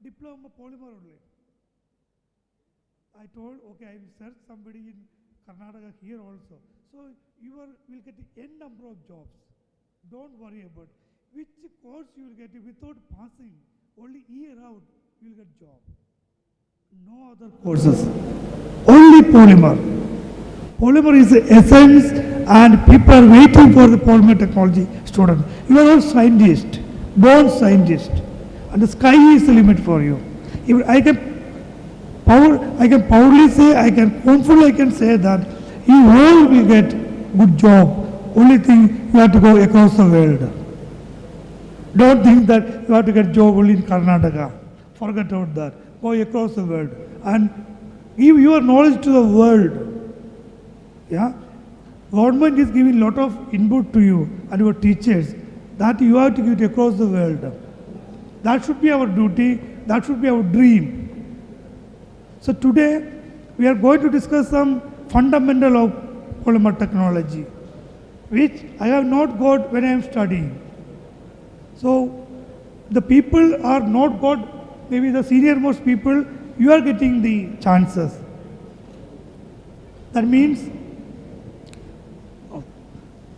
diploma polymer only. I told, okay, I will search somebody in Karnataka here also. So you will get n number of jobs. Don't worry about which course you will get without passing. Only year out you will get job. No other courses. Only polymer. Polymer is the essence, and people are waiting for the polymer technology student. You are all scientists, born scientists, and the sky is the limit for you. If I can proudly say, I can confidently say that you all will get good job. Only thing, you have to go across the world. Don't think that you have to get job only in Karnataka. Forget about that. Go across the world and give your knowledge to the world. Yeah, government is giving lot of input to you and your teachers that you have to give it across the world. That should be our duty. That should be our dream. So today we are going to discuss some fundamental of polymer technology, which I have not got when I am studying. So the people are not got, maybe the senior most people, you are getting the chances. That means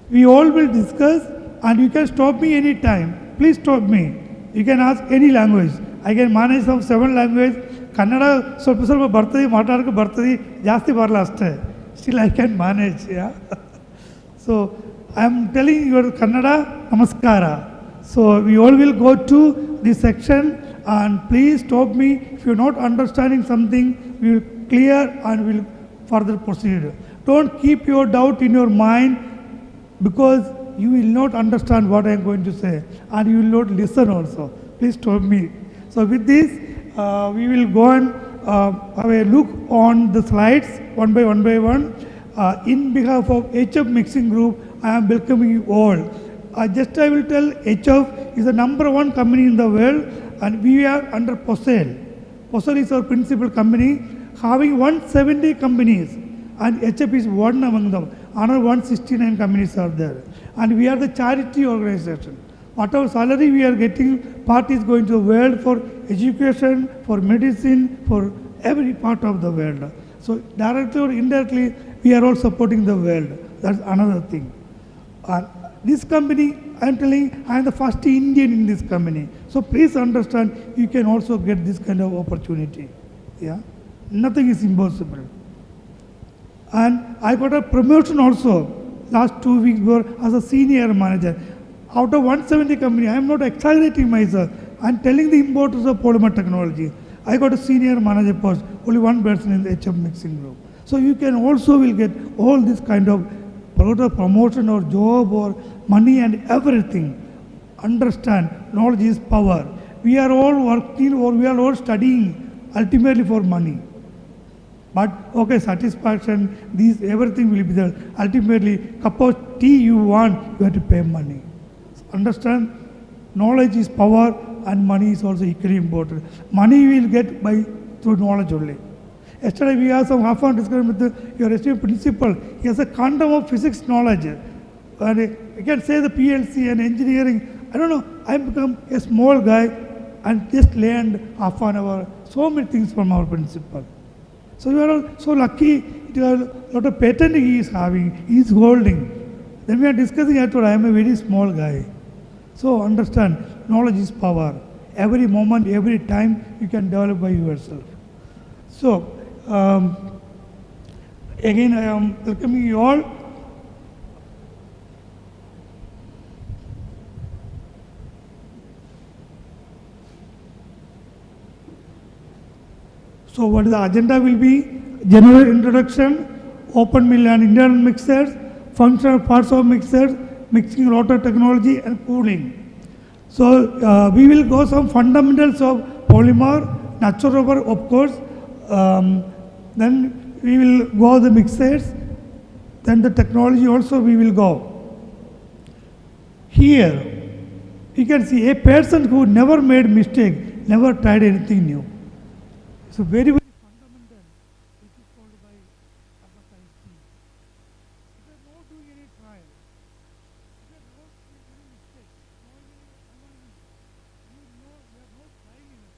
we all will discuss, and you can stop me anytime. Please stop me. You can ask any language. I can manage some 7 languages. Kannada ಸ್ವಲ್ಪ ಬರ್ತದೆ ಮಾತಾಡಕ್ಕೆ ಬರ್ತದೆ ಜಾಸ್ತಿ ಬರಲ್ಲ ಅಷ್ಟೇ. Still I can manage, yeah. So I am telling you Kannada Namaskara. So we all will go to this section, and please stop me if you are not understanding something. We will clear and we will further proceed. Don't keep your doubt in your mind, because you will not understand what I am going to say, and you will not listen also. Please stop me. So with this, we will go and have a look on the slides one by one. In behalf of HF Mixing Group, I am welcoming you all. Just I will tell, HF is the #1 company in the world, and we are under POSEL. POSEL is our principal company, having 170 companies, and HF is one among them. Another 169 companies are there. And we are the charity organization. Whatever salary we are getting, part is going to the world for education, for medicine, for every part of the world. So directly or indirectly, we are all supporting the world. That's another thing. This company, I am telling, I am the first Indian in this company. So please understand, you can also get this kind of opportunity. Yeah, nothing is impossible. And I got a promotion also last 2 weeks ago as a senior manager. Out of 170 company, I am not exaggerating myself. I am telling the importance of polymer technology. I got a senior manager post, only one person in the HF Mixing Group. So you can also will get all this kind of promotion or job or money and everything. Understand, knowledge is power. We are all working or we are all studying ultimately for money. But okay, satisfaction, these everything will be there. Ultimately, cup of tea you want, you have to pay money. Understand? Knowledge is power, and money is also equally important. Money we will get by through knowledge only. Yesterday we had some half-hour discussion with your esteemed principal. He has a quantum of physics knowledge. And you can say the PLC and engineering. I don't know, I become a small guy and just learned half an hour so many things from our principal. So you are all so lucky. It is a lot of patent he is having, he is holding. Then we are discussing, I thought I am a very small guy. So understand, knowledge is power. Every moment, every time you can develop by yourself. So again I am welcoming you all. So what is the agenda will be? General introduction, open mill and internal mixers, functional parts of mixers, mixing rotor technology and cooling. So we will go some fundamentals of polymer, natural rubber of course, then we will go the mixers, then the technology also we will go. Here you can see a person who never made mistake, never tried anything new. So very, very fundamental, which is called by Kabaka. If you are not doing any trial, if you are not doing any mistake, you know you are not trying anything.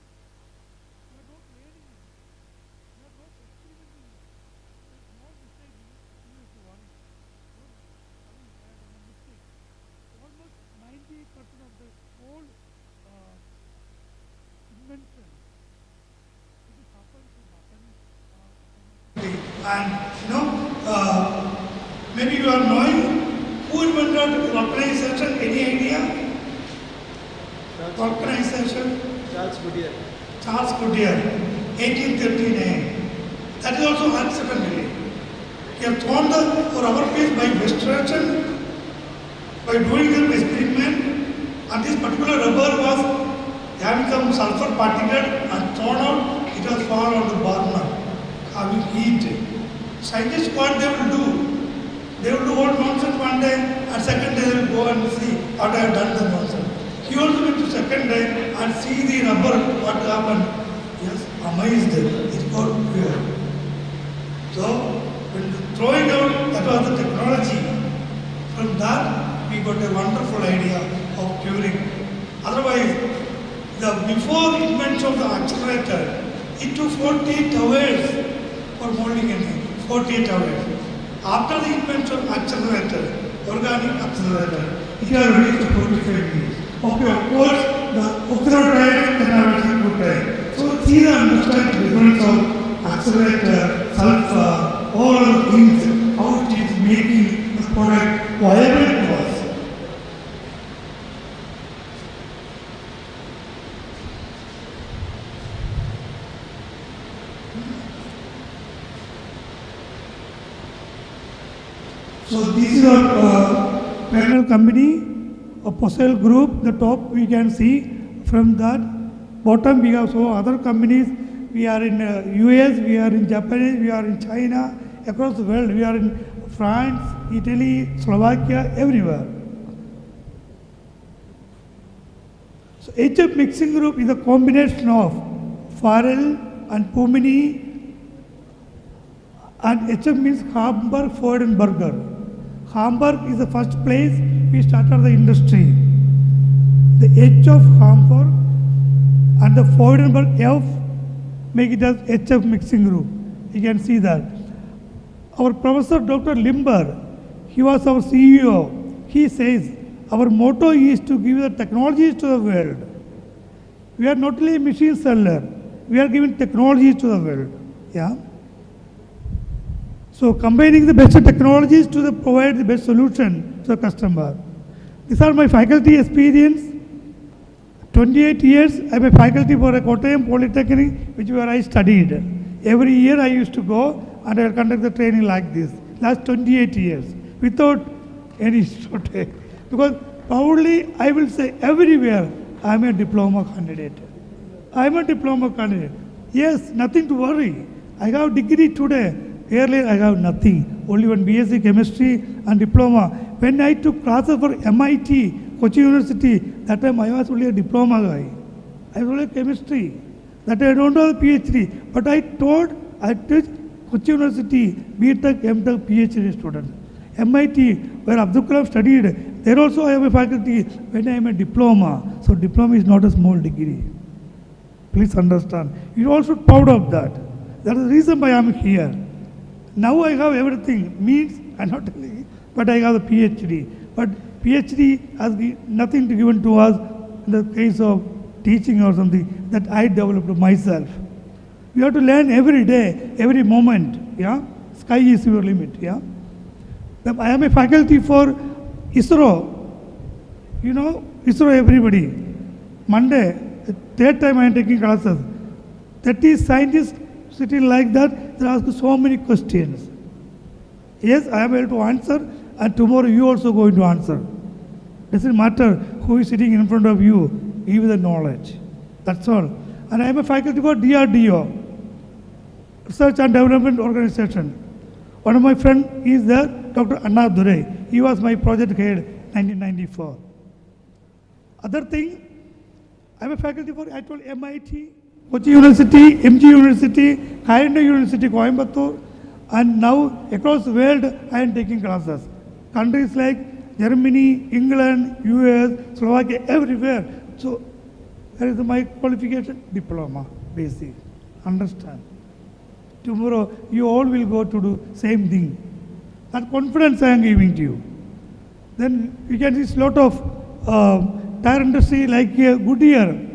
And maybe you are knowing who invented organization. Any idea? Organization. Charles Goodyear, 1839. That is also accidentally. He has thrown for our case by destruction, by doing an experiment, and this particular rubber was having some sulfur particle and thrown out, it was fallen on the burner, having heat. Scientists, what they will do? They will do all nonsense one day, and second day they will go and see what I have done the nonsense. He also went to second day and see the rubber, what happened. Yes, amazed, it got pure. So, when throwing out, that was the technology. From that, we got a wonderful idea of curing. Otherwise, before invention of the accelerator, it took 48 hours for molding anything. 48 hours. After the invention of accelerator, organic accelerator, it has reached 45 years. Okay, of course, the accelerator can have a good time. So, see the understand the difference of accelerator, sulfur, all the things, how it is making the product viable to us. So this is our panel company, a Posel group. The top we can see. From that bottom we have so other companies. We are in US, we are in Japan, we are in China, across the world. We are in France, Italy, Slovakia, everywhere. So HF mixing group is a combination of Farrell and Pumini, and HF means Hamburg, Ford and Burger. Hamburg is the first place we started the industry. The H of Hamburg and the Freudenberg F make it as HF mixing group. You can see that. Our Professor Dr. Limber, he was our CEO. He says, our motto is to give the technologies to the world. We are not only a machine seller, we are giving technologies to the world. Yeah. So combining the best technologies to provide the best solution to the customer. These are my faculty experience. 28 years I am a faculty for a Kottayam Polytechnic, where I studied. Every year I used to go and I will conduct the training like this. Last 28 years without any shortage. Because proudly I will say everywhere I am a diploma candidate. I am a diploma candidate. Yes, nothing to worry. I have degree today. Earlier I have nothing, only one BSc chemistry and diploma. When I took classes for MIT, Kochi University, that time I was only a diploma guy. I was only chemistry. That I don't have a PhD. But I taught Kochi University, B.Tech, M.Tech, PhD students. MIT, where Abdul Kalam studied, there also I have a faculty when I am a diploma. So diploma is not a small degree. Please understand. You are also proud of that. That is the reason why I am here. Now I have everything, means I am not telling you, but I have a PhD. But PhD has nothing to given to us in the case of teaching or something that I developed myself. You have to learn every day, every moment. Yeah, sky is your limit. Yeah, I am a faculty for ISRO. You know ISRO, everybody. Monday, third time I am taking classes. 30 scientists sitting like that, they ask so many questions. Yes, I am able to answer, and tomorrow you also going to answer. Doesn't matter who is sitting in front of you, give the knowledge. That's all. And I am a faculty for DRDO, Research and Development Organization. One of my friends is there, Dr. Anna Dure. He was my project head 1994. Other thing, I am a faculty for, I told MIT, Kochi University, MG University, Kayanda University, Coimbatore, and now across the world I am taking classes. Countries like Germany, England, US, Slovakia, everywhere. So that is my qualification, diploma, basic. Understand? Tomorrow you all will go to do same thing. That confidence I am giving to you. Then you can see a lot of tire industry like Goodyear,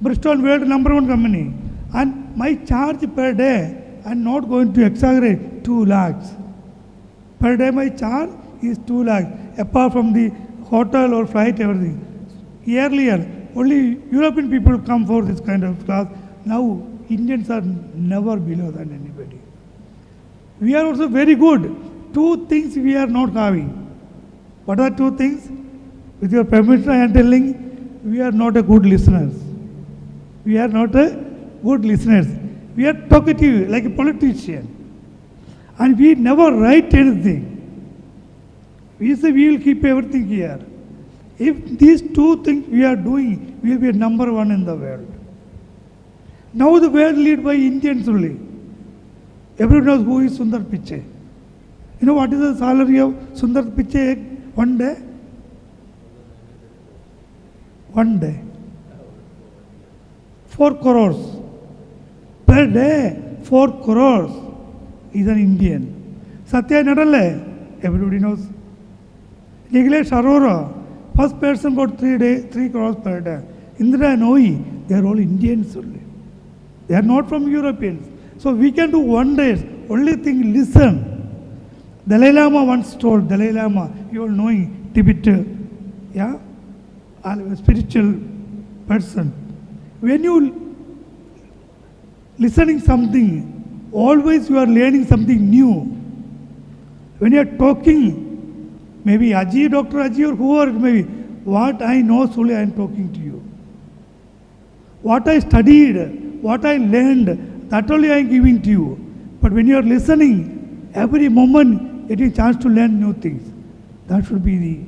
Bristol world #1 company, and my charge per day, I am not going to exaggerate, 2 lakhs. Per day my charge is 2 lakhs, apart from the hotel or flight, everything. Earlier, only European people come for this kind of class. Now, Indians are never below than anybody. We are also very good. 2 things we are not having. What are 2 things? With your permission, I am telling, we are not a good listeners. We are not a good listeners. We are talkative, like a politician. And we never write anything. We say we will keep everything here. If these 2 things we are doing, we will be number 1 in the world. Now the world lead by Indians only. Everyone knows who is Sundar Pichai. You know what is the salary of Sundar Pichai one day? One day. 4 crores. Per day, 4 crores. Is an Indian. Satya Nadale, everybody knows. Nikhilesh Arora, first person got 3 crores per day. Indira Nooyi, they are all Indians only. They are not from Europeans. So we can do wonders. Only thing, listen. Dalai Lama once told, Dalai Lama, you all knowing Tibet, yeah, a spiritual person. When you listening something, always you are learning something new. When you are talking, maybe Aji, Dr. Aji or whoever it may be, what I know, Sullia, I am talking to you. What I studied, what I learned, that only I am giving to you. But when you are listening, every moment getting a chance to learn new things. That should be the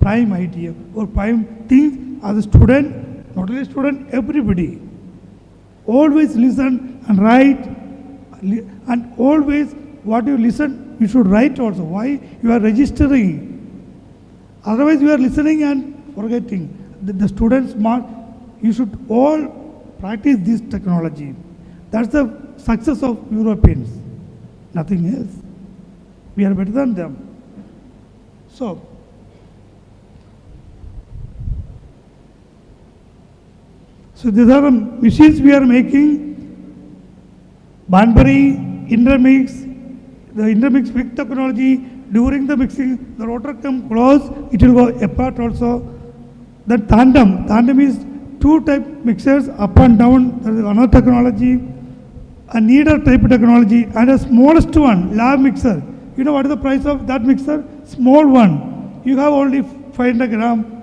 prime idea or prime thing as a student, not only student, everybody. Always listen and write, and always what you listen, you should write also. Why? You are registering. Otherwise you are listening and forgetting. The students, you should all practice this technology. That's the success of Europeans. Nothing else. We are better than them. So these are the machines we are making. Banbury, intermix, the intermix with technology. During the mixing, the rotor come close, it will go apart also. The tandem is 2 type mixers, up and down, there is another technology. A kneader type technology, and a smallest one, lab mixer. You know what is the price of that mixer? Small one. You have only 500 gram.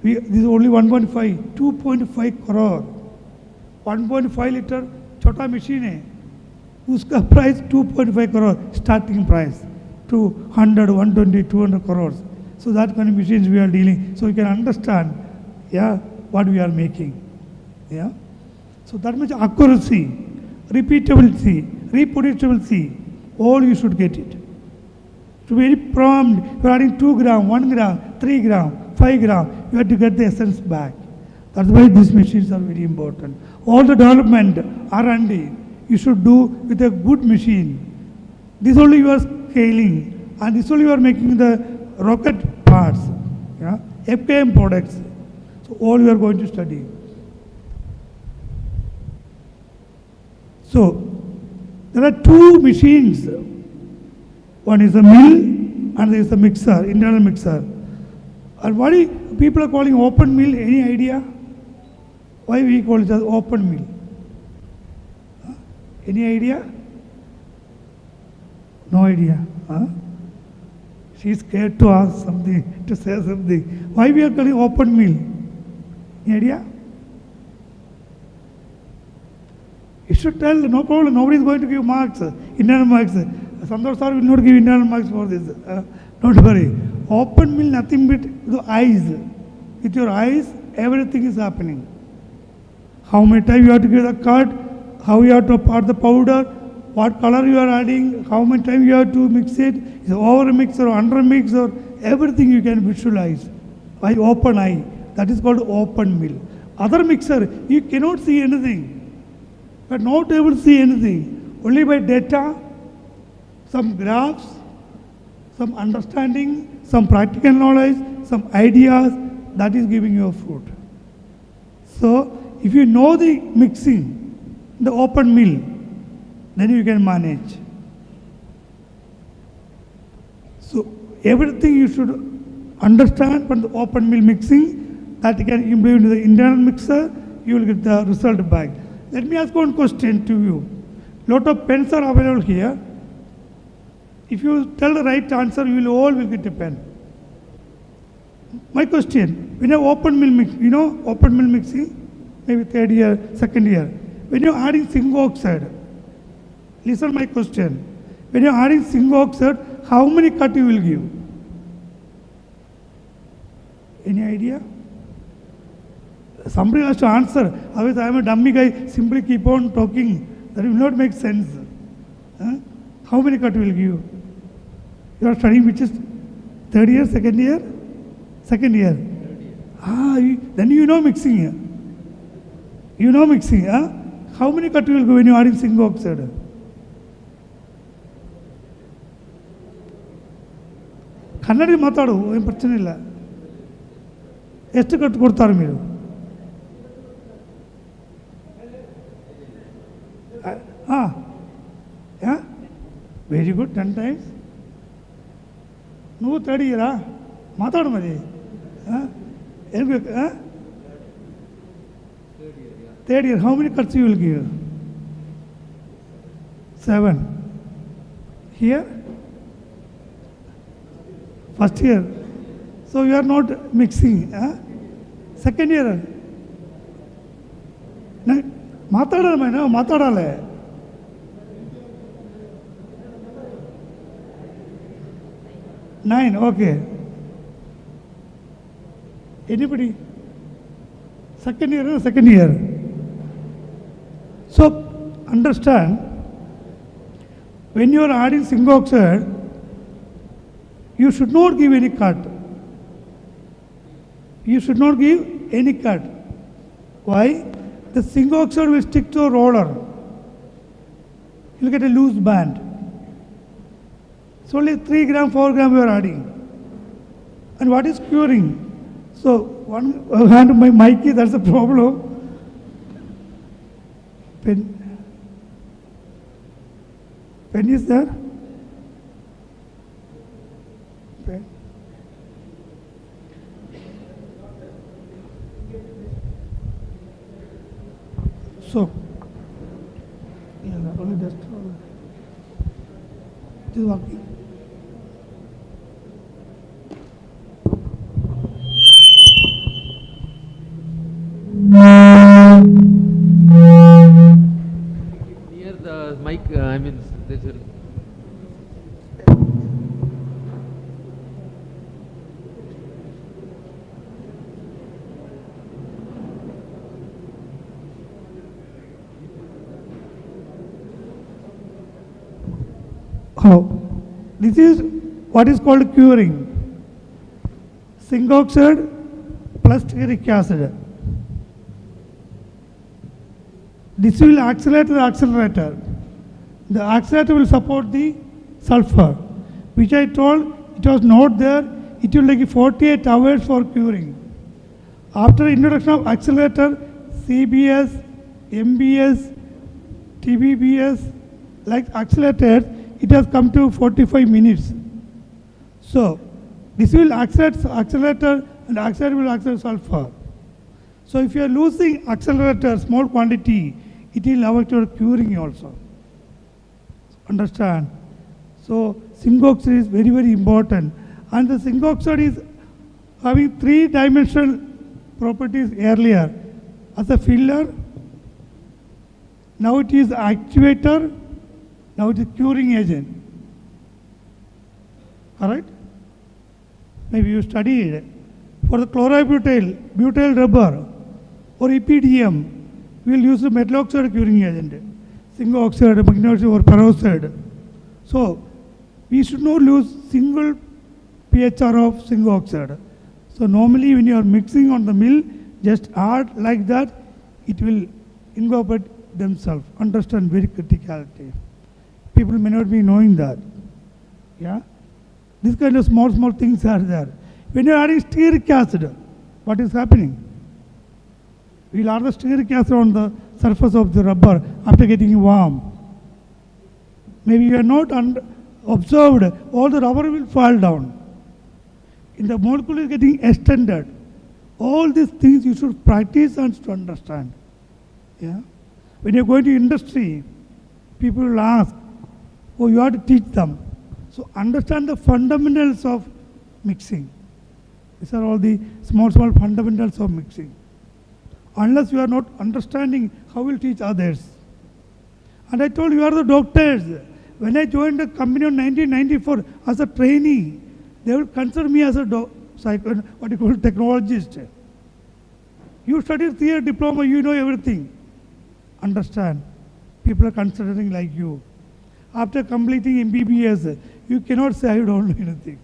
This is only 1.5, 2.5 crore. 1.5 liter chota machine hai. Uska price 2.5 crore, starting price. 200, 120, 200 crores. So that kind of machines we are dealing. So you can understand, yeah, what we are making. Yeah. So that much accuracy, repeatability, reproducibility, all you should get it. To be very prompt, you are adding 2 gram, 1 gram, 3 gram, 5 gram, you have to get the essence back. That's why these machines are very important. All the development, R&D, you should do with a good machine. This only you are scaling, and this only you are making the rocket parts, yeah? FKM products. So all you are going to study. So there are 2 machines. One is a mill and there is a mixer, internal mixer. And what people are calling open mill, any idea? Why we call it as open mill? Huh? Any idea? No idea. Huh? She is scared to ask something, to say something. Why we are calling open mill? Any idea? You should tell, no problem, nobody is going to give marks, internal marks. Santosh sir will not give internal marks for this. Don't worry. Open mill, nothing but the eyes. With your eyes, everything is happening. How many times you have to give the cut, how you have to add the powder, what color you are adding, how many times you have to mix it, is it over mix or under mix or everything you can visualize by open eye. That is called open mill. Other mixer, you cannot see anything. You are not able to see anything. Only by data, some graphs, some understanding, some practical knowledge, some ideas, that is giving you a fruit. So, if you know the mixing, the open mill, then you can manage. So everything you should understand from the open mill mixing that you can improve into the internal mixer, you will get the result back. Let me ask one question to you. Lot of pens are available here. If you tell the right answer, you will all will get a pen. My question, when you have open mill mix, you know open mill mixing, maybe third year, second year. When you are adding zinc oxide, listen my question. When you are adding zinc oxide, how many cut you will give? Any idea? Somebody has to answer. Otherwise, I am a dummy guy, simply keep on talking. That will not make sense. Huh? How many cut you will give? You are studying which is third year, second year? Second year. Then you know mixing. You know mixing. Huh? How many cut you will go when you are adding zinc oxide? Kannadi matadu, em prachana illa. ಎಷ್ಟು cut ಕೊಡ್ತಾರೆ మీరు? Very good 10 times. నువ్వు third ఇయరా? మాట్లాడు మరి. Third year. How many cuts you will give? 7. Here? First year. So you are not mixing. Second year. మాట్లాడాలి మైన మాట్లాడాలి. Nine, okay. Anybody? Second year. So understand, when you are adding zinc oxide, you should not give any cut. You should not give any cut. Why? The zinc oxide will stick to a roller. You will get a loose band. It's only 3 gram, 4 gram we are adding. And what is curing? So one hand of my mic, that's the problem. Pen is there? Pen. So, only dust. It is working. Near the mic, I mean, this will. How? This is what is called curing. Zinc oxide plus stearic acid. This will accelerate the accelerator. The accelerator will support the sulfur, which I told it was not there. It will take 48 hours for curing. After introduction of accelerator, CBS, MBS, TBBS, like accelerators, it has come to 45 minutes. So this will accelerate accelerator, and accelerator will accelerate sulfur. So if you are losing accelerator small quantity, it will affect your curing also. Understand? So zinc oxide is very, very important. And the zinc oxide is having 3-dimensional properties earlier. As a filler, now it is actuator, now it is curing agent. Alright? Maybe you studied. For the chlorobutyl, butyl rubber or EPDM, we will use the metal oxide curing agent. Zinc oxide, magnesium or peroxide. So we should not lose single pHR of zinc oxide. So normally when you are mixing on the mill, just add like that, it will incorporate themselves. Understand very criticality. People may not be knowing that. Yeah? These kind of small things are there. When you are adding stearic acid, what is happening? We will add the stearic acid on the surface of the rubber after getting warm. Maybe you are not observed, all the rubber will fall down. In the molecule is getting extended. All these things you should practice and to understand. Yeah? When you are going to industry, people will ask, oh, you have to teach them. So understand the fundamentals of mixing. These are all the small fundamentals of mixing. Unless you are not understanding, how will you teach others? And I told you are the doctors. When I joined the company in 1994 as a trainee, they will consider me as a technologist. You studied 3-year diploma, you know everything. Understand, people are considering like you. After completing MBBS, you cannot say I don't know anything.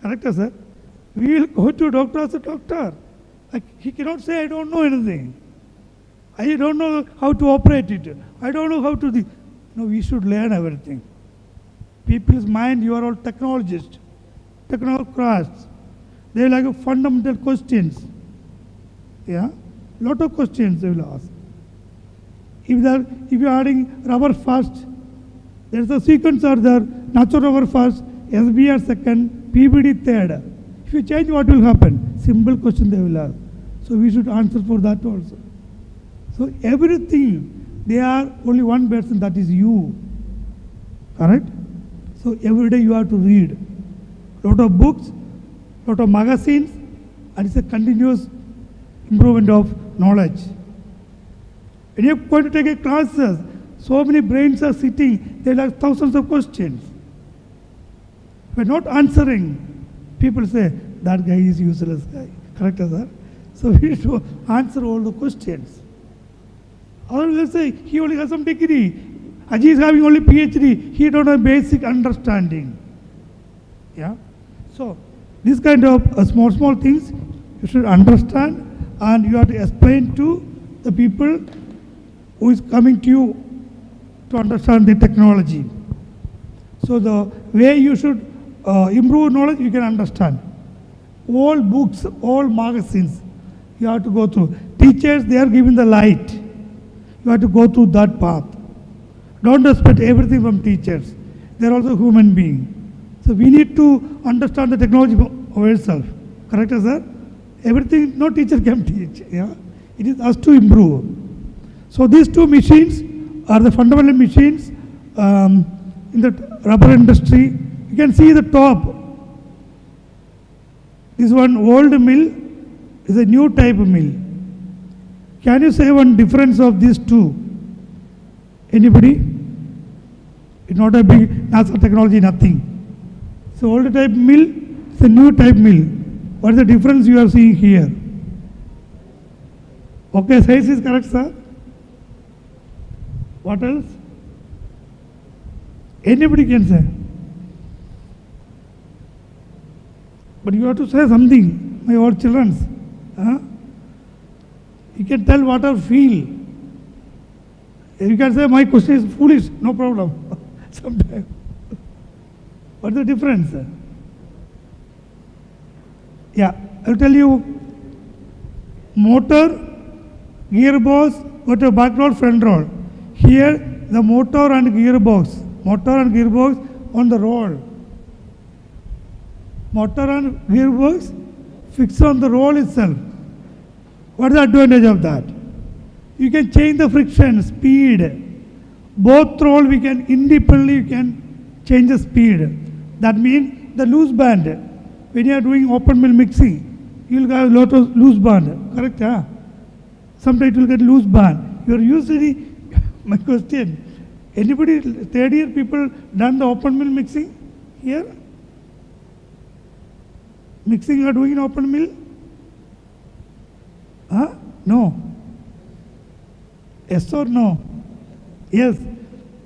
Correct, sir? We will go to doctor as a doctor. He cannot say I don't know anything. I don't know how to operate it. I don't know how to No, we should learn everything. People's mind, you are all technologists, technocrats. They will have fundamental questions. Yeah? Lot of questions they will ask. If you are adding rubber first, there is a sequence are there, natural rubber first, SBR second, PBD third. If you change, what will happen? Simple question they will ask. So we should answer for that also. So everything, they are only one person, that is you. Correct? So every day you have to read. Lot of books, lot of magazines, and it's a continuous improvement of knowledge. When you are going to take a classes, so many brains are sitting, they have thousands of questions. If you are not answering, people say, that guy is useless guy. Correct, sir? So we need to answer all the questions. Or let's say, he only has some degree. Aji is having only PhD. He don't have basic understanding. Yeah? So, this kind of small things you should understand, and you have to explain to the people who is coming to you to understand the technology. So the way you should improve knowledge, you can understand. All books, all magazines, you have to go through. Teachers, they are giving the light. You have to go through that path. Don't expect everything from teachers. They are also human beings. So we need to understand the technology for ourselves. Correct, sir? Everything, no teacher can teach. Yeah? It is us to improve. So these two machines are the fundamental machines in the rubber industry. You can see the top. This one old mill is a new type of mill. Can you say one difference of these two? Anybody? It's not a big NASA technology, nothing. So old type mill, it's a new type mill. What is the difference you are seeing here? Okay, size is correct, sir. What else? Anybody can say. But you have to say something, my old children. You can tell what I feel. You can say my question is foolish, no problem. Sometimes. What's the difference? Yeah, I'll tell you. Motor, gearbox, got a back roll, front roll. Here, the motor and gearbox on the roll. Motor and gearbox fixed on the roll itself. What is the advantage of that? You can change the friction, speed. Both roll we can independently you can change the speed. That means the loose band. When you are doing open mill mixing, you will have a lot of loose band. Correct? Huh? Sometimes it will get loose band. You are usually, my question, anybody third year people done the open mill mixing here? Mixing you are doing in open mill? Huh? No. Yes or no? Yes.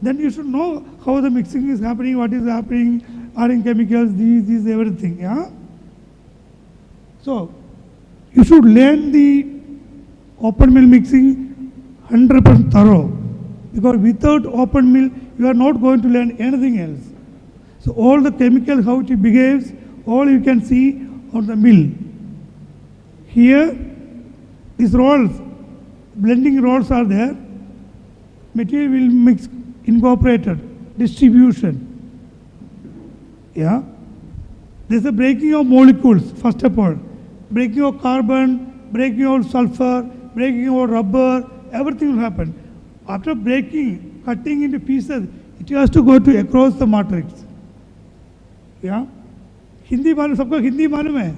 Then you should know how the mixing is happening, what is happening, adding chemicals, these, everything. Yeah? So, you should learn the open mill mixing 100% thorough. Because without open mill, you are not going to learn anything else. So, all the chemical, how it behaves, all you can see on the mill. Here, these rolls, blending rolls are there. Material will mix incorporated. distribution. Yeah. There's a breaking of molecules, first of all. Breaking of carbon, breaking of sulfur, breaking of rubber, everything will happen. After breaking, cutting into pieces, it has to go to across the matrix. Yeah. Hindi मालूम सबको हिंदी मालूम है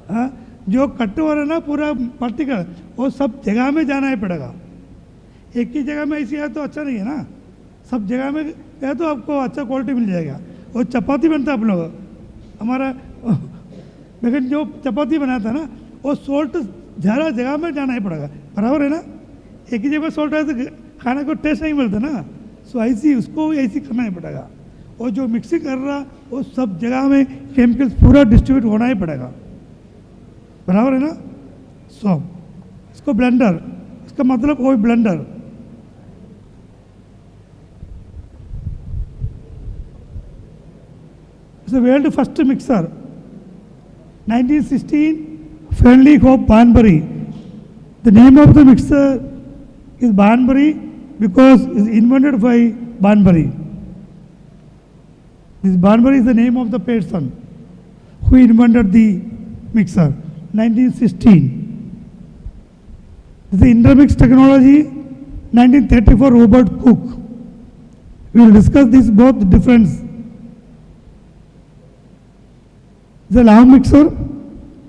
हाँ जो cut हो रहा ना पूरा पार्टिकल वो सब जगह में जाना ही पड़ेगा एक ही जगह में ऐसी है तो अच्छा नहीं है ना सब जगह में है तो आपको अच्छा क्वालिटी मिल जाएगा वो चपाती बनता है आप लोग हमारा लेकिन जो चपाती बनाता है ना वो सोल्ट ज़्यादा जगह में जाना ही पड़ेगा बराबर है ना एक ही जगह सोल्ट है तो खाने को टेस्ट नहीं मिलता ना सो ऐसी उसको ऐसी करना ही पड़ेगा और जो मिक्सिंग कर रहा वो सब जगह में केमिकल्स पूरा डिस्ट्रीब्यूट होना ही पड़ेगा बराबर है ना सो इसको ब्लेंडर इसका मतलब वही blender it's the world first mixer 1916 Friendly Hope Banbury. The name of the mixer is Banbury because it is invented by Banbury. This Banbury is the name of the person who invented the mixer. 1916. This is the intermix technology. 1934 Robert Cook. We will discuss this both difference. The long mixer,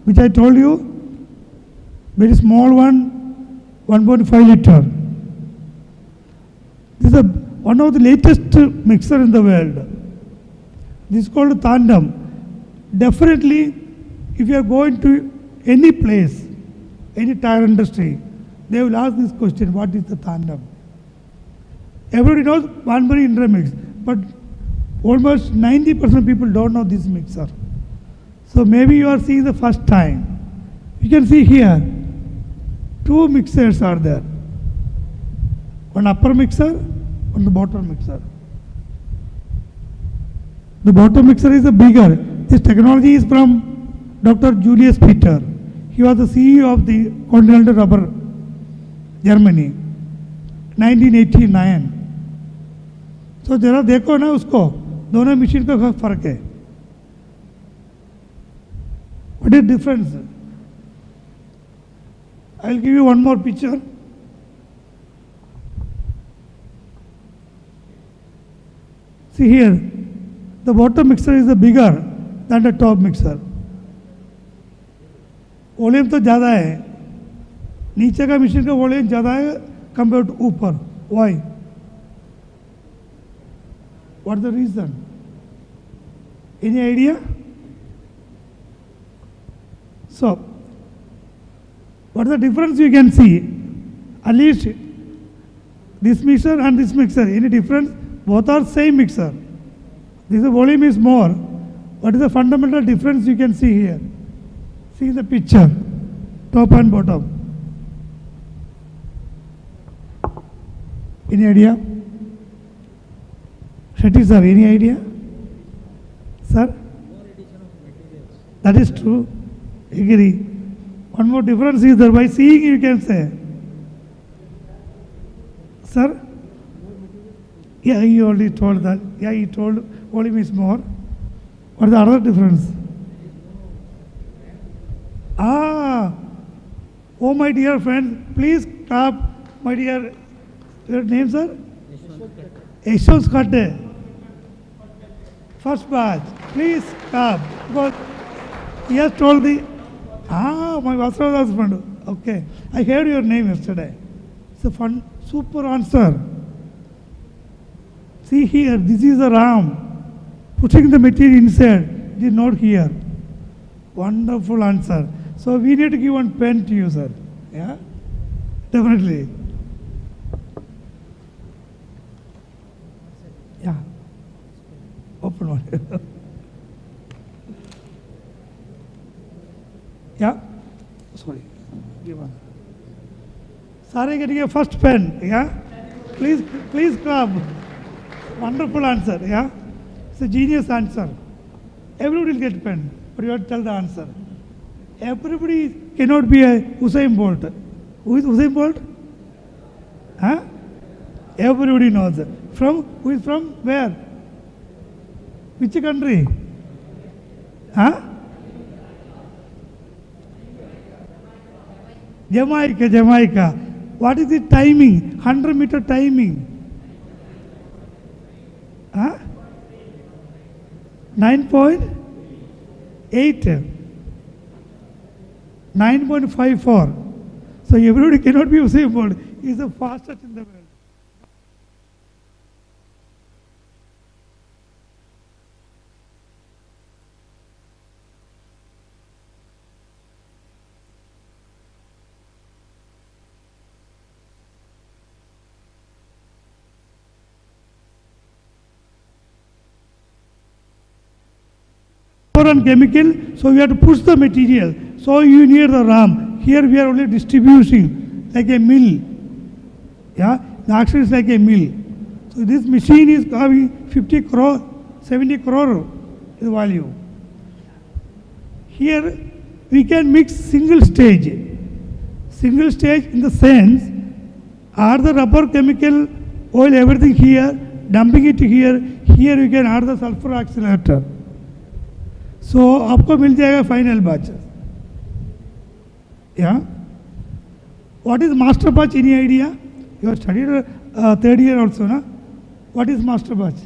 which I told you, very small one, 1.5 liter. This is one of the latest mixer in the world. This is called tandem. Definitely, if you are going to any place, any tire industry, they will ask this question, what is the tandem? Everybody knows Banbury intermix, but almost 90% people don't know this mixer. So maybe you are seeing the first time. You can see here, two mixers are there. One upper mixer, one the bottom mixer. The bottom mixer is the bigger. This technology is from Dr. Julius Peter. He was the CEO of the Continental Rubber, Germany, 1989. So जरा देखो ना उसको, दोनों machine का फर्क है. What is the difference? I will give you one more picture. See here, the bottom mixer is bigger than the top mixer. Volume तो ज़्यादा है, नीचे का मशीन का वॉल्यूम ज़्यादा है कंपेयर टू ऊपर. Why? What is the reason? Any idea? So, what is the difference you can see? At least this mixer and this mixer, any difference? Both are same mixer. This volume is more. What is the fundamental difference you can see here? See the picture, top and bottom. Any idea? Shetty sir, any idea? Sir? That is true. Agree. One more difference is that by seeing you can say. Sir? Yeah, he already told that. Yeah, he told volume is more. What is the other difference? Ah, oh my dear friends, please clap, my dear, your name sir? Yashwant Khatte. First batch, please clap, because he has told the, my Vasra's husband, okay. I heard your name yesterday. It's a fun, super answer. See here, this is the ram. Putting the material inside, did not hear. Wonderful answer. So we need to give one pen to you, sir. Yeah? Definitely. Yeah. Open one. Yeah? Sorry. Give one. Sorry, getting a first pen. Yeah? Please clap. Wonderful answer. Yeah? It's a genius answer. Everybody will get pen, but you have to tell the answer. Everybody cannot be a Usain Bolt. Who is Usain Bolt? Huh? Everybody knows. From, who is from where? Which country? Huh? Jamaica, Jamaica. What is the timing? 100-meter timing. Huh? 9.8. 9.54. So everybody cannot be Usain Bolt. He is the fastest in the world. And chemical, so we have to push the material. So you need the ram. Here we are only distributing like a mill. Yeah, the action is like a mill. So this machine is having 50 crore, 70 crore is value. Here we can mix single stage. Single stage in the sense, add the rubber, chemical, oil, everything here, dumping it here. Here you can add the sulfur accelerator. So आपको मिल जाएगा final batch. Yeah. What is master batch? Any idea? You have studied third year also, na? What is master batch?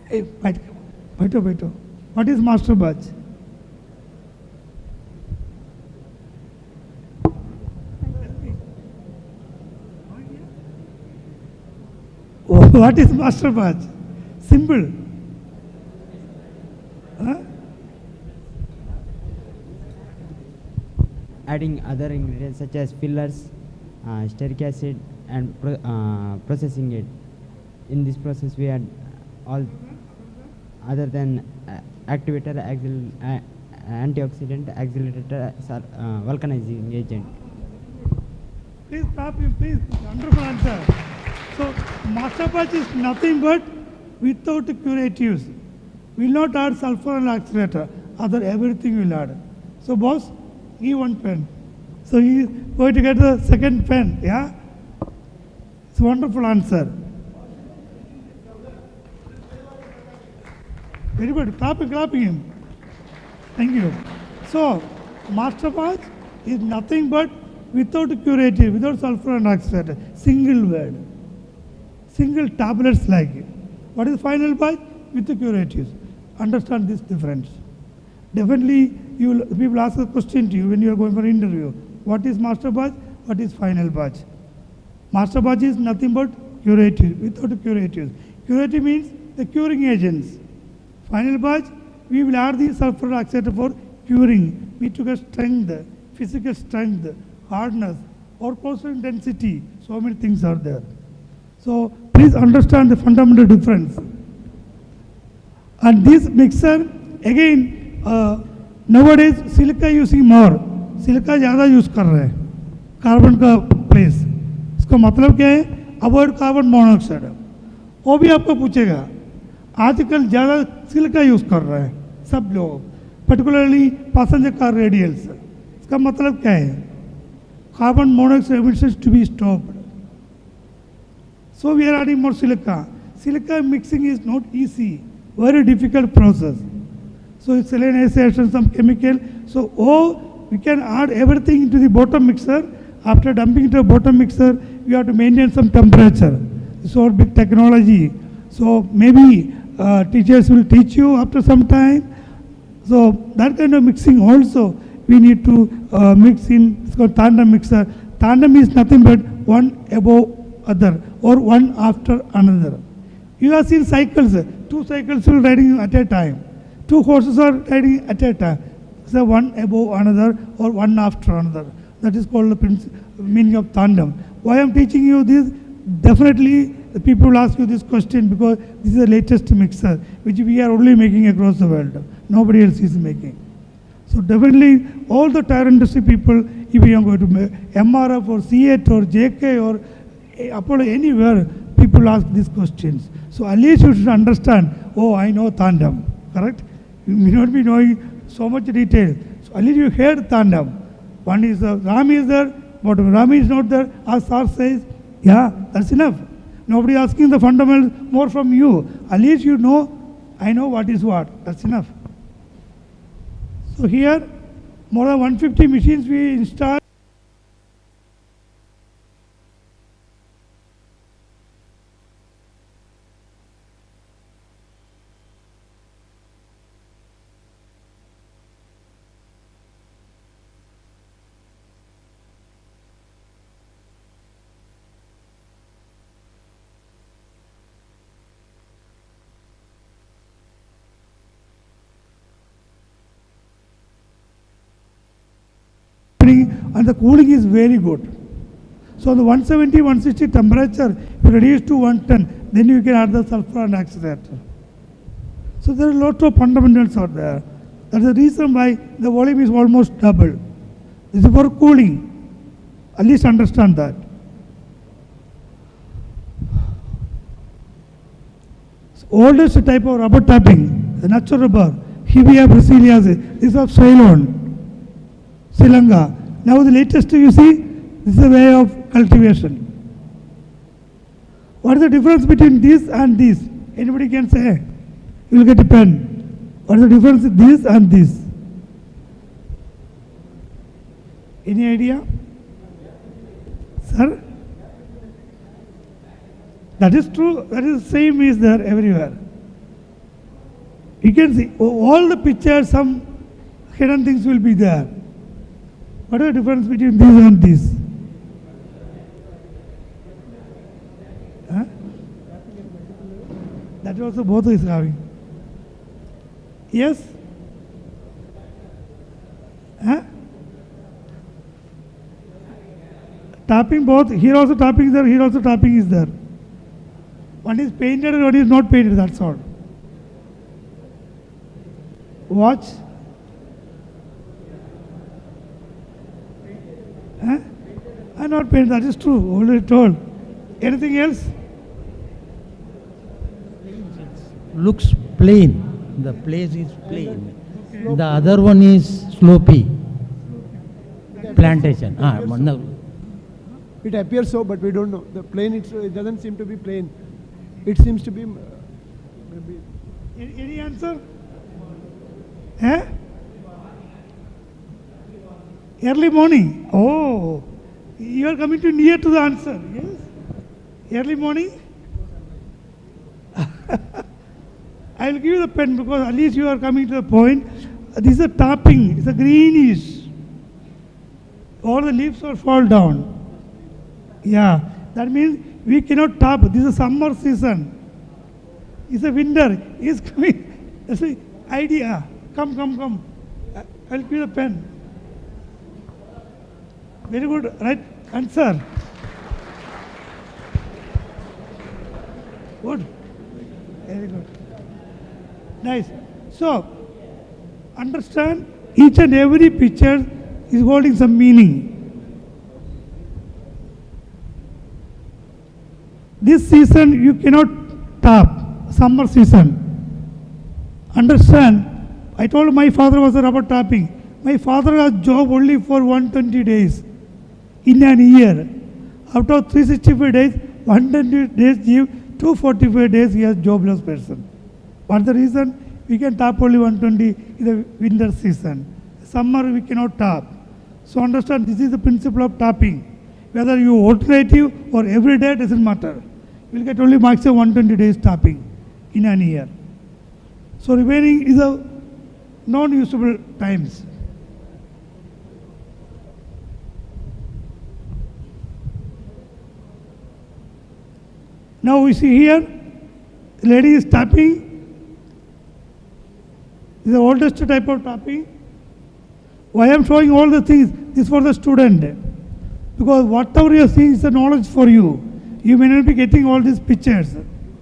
Hey, baito. What is master batch? What is master batch? Simple. Huh? Adding other ingredients such as fillers, stearic acid, and processing it. In this process, we add all other than activator, antioxidant, accelerator, vulcanizing agent. Please stop him, please. Wonderful answer. So, master batch is nothing but without curatives. Will not add sulfur and accelerator. Other everything will add. So, boss, give one pen. So, he is going to get the second pen. Yeah? It's a wonderful answer. Very good. Clapping him. Thank you. So, master batch is nothing but without curative, without sulfur and accelerator. Single word. Single tablets like it. What is final batch? With the curatives. Understand this difference. Definitely, people ask a question to you when you are going for an interview. What is master batch? What is final batch? Master batch is nothing but curative, without curatives. Curative means the curing agents. Final batch, we will add the sulfur accelerator for curing. We took a strength, physical strength, hardness, or corrosive density. So many things are there. So please understand the fundamental difference. And this mixer, again, nowadays silica using more. Silica ज़्यादा use कर रहे हैं, carbon का place. इसका मतलब क्या है? Avoid carbon monoxide. वो भी आपको पूछेगा. आजकल ज़्यादा सिलिका यूज़ कर रहे हैं सब लोग, particularly passenger car radials. इसका मतलब क्या है? Carbon monoxide emissions to be stopped. So we are adding more silica. Silica mixing is not easy, very difficult process. So it's salinization, some chemical. So we can add everything into the bottom mixer. After dumping into the bottom mixer, we have to maintain some temperature. So big technology. So maybe teachers will teach you after some time. So that kind of mixing also we need to mix in. It's called tandem mixer. Tandem is nothing but one above other or one after another. You have seen cycles. Two cycles will riding at a time. Two horses are riding at a time. So one above another or one after another. That is called the meaning of tandem. Why I am teaching you this? Definitely the people will ask you this question because this is the latest mixer which we are only making across the world. Nobody else is making. So definitely all the tire industry people, if you are going to make MRF or C8 or JK or Apollo anywhere, people ask these questions. So at least you should understand, oh, I know tandem, correct? You may not be knowing so much detail. So at least you heard tandem. One is Ram is there, but Ram is not there. As sir says, Yeah, that's enough. Nobody asking the fundamentals more from you. At least you know, I know what is what. That's enough. So here, more than 150 machines we installed. And the cooling is very good. So the 170, 160 temperature, if you reduce to 110, then you can add the sulfur and accelerator. So there are lots of fundamentals out there. That's the reason why the volume is almost double. This is for cooling. At least understand that. So oldest type of rubber tapping, the natural rubber, Hevia brasiliensis, this is of Ceylon, Sri Lanka. Now the latest you see, this is a way of cultivation. What is the difference between this and this? Anybody can say? You will get a pen. What is the difference with this and this? Any idea? Sir? That is true. That is the same is there everywhere. You can see all the pictures, some hidden things will be there. What is the difference between this and this? Huh? That also both is having. Yes? Huh? Tapping both, here also tapping is there, here also tapping is there. One is painted and one is not painted, that's all. Watch. Huh? I'm not painted, that is true, already told. Anything else? Looks plain. The place is plain. Okay. The other one is slopey. Plantation. It appears so, but we don't know. The plane, it doesn't seem to be plain. It seems to be maybe. Any answer? Eh? Early morning. Oh, you are coming to near to the answer. Yes. Early morning. I will give you the pen because at least you are coming to the point. This is a tapping. It's a greenish. All the leaves will fall down. Yeah, that means we cannot tap. This is summer season. It's a winter. It's coming. That's the idea. Come. I'll give you the pen. Very good, right answer. Good. Very good. Nice. So, understand each and every picture is holding some meaning. This season you cannot tap, summer season. Understand, I told my father was a rubber tapping. My father has job only for 120 days in an year. After 365 days, 120 days give 245 days he has jobless person. What's the reason? We can tap only 120 in the winter season. Summer we cannot tap. So understand, this is the principle of tapping. Whether you alternative or every day doesn't matter. You will get only maximum 120 days tapping in an year. So remaining is a non-usable times. Now we see here, the lady is tapping. This is the oldest type of tapping. Why I am showing all the things? This is for the student. Because whatever you are seeing is the knowledge for you. You may not be getting all these pictures.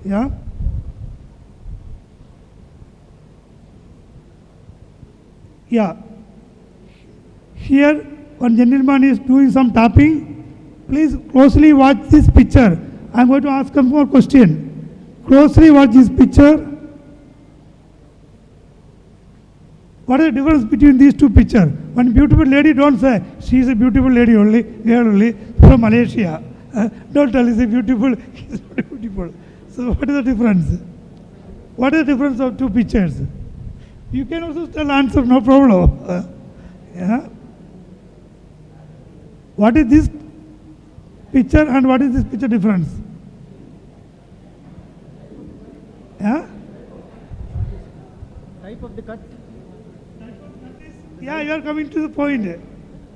Yeah? Yeah. Here, one gentleman is doing some tapping. Please closely watch this picture. I am going to ask one more question. Closely watch this picture. What is the difference between these two pictures? One beautiful lady, don't say, she is a beautiful lady only, girl only, from Malaysia. Don't tell, is it beautiful? It's not beautiful. So what is the difference? What is the difference of two pictures? You can also tell answer, no problem. Yeah. What is this picture and what is this picture difference? Yeah? Type of the cut, Yeah, you are coming to the point.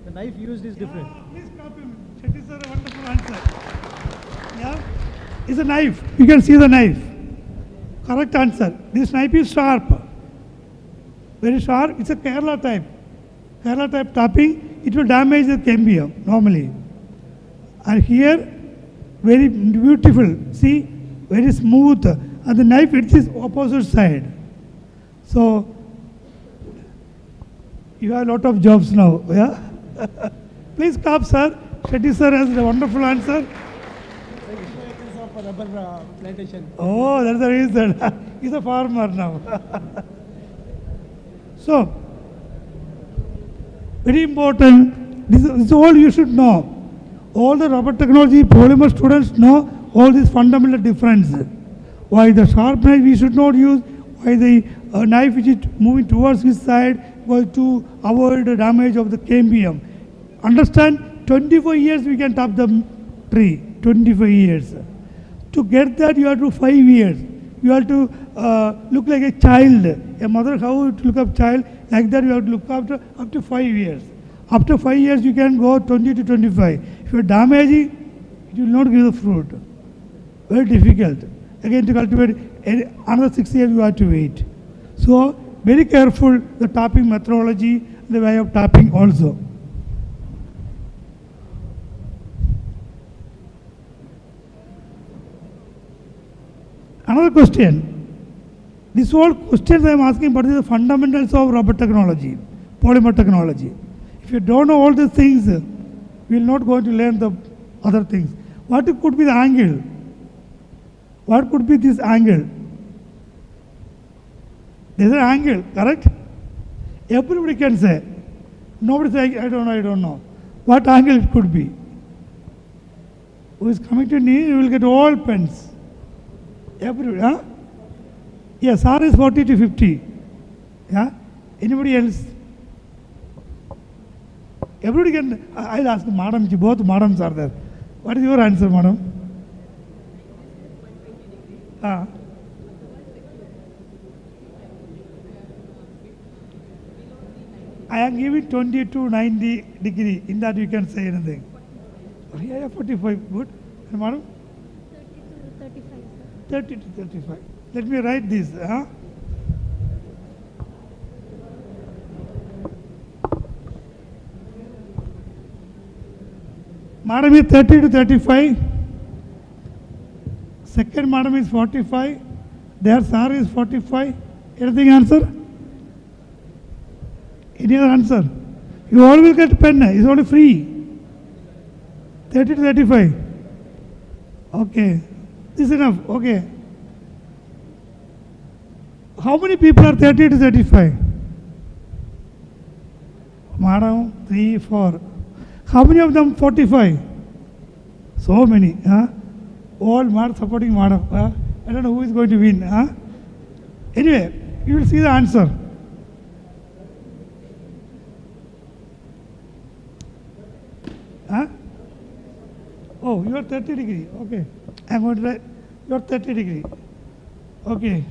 the knife used is different. Please copy me. That is a wonderful answer. Yeah? It's a knife. You can see the knife. Correct answer. This knife is sharp. Very sharp. It's a Kerala type. Kerala type tapping. It will damage the cambium normally. And here, very beautiful. See, very smooth. And the knife, it is opposite side. So, you have a lot of jobs now. Yeah? Please clap, sir. Shetty sir has a wonderful answer. Acres of rubber plantation. Oh, that's the reason. He's a farmer now. So, very important. This is all you should know. All the rubber technology polymer students know all these fundamental differences. Why the sharp knife we should not use, why the knife which is moving towards his side was to avoid the damage of the cambium. Understand, 25 years we can tap the tree, 25 years. To get that you have to 5 years. You have to look like a child. A mother, how to look up child, like that you have to look after up to 5 years. After 5 years you can go 20 to 25. If you are damaging, it will not give the fruit. Very difficult. Again, to cultivate another 6 years you have to wait. So, very careful the tapping methodology, the way of tapping also. Another question. This whole questions I am asking, but is the fundamentals of rubber technology, polymer technology. If you don't know all these things, we will not going to learn the other things. What could be the angle? What could be this angle? There is an angle, correct? Everybody can say. Nobody say, I don't know. What angle it could be? Who is coming to me, you will get all pens. Everybody, huh? Yes, R is 40 to 50. Yeah? Anybody else? Everybody can, I'll ask madam, both madams are there. What is your answer, madam? I am giving 20 to 90 degree. In that you can say anything. Yeah, 45, good. And madam? 30 to 35. Let me write this. Madam is 30 to 35. Second madam is 45. Their sir is 45. Anything answer? Any other answer? You all will get pen. It's only free. 30 to 35. Okay. This is enough. Okay. How many people are 30 to 35? Madam, 3, 4. How many of them 45? So many. All madam supporting madam. I don't know who is going to win. Anyway, you will see the answer. Oh, you are 30 degree. Okay. I am going to write. You are 30 degree. Okay.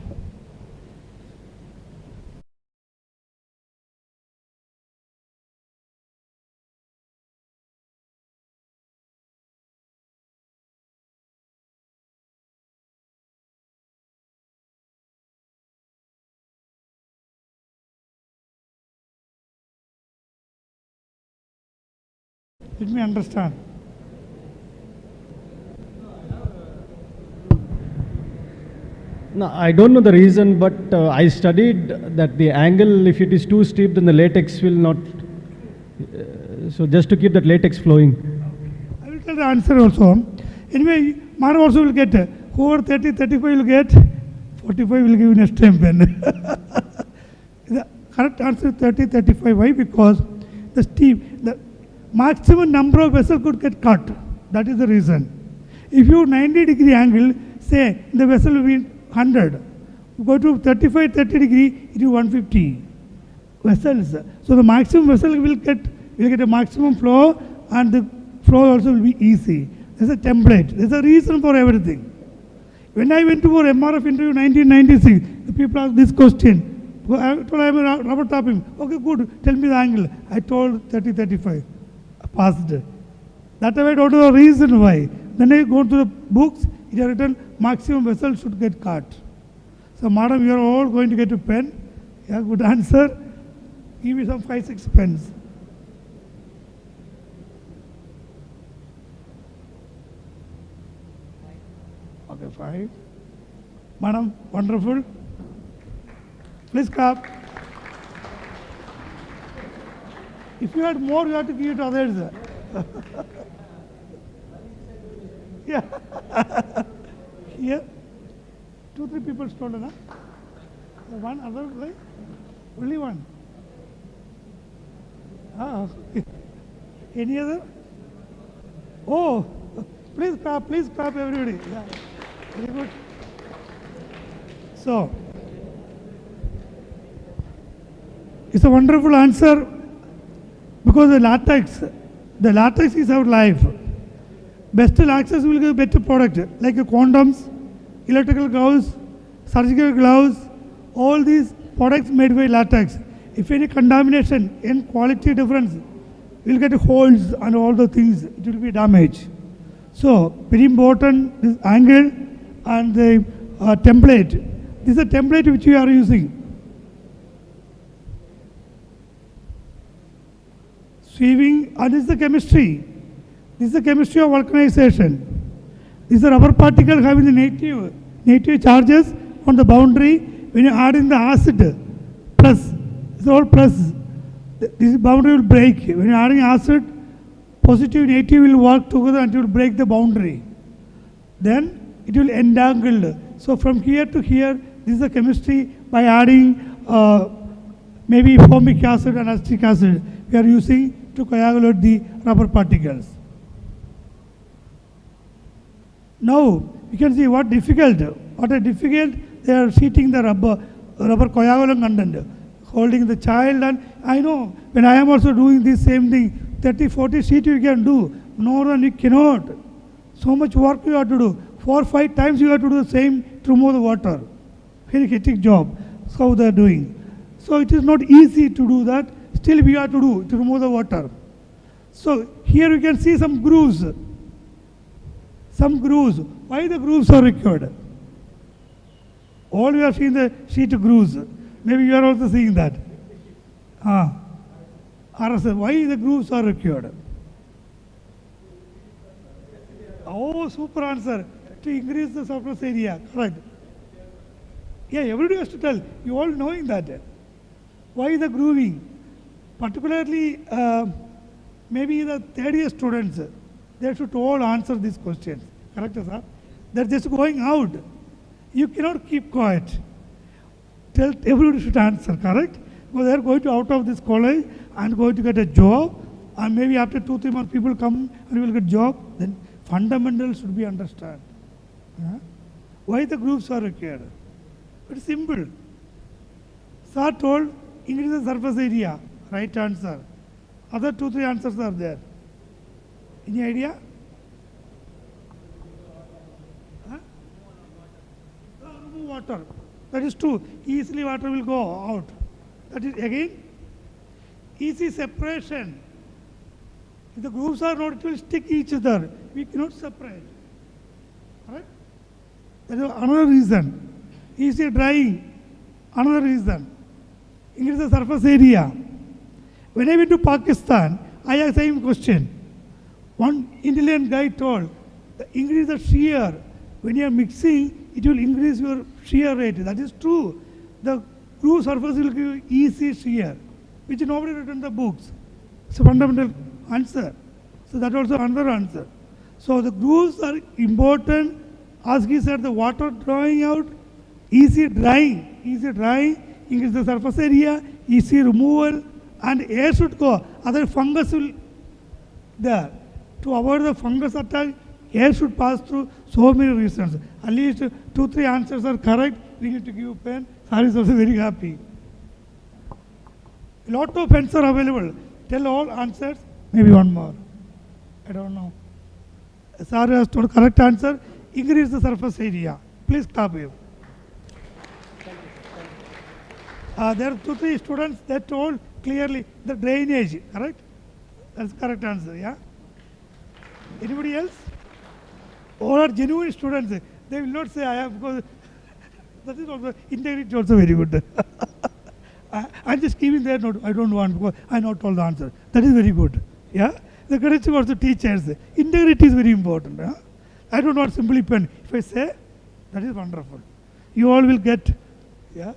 Let me understand. No, I don't know the reason, but I studied that the angle, if it is too steep, then the latex will not. So just to keep that latex flowing. I will tell the answer also. Anyway, madam also will get, whoever 30, 35 will get, 45 will give you next time pen. The correct answer is 30, 35. Why? Because the maximum number of vessels could get cut. That is the reason. If you 90-degree angle, say the vessel will be 100. You go to 30 degree, it is 150 vessels. So the maximum vessel will get a maximum flow, and the flow also will be easy. There's a template. There's a reason for everything. When I went to our MRF interview 1996, the people asked this question. I told I am a rubber tapping. Okay, good. Tell me the angle. I told 30-35. I passed. That way I don't know the reason why. Then I go to the books. It is written maximum vessel should get cut. So, madam, you are all going to get a pen. Yeah, good answer. Give me some 5-6 pens. Okay, 5. Madam, wonderful. Please clap. If you had more, you have to give it to others. Yeah. Here, 2-3 people stolen, huh? One other, right? Only one. Ah, any other? Oh, please clap, everybody. Yeah. Very good. So, it's a wonderful answer because the latex is our life. Best access will give better product like condoms, electrical gloves, surgical gloves, all these products made by latex. If any contamination and quality difference, we'll get holes and all the things, it will be damaged. So, very important, this angle and the template. This is a template which we are using. Sieving, and this is the chemistry. This is the chemistry of vulcanization. This is a rubber particle having the native charges on the boundary. When you add in the acid, plus, it's all plus. This boundary will break. When you are adding acid, positive negative will work together and it will break the boundary. Then it will entangle. So from here to here, this is the chemistry by adding maybe formic acid and acetic acid we are using to coagulate the rubber particles. Now you can see what a difficult they are sheeting the rubber coagulant content, holding the child, and I know when I am also doing this same thing, 30-40 sheet you can do, no run you cannot. So much work you have to do. 4-5 times you have to do the same to remove the water. Very hectic job. That's how they are doing. So it is not easy to do that. Still we have to do to remove the water. So here you can see some grooves. Some grooves. Why the grooves are required? All we have seen the sheet grooves. Maybe you are also seeing that. RSS, why the grooves are required? Oh, super answer. To increase the surface area. Correct. Yeah, everybody has to tell. You all knowing that. Why the grooving? Particularly, maybe the third year students, they should all answer these questions. Correct, sir? They're just going out. You cannot keep quiet. Tell everybody should answer, correct? Because they're going to out of this college and going to get a job, and maybe after 2-3 months people come and will get job. Then fundamentals should be understood. Why the groups are required? It's simple. Sir told increase the surface area. Right answer. Other 2-3 answers are there. Any idea? Remove water. That is true. Easily water will go out. That is again easy separation. If the grooves are not, it will stick each other. We cannot separate. Right? That is another reason. Easy drying. Another reason. Increase the surface area. When I went to Pakistan, I asked the same question. One Indian guy told, increase the shear. When you are mixing, it will increase your shear rate. That is true. The groove surface will give easy shear, which nobody written in the books. It's a fundamental answer. So that also another answer. So the grooves are important. As he said, the water drawing out, easy drying, increase the surface area, easy removal, and air should go. Other fungus will there. To avoid the fungus attack, air should pass through so many reasons. At least 2-3 answers are correct. We need to give pen. Sir is also very happy. Lot of pens are available. Tell all answers. Maybe one more. I don't know. Sir has told correct answer. Increase the surface area. Please clap him. There are 2-3 students that told clearly the drainage. Correct? That's correct answer. Yeah. Anybody else? All are genuine students. They will not say I have, because that is also integrity also very good. I'm just giving their note. I don't want, because I not told the answer. That is very good. Yeah. The courage of also teachers. Integrity is very important. Yeah? I don't want simply pen. If I say, that is wonderful. You all will get. Yeah.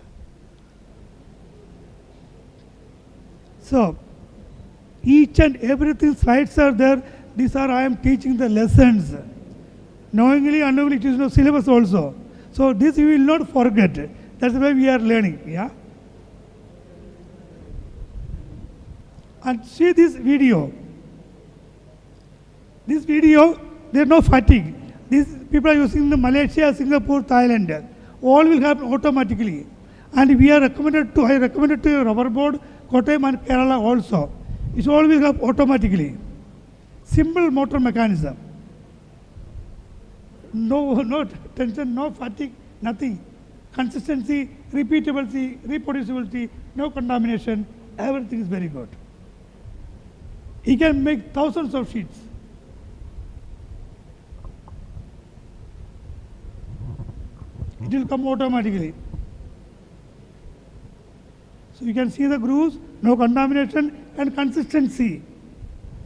So, each and everything slides are there. These are I am teaching the lessons. Knowingly, unknowingly, it is no syllabus also. So this you will not forget. That's why we are learning. Yeah. And see this video. This video, there is no fatigue. These people are using the Malaysia, Singapore, Thailand. All will happen automatically. And we are recommended to, I recommended to rubber board, Kottayam and Kerala also. It all will happen automatically. Simple motor mechanism. No tension, no fatigue, nothing. Consistency, repeatability, reproducibility, no contamination, everything is very good. He can make thousands of sheets. It will come automatically. So you can see the grooves, no contamination and consistency.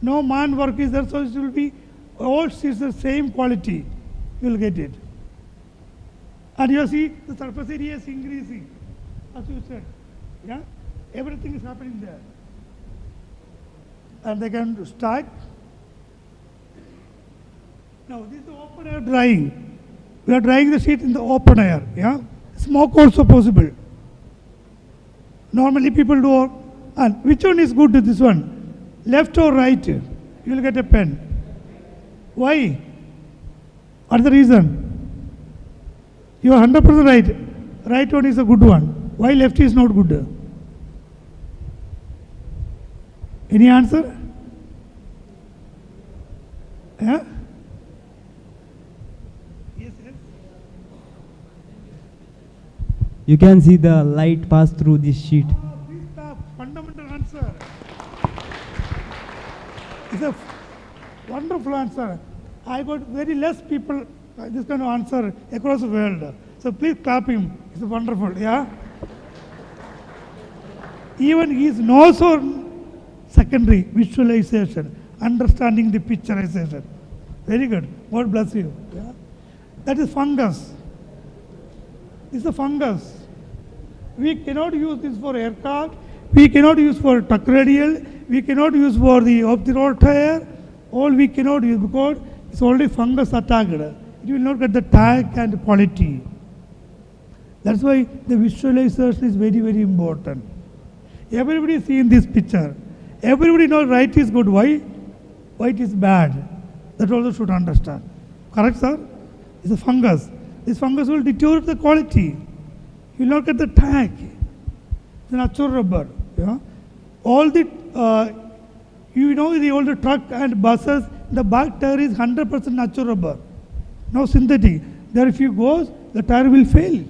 No man work is there, so it will be all sheets the same quality. You will get it. And you see the surface area is increasing, as you said. Yeah? Everything is happening there. And they can stack. Now this is the open air drying. We are drying the sheet in the open air. Yeah? Smoke also possible. Normally people do, and which one is good to this one? Left or right? You will get a pen. Why? What's the reason? You are 100% right. Right one is a good one. Why left is not good? Any answer? Yeah? Yes, yes. You can see the light pass through this sheet. Oh, please stop. Fundamental answer. It's a wonderful answer. I got very less people this kind of answer across the world. So please clap him. It's wonderful. Yeah. Even his nose or secondary visualization, understanding the picturization. Very good. God bless you. Yeah. That is fungus. This is a fungus. We cannot use this for aircraft. We cannot use for truck radial. We cannot use for the off-the-road tire. All we cannot use because it's only fungus attacked. It will not get the tag and quality. That's why the visualization is very, very important. Everybody is seeing this picture. Everybody knows right is good. Why? White is bad. That also should understand. Correct, sir? It's a fungus. This fungus will deteriorate the quality. You will not get the tag. It's a natural rubber. Yeah? All the, you know, the older truck and buses, the back tire is 100% natural rubber. No synthetic. There if you go, the tire will fail.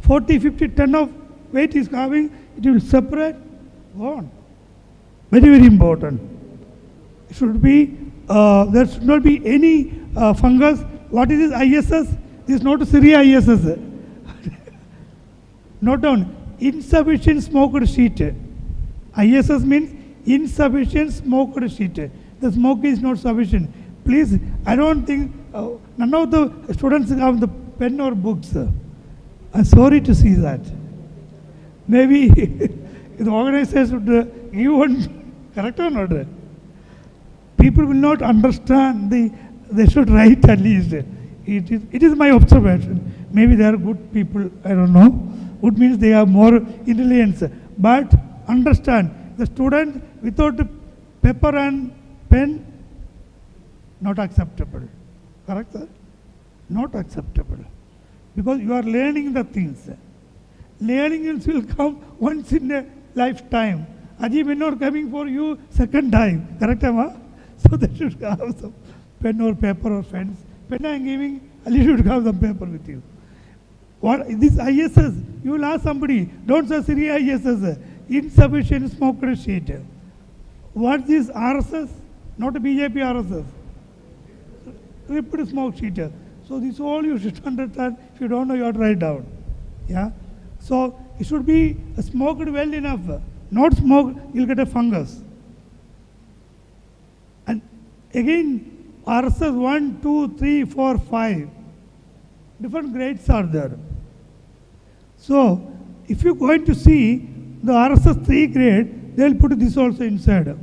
40, 50 ton of weight is coming, it will separate, go on. Very, very important. It should be, there should not be any fungus. What is this ISS? This is not Syria ISS. Note down, insufficient smoked sheet. ISS means insufficient smoked sheet. The smoke is not sufficient. Please, I don't think, none of the students have the pen or books. I'm sorry to see that. Maybe the organizers should give one, correct or not? People will not understand, they should write at least. It is my observation. Maybe they are good people, I don't know. Good means they have more intelligence. But understand, the student without paper and pen Not acceptable. Correct, sir? Not acceptable. Because you are learning the things. Learning will come once in a lifetime. Aji may not coming for you second time. Correct, Amma? So they should have some pen or paper or pens. Pen I am giving, Ali should have some paper with you. What this ISS? You will ask somebody. Don't say Siri ISS. Insufficient smoked sheet. What is RSS? Not a BJP RSS. Ripped smoke sheet. So this all you should understand. If you don't know, you have to write down. Yeah. So it should be smoked well enough. Not smoked, you'll get a fungus. And again, RSS 1, 2, 3, 4, 5. Different grades are there. So if you're going to see the RSS 3 grade, they'll put this also inside.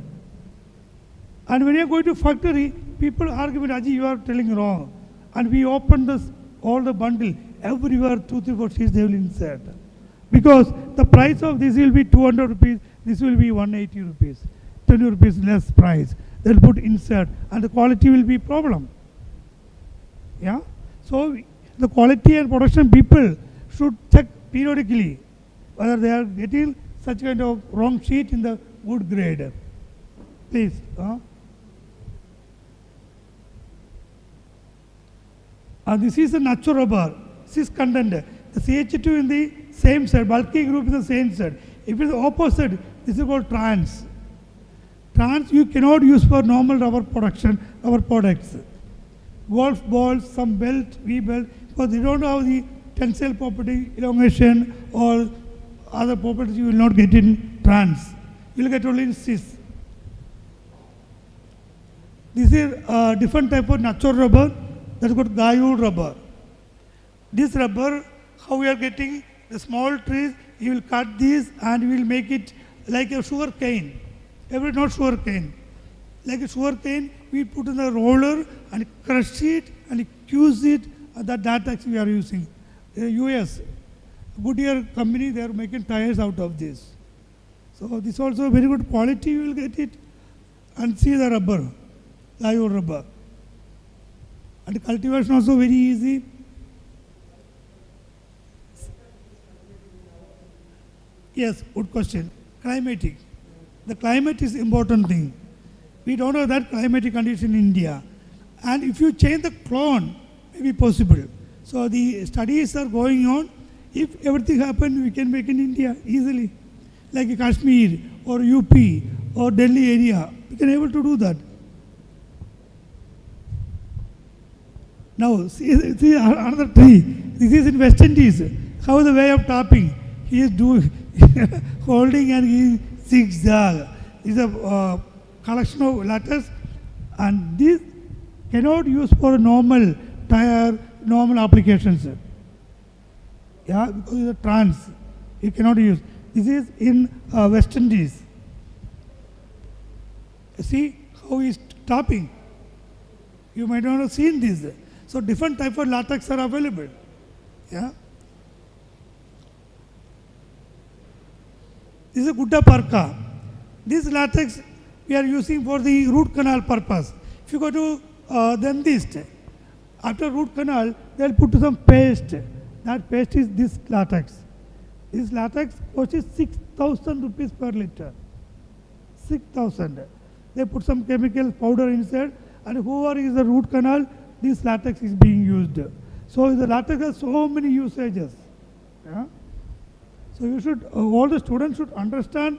And when you're going to factory, people argue with Aji, you are telling wrong. And we open this, all the bundle, everywhere 2, 3, 4 sheets they will insert. Because the price of this will be 200 rupees, this will be 180 rupees, 20 rupees less price. They'll put insert and the quality will be problem. Yeah? So the quality and production people should check periodically whether they are getting such kind of wrong sheet in the good grade. Please. This is a natural rubber, cis content. The CH2 in the same side, bulky group is the same side. If it is opposite, this is called trans. Trans you cannot use for normal rubber production, rubber products. Golf balls, some belt, V-belt, because they don't have the tensile property, elongation or other properties you will not get in trans. You will get only in cis. This is a different type of natural rubber. That is called Gayul rubber. This rubber, how we are getting the small trees, you will cut these and you will make it like a sugar cane. Not sugar cane. Like a sugar cane, we put in the roller and crush it and use it. That latex we are using. US, Goodyear company, they are making tires out of this. So this also very good quality, you will get it. And see the rubber, Gayul rubber. And cultivation also very easy. Yes, good question. Climatic. The climate is important thing. We don't know that climatic condition in India. And if you change the clone, maybe possible. So the studies are going on. If everything happens, we can make in India easily. Like Kashmir or UP or Delhi area, we can able to do that. Now, see another tree. This is in West Indies. How the way of tapping? He is doing holding and he zigzag. This is a collection of letters, and this cannot use for normal tire, normal applications. Yeah, because it's a trans. You cannot use. This is in West Indies. See how he is tapping. You might not have seen this. So different type of latex are available. Yeah. This is a Gutta Parka. This latex we are using for the root canal purpose. If you go to dentist, after root canal, they will put some paste. That paste is this latex. This latex costs 6,000 rupees per liter. 6,000. They put some chemical powder inside, and whoever is the root canal, this latex is being used. So the latex has so many usages. Yeah? So you should, all the students should understand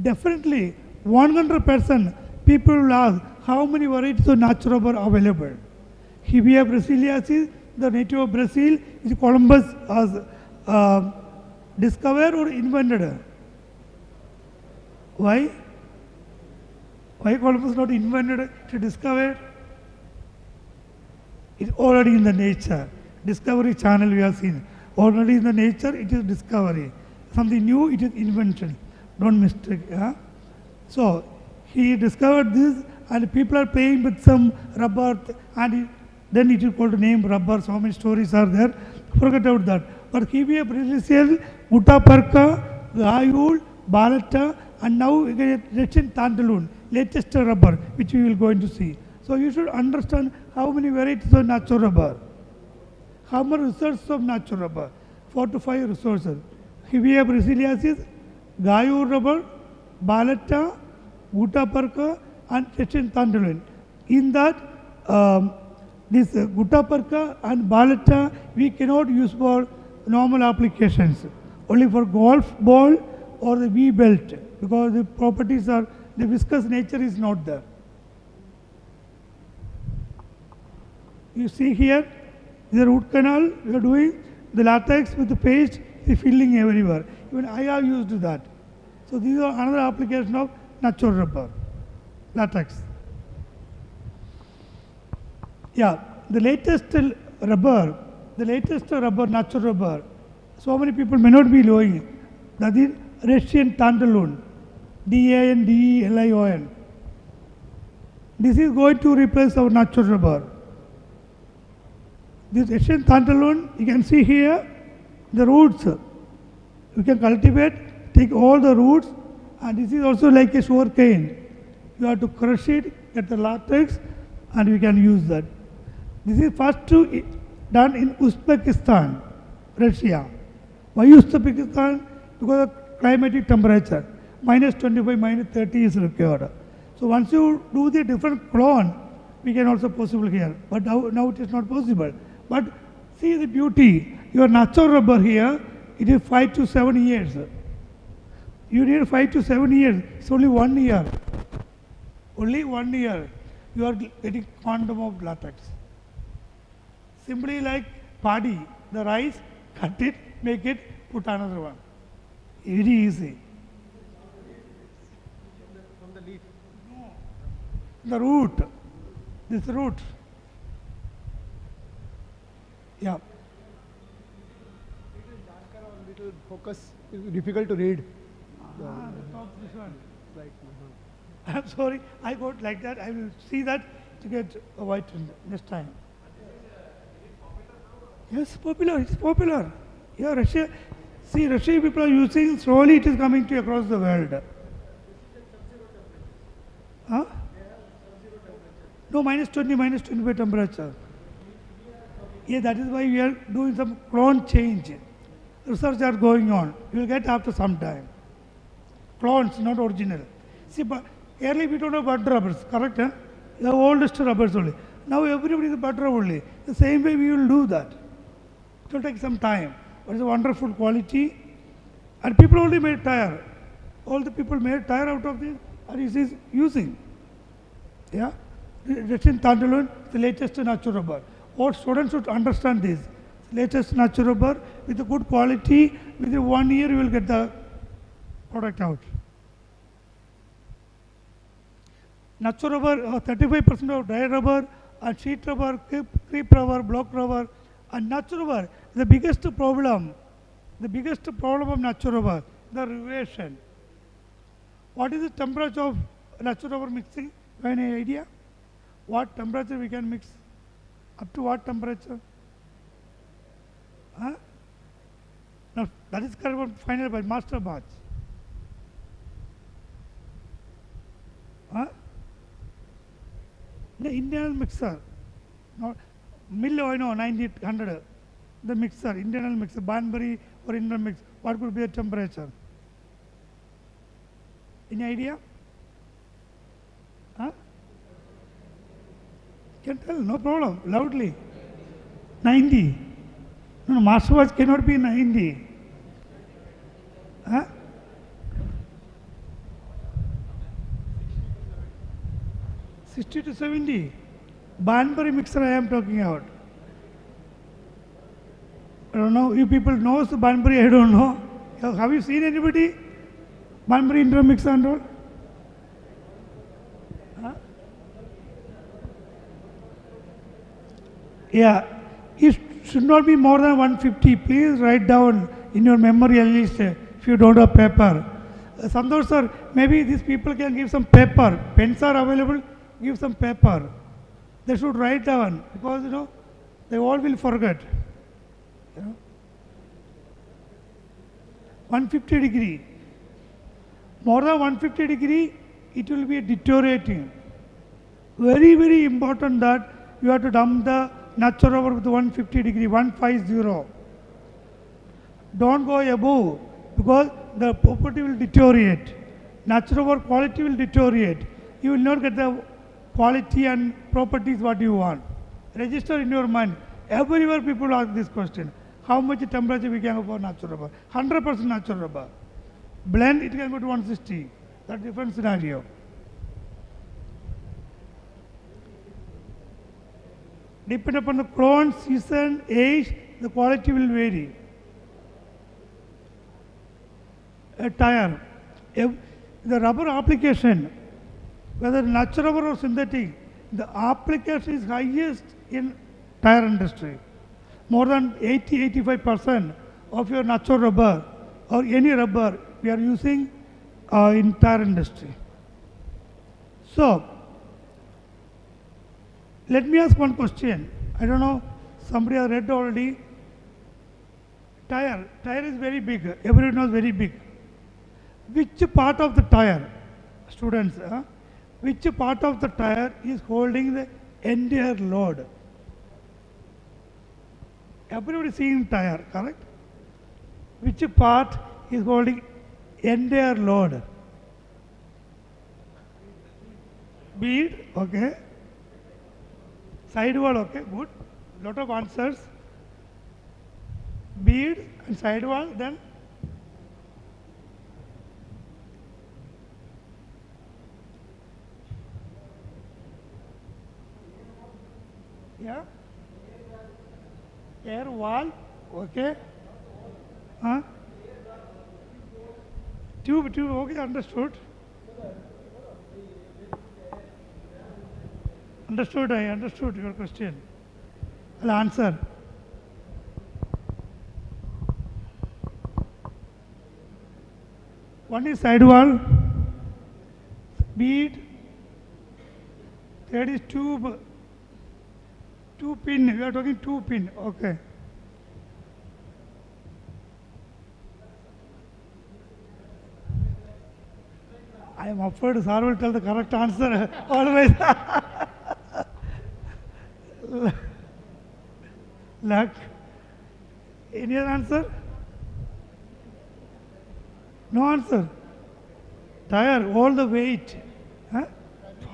definitely 100% people will ask how many varieties of natural rubber are available. Hevia brasiliensis, the native of Brazil, is Columbus has discovered or invented. Why? Why Columbus not invented to discover? It's already in the nature. Discovery channel we have seen. Already in the nature, it is discovery. Something new, it is invention. Don't mistake. Yeah? So, he discovered this, and people are playing with some rubber, and then it is called name rubber. So many stories are there. Forget about that. But Hevia brasiliensis, Gutta Parka, Gayul, Balata, and now Russian Tantalum, latest rubber, which we will going to see. So you should understand how many varieties of natural rubber, how many resources of natural rubber, 4 to 5 resources. Here we have Brasiliensis, Gayur rubber, Balata, Gutaperca, and Chechen Tantalin. In that, this Gutaperca and Balata we cannot use for normal applications, only for golf ball or the V belt, because the properties are, the viscous nature is not there. You see here, the root canal we are doing, the latex with the paste is filling everywhere. Even I have used that. So these are another application of natural rubber, latex. Yeah, the latest rubber, natural rubber, so many people may not be knowing, that is Russian Tantalon, DANDELION. This is going to replace our natural rubber. This Russian Tantalon, you can see here, the roots. You can cultivate, take all the roots, and this is also like a sugar cane. You have to crush it, get the latex, and we can use that. This is first done in Uzbekistan, Russia. Why Uzbekistan? Because of climatic temperature, -25, -30 is required. So once you do the different clone, we can also possible here. But now it is not possible. But see the beauty. Your natural rubber here, it is 5 to 7 years. You need 5 to 7 years. It's only 1 year. Only 1 year. You are getting quantum of latex. Simply like paddy, the rice, cut it, make it, put another one. Very easy. From the leaf. No. The root. This root. Yeah. Little focus is difficult to read. The top, this one. Like, I'm sorry, I got like that. I will see that to get a white next time. Yes, popular. It's popular. Yeah, Russia. See, Russian people are using. Slowly, it is coming to across the world. Huh? No, -20, -25 temperature. Yeah, that is why we are doing some clone change. Research are going on. You will get after some time. Clones, not original. See, but earlier we don't have bud rubbers, correct? Huh? The oldest rubbers only. Now everybody is bud rubber only. The same way we will do that. It will take some time. But it's a wonderful quality. And people only made tire. All the people made tire out of this, and it is using. Yeah? Russian Tantalon, the latest natural rubber. All students should understand this. Latest natural rubber with a good quality. Within 1 year, you will get the product out. Natural rubber, 35% of dry rubber, and sheet rubber, creep rubber, block rubber, and natural rubber. The biggest problem of natural rubber, the revulsion. What is the temperature of natural rubber mixing? Any idea? What temperature we can mix? Up to what temperature? Huh? No, that is final by master batch. Huh? The internal mixer. No, mill, I know, 90, 100. The mixer, internal mixer, Banbury or internal mix. What could be the temperature? Any idea? Huh? Can tell, no problem, loudly. 90. No, master watch cannot be 90. Huh? 60 to 70. Banbury mixer I am talking about. I don't know, you people know the Banbury, I don't know. Have you seen anybody? Banbury inter mixer and all? Huh? Yeah, it should not be more than 150. Please write down in your memory at least if you don't have paper. Santosh sir, maybe these people can give some paper. Pens are available, give some paper. They should write down because, you know, they all will forget. You know? 150 degree. More than 150 degree, it will be deteriorating. Very, very important that you have to dump the natural rubber with 150 degree, 150. Don't go above because the property will deteriorate. Natural rubber quality will deteriorate. You will not get the quality and properties what you want. Register in your mind. Everywhere people ask this question. How much temperature we can go for natural rubber? 100% natural rubber. Blend, it can go to 160. That's different scenario. Depending upon the clone, season, age, the quality will vary. A tire. The rubber application, whether natural rubber or synthetic, the application is highest in tire industry. More than 80-85% of your natural rubber or any rubber we are using in tire industry. So, let me ask one question. I don't know, somebody has read already. Tire is very big. Everyone knows very big. Which part of the tire, students, which part of the tire is holding the entire load? Everybody seeing tire, correct? Which part is holding entire load? Bead, okay. Sidewall, okay, good. Lot of answers. Bead and sidewall, then yeah. Air wall, okay. Tube, okay, understood. Understood, I understood your question. I'll answer. One is sidewall, bead, third is tube, two pin, we are talking two pin, okay. I am afraid sir will tell the correct answer always. Luck. Any other answer? No answer. Tire, all the weight. Huh?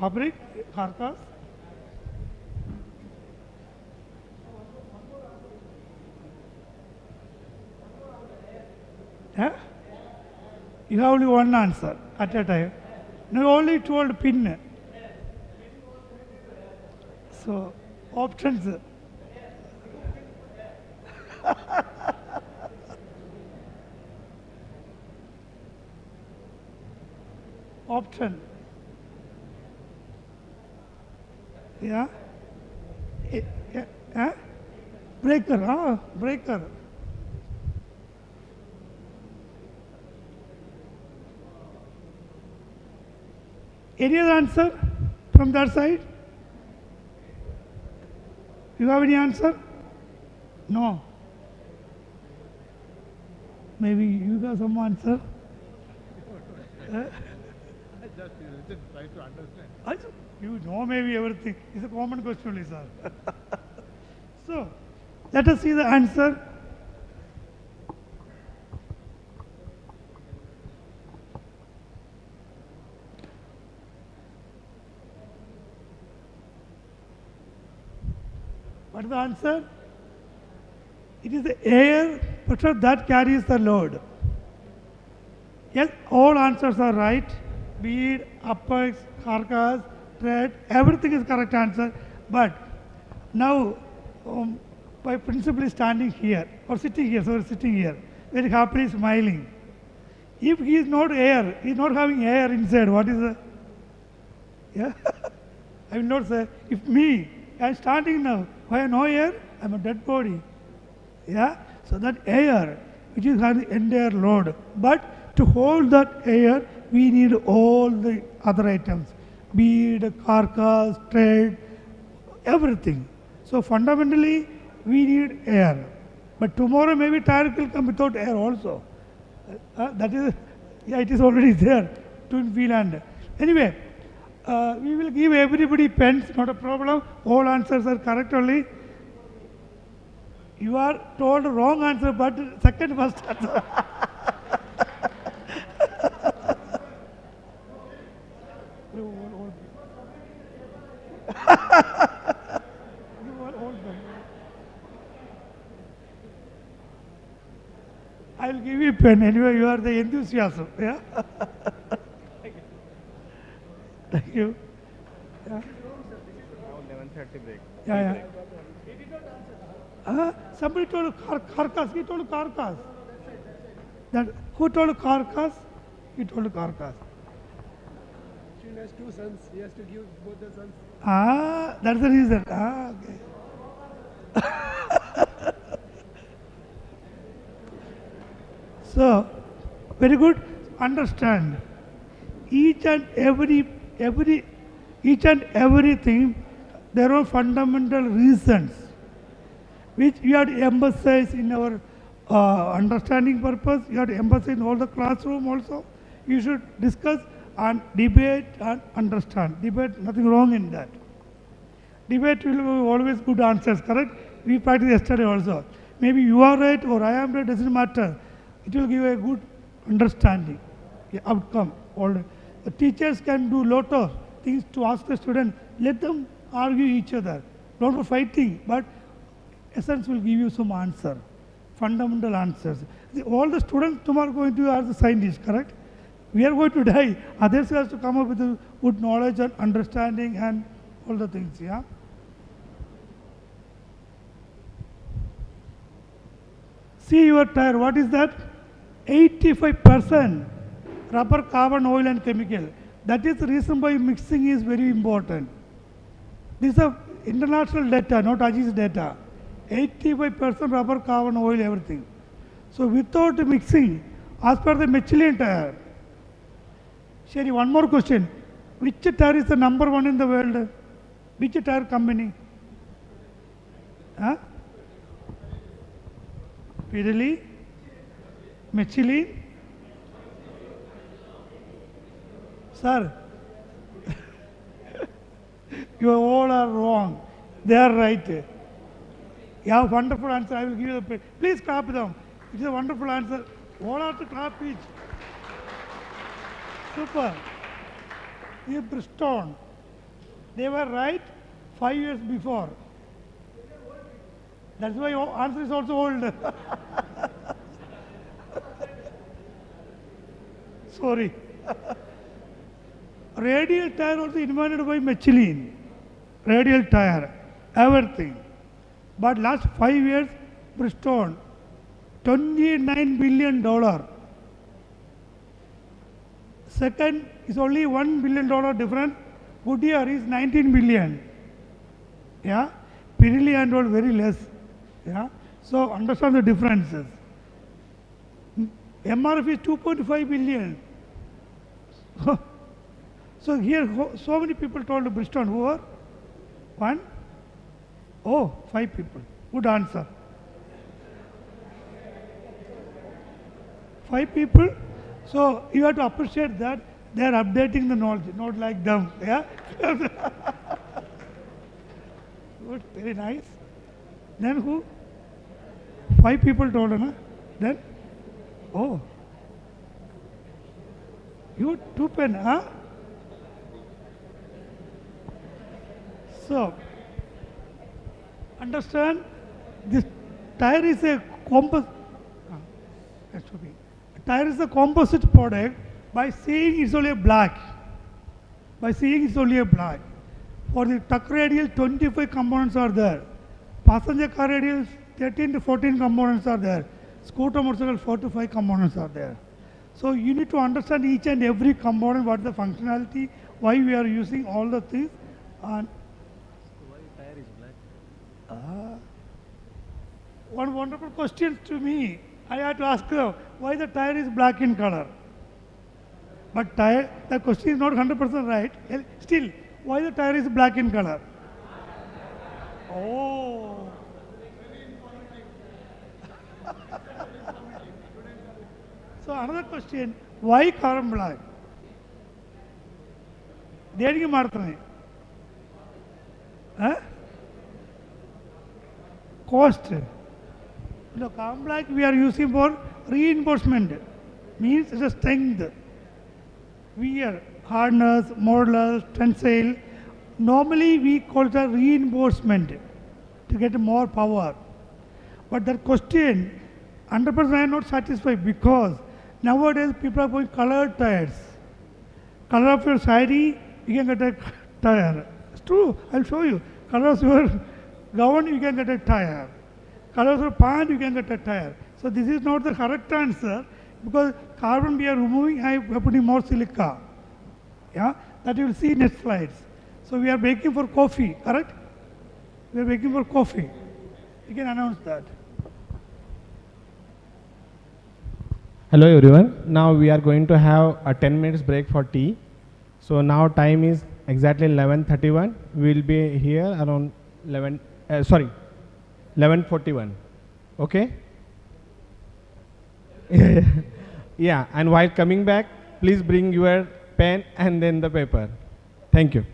Fabric, carcass. Huh? You have only one answer at a time. No, only told pin. So, options. Option. Yeah. Breaker, breaker. Any other answer from that side? You have any answer? No. Maybe you have some answer? Just try to understand. You know maybe everything. It's a common question only, sir. So, let us see the answer. What is the answer? It is the air pressure that carries the load. Yes, all answers are right. Bead, apex, carcass, thread, everything is correct answer. But now, my principal is standing here, or sitting here, very happily smiling. If he is not air, he is not having air inside, what is the? Yeah? I will not say, if me, I am standing now, why I have no air? I am a dead body. Yeah? So that air, which is having the entire load. But to hold that air, we need all the other items. Bead, carcass, thread, everything. So fundamentally, we need air. But tomorrow maybe tire will come without air also. That is, yeah, it is already there, twin wheel and. Anyway, We will give everybody pens, not a problem. All answers are correct only. You are told wrong answer, but second first answer. I will give you a pen. Anyway, you are the enthusiasm. Yeah. Thank you. Yeah. Yeah, yeah. Somebody told carcass. He told carcass. That who told carcass? He told carcass. Student has 2 sons. He has to give both the sons. That's the reason. Okay. So, very good. Understand. Each and everything, there are fundamental reasons which we have to emphasize in our understanding purpose. You have to emphasize in all the classroom also. You should discuss and debate and understand. Debate, nothing wrong in that. Debate will be always good answers, correct? We practiced yesterday also. Maybe you are right or I am right, doesn't matter. It will give a good understanding, outcome. All the teachers can do lot of things to ask the student. Let them argue each other. Not for fighting, but essence will give you some answer, fundamental answers. All the students tomorrow are going to are the scientists, correct? We are going to die. Others has to come up with a good knowledge and understanding and all the things, yeah? See your tire, what is that? 85% rubber, carbon, oil and chemical. That is the reason why mixing is very important. These are international data, not AJI's data. 85% rubber, carbon, oil, everything. So without mixing, as per the Michelin tire. Sherry, one more question. Which tire is the number 1 in the world? Which tire company? Huh? Pirelli? Michelin? Sir, you all are wrong. They are right. You have wonderful answer. I will give you the pen. Please clap them. It is a wonderful answer. All are to clap each. Super. This is Bristol. They were right 5 years before. That's why your answer is also old. Sorry. Radial tire also invented by Michelin. Radial tire, everything. But last 5 years, Bristol, $29 billion. Second is only $1 billion difference. Goodyear is 19 billion. Yeah, Pirelli and all very less. Yeah, so understand the differences. MRF is 2.5 billion. So here, so many people told Bristol, who are? 1? Oh, 5 people. Good answer. 5 people. So you have to appreciate that they are updating the knowledge, not like them. Yeah. Good, very nice. Then who? 5 people told, huh? Then? Oh. You 2 pen, huh? So, understand, this tire is a composite. Tire is a composite product. By seeing it's only a black. By seeing it's only a black. For the truck radial, 25 components are there. Passenger car radial, 13 to 14 components are there. Scooter motorcycle, 4 to 5 components are there. So you need to understand each and every component, what is the functionality, why we are using all the things. And why tire is black? one wonderful question to me. I had to ask them, why the tire is black in color? But tire, the question is not 100% right. Still, why the tire is black in color? Oh. So another question, why carbon black? ದೇಣಿಗೆ ಮಾಡ್ತಾನೆ. Cost. The complex we are using for reinforcement means it's a strength. Wear, harness, modulus, tensile. Normally we call it a reinforcement to get more power. But that question, 100% I am not satisfied because nowadays people are going colored tires. Color of your sari, you can get a tire. It's true, I'll show you. Color of your gown, you can get a tire. Color of your pant, you can get a tire. So this is not the correct answer because carbon we are removing, I am putting more silica. Yeah, that you will see next slides. So we are baking for coffee, correct? We are baking for coffee. You can announce that. Hello everyone. Now we are going to have a 10 minutes break for tea. So now time is exactly 11:31. We will be here around 11:41. Okay? Yeah, and while coming back, please bring your pen and then the paper. Thank you.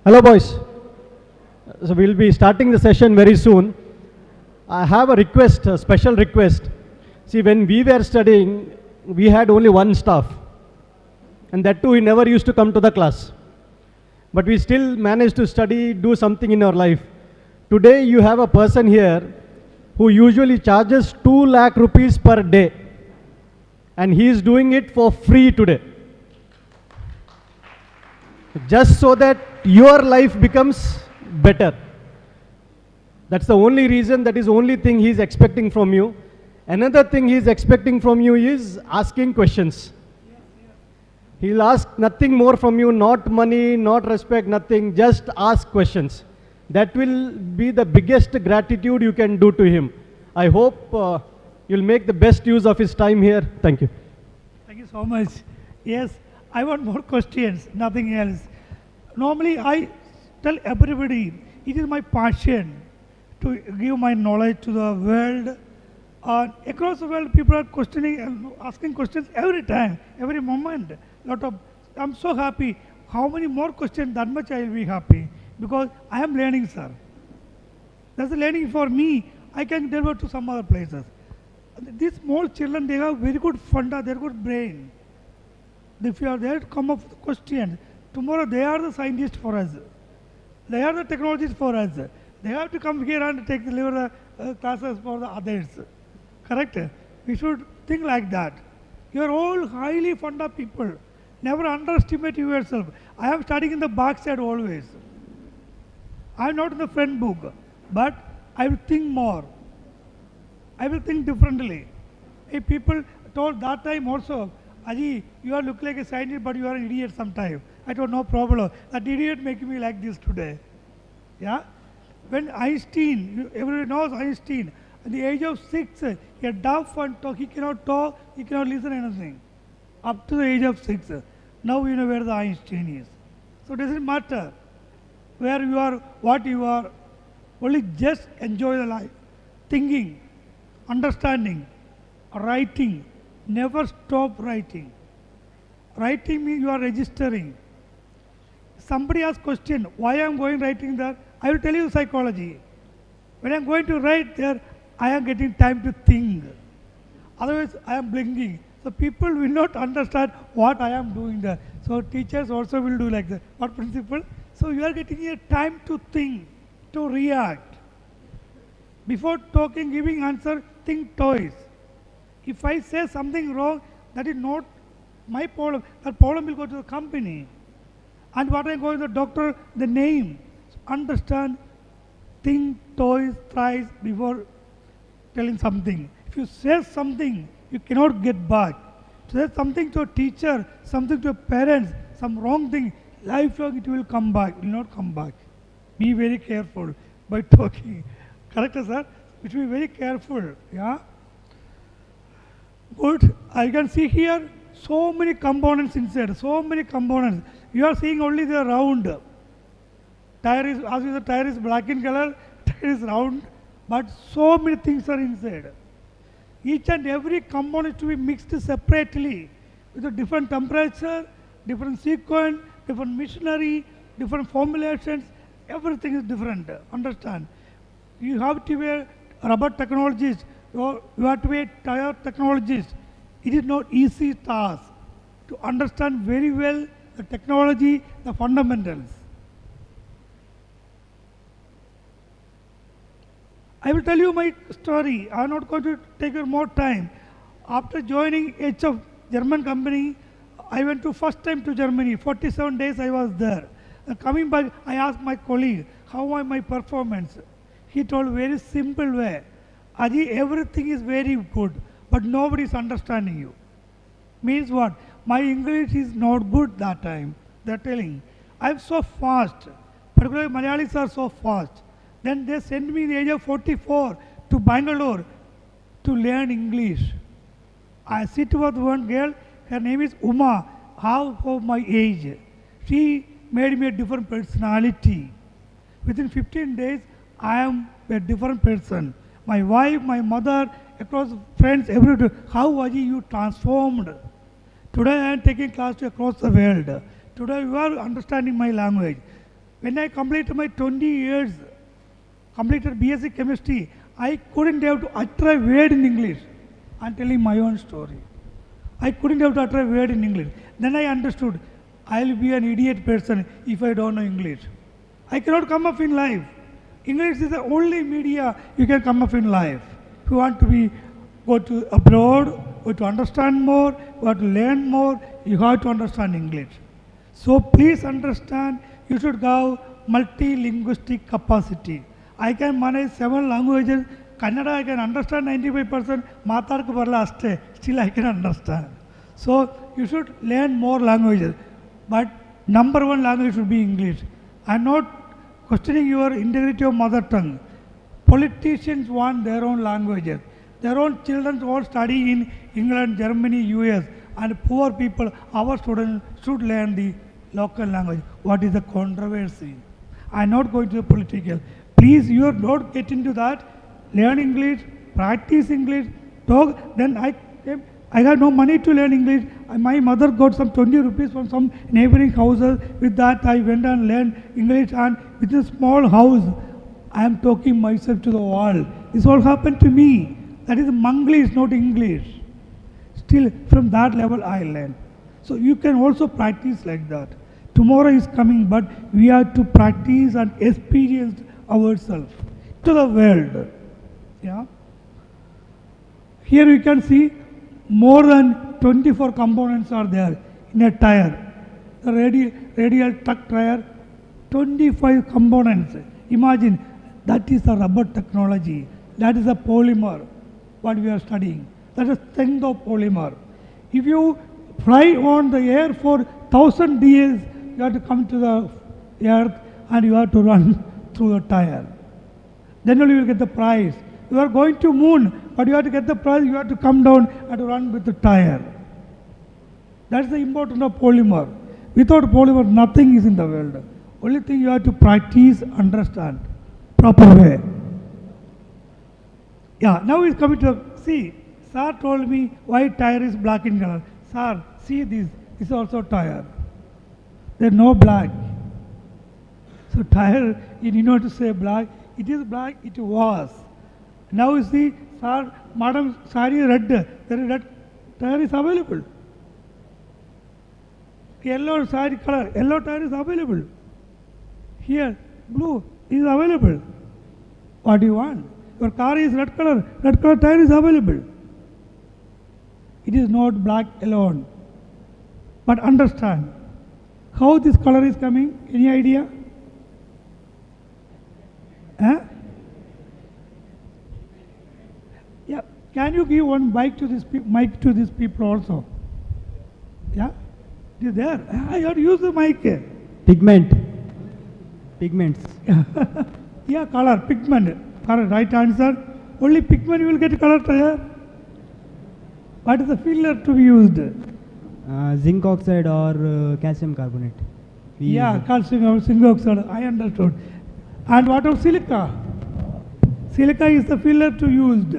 Hello, boys. So we'll be starting the session very soon. I have a request, a special request. See, when we were studying, we had only one staff. And that too, he never used to come to the class. But we still managed to study, do something in our life. Today, you have a person here who usually charges 2 lakh rupees per day. And he is doing it for free today. Just so that your life becomes better. That's the only reason, that is the only thing he is expecting from you. Another thing he is expecting from you is asking questions. He'll ask nothing more from you, not money, not respect, nothing, just ask questions. That will be the biggest gratitude you can do to him. I hope you'll make the best use of his time here. Thank you. Thank you so much. Yes, I want more questions, nothing else. Normally, I tell everybody, it is my passion to give my knowledge to the world. Across the world, people are questioning and asking questions every time, every moment. I'm so happy. How many more questions, that much I will be happy. Because I am learning, sir. That's the learning for me. I can deliver to some other places. These small children, they have very good funda, they have good brain. If you are there to come up with questions, tomorrow they are the scientists for us. They are the technologists for us. They have to come here and deliver the classes for the others. Correct? We should think like that. You are all highly funda people. Never underestimate yourself. I am studying in the backside always. I am not in the front book, but I will think more. I will think differently. If people told that time also, Aji, you are look like a scientist, but you are an idiot sometime. I told, no problem. That idiot making me like this today. Yeah? When Einstein, everyone knows Einstein, at the age of 6, he had deaf and talk. He cannot talk, he cannot listen anything. Up to the age of 6. Now you know where the Einstein is. So it doesn't matter where you are, what you are. Only just enjoy the life. Thinking, understanding, writing. Never stop writing. Writing means you are registering. Somebody asks question, why I am going writing there? I will tell you psychology. When I am going to write there, I am getting time to think. Otherwise, I am blinking. So people will not understand what I am doing there. So teachers also will do like that. What principle? So you are getting a time to think, to react. Before talking, giving answer, think twice. If I say something wrong, that is not my problem. That problem will go to the company. And what I go to the doctor, the name. So understand, think twice, thrice before telling something. If you say something, you cannot get back. Say something to a teacher, something to a parents, some wrong thing, lifelong it will come back, will not come back. Be very careful by talking. Correct, sir? We should be very careful. Yeah? Good. I can see here so many components inside, so many components. You are seeing only the round. Tire is, as the tire is black in color, tire is round, but so many things are inside. Each and every component to be mixed separately with a different temperature, different sequence, different machinery, different formulations. Everything is different. Understand? You have to be a rubber technologist. You have to be a tire technologist. It is not easy task to understand very well the technology, the fundamentals. I will tell you my story. I am not going to take more time. After joining HF German company, I went to first time to Germany. 47 days I was there. Coming back, I asked my colleague, how was my performance? He told very simple way, Aji, everything is very good, but nobody is understanding you. Means what? My English is not good that time. They are telling. I am so fast. Particularly Malayalis are so fast. Then they sent me in the age of 44 to Bangalore to learn English. I sit with one girl, her name is Uma, half of my age. She made me a different personality. Within 15 days, I am a different person. My wife, my mother, across friends, everywhere. How Aji you transformed. Today I am taking class across the world. Today you are understanding my language. When I completed my 20 years, completed BSc chemistry, I couldn't have to utter a word in English. I'm telling my own story. I couldn't have to utter a word in English. Then I understood, I'll be an idiot person if I don't know English. I cannot come up in life. English is the only media you can come up in life. If you want to go to abroad, or to understand more, or to learn more, you have to understand English. So please understand, you should have multilinguistic capacity. I can manage 7 languages. Kannada I can understand 95%, Matarku Parla Aste, still I can understand. So you should learn more languages. But number 1 language should be English. I am not questioning your integrity of mother tongue. Politicians want their own languages. Their own children all study in England, Germany, US, and poor people, our students should learn the local language. What is the controversy? I am not going to the political. Please, you are not get into that. Learn English, practice English, talk. Then I had no money to learn English. My mother got some 20 rupees from some neighboring houses. With that, I went and learned English, and within a small house, I am talking myself to the wall. This all happened to me. That is Manglish, not English. Still, from that level, I learned. So you can also practice like that. Tomorrow is coming, but we have to practice and experience ourselves to the world. Yeah. Here you can see more than 24 components are there in a tire. The radial truck tire, 25 components. Imagine, that is the rubber technology. That is a polymer, what we are studying. That is strength of polymer. If you fly on the air for 1,000 years, you have to come to the earth and you have to run through the tire. Then only you will get the prize. You are going to moon, but you have to get the prize, you have to come down and run with the tire. That's the importance of polymer. Without polymer, nothing is in the world. Only thing you have to practice, understand, proper way. Yeah, now he's coming to, see, sir told me why tire is black in color. Sir, see this is also tire. There is no black. So tire, you need not to say black. It is black, it was. Now you see, sir, madam, sari red. There is red tire is available. Yellow sari color, yellow tire is available. Here, blue is available. What do you want? Your car is red color tire is available. It is not black alone. But understand, how this color is coming? Any idea? Yeah. Can you give one mic to these people also? Yeah? It is there. You have to use the mic. Pigments. Yeah, color, pigment. Correct, right answer. Only pigment you will get color tire. What is the filler to be used? Zinc oxide or calcium carbonate. Yeah, calcium or zinc oxide, I understood. And what of silica? Silica is the filler to used.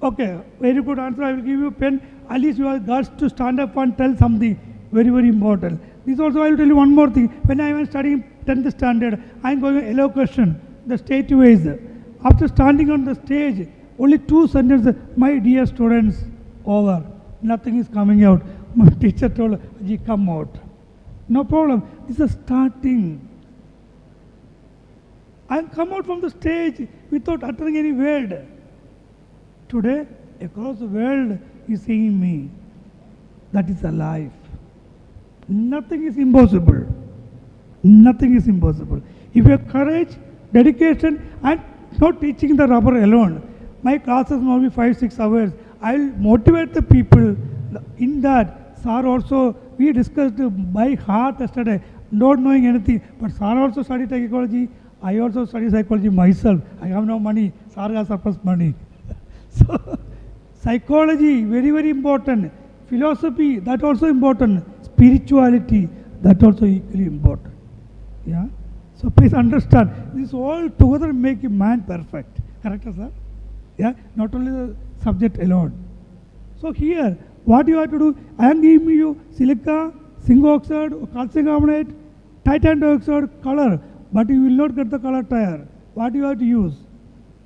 Okay, very good answer. I will give you a pen. At least you have guts to stand up and tell something very, very important. This also I will tell you one more thing. When I was studying 10th standard, I am going to yellow question, the stage wise. After standing on the stage, only 2 sentences, my dear students, over. Nothing is coming out. My teacher told, Ji, come out. No problem. This is starting. I come out from the stage without uttering any word. Today, across the world is seeing me. That is a life. Nothing is impossible. Nothing is impossible. If you have courage, dedication, and not teaching the rubber alone. My classes will be 5-6 hours. I will motivate the people. In that, sir also, we discussed by heart yesterday, not knowing anything. But sir also studied psychology. I also study psychology myself. I have no money. Sir has surplus money. So, psychology, very, very important. Philosophy, that also important. Spirituality, that also equally important. Yeah. So please understand, this all together make a man perfect. Correct, sir? Yeah. Not only the subject alone. So here, what you have to do? I am giving you silica, zinc oxide, calcium carbonate, titanium dioxide color, but you will not get the color tire. What you have to use?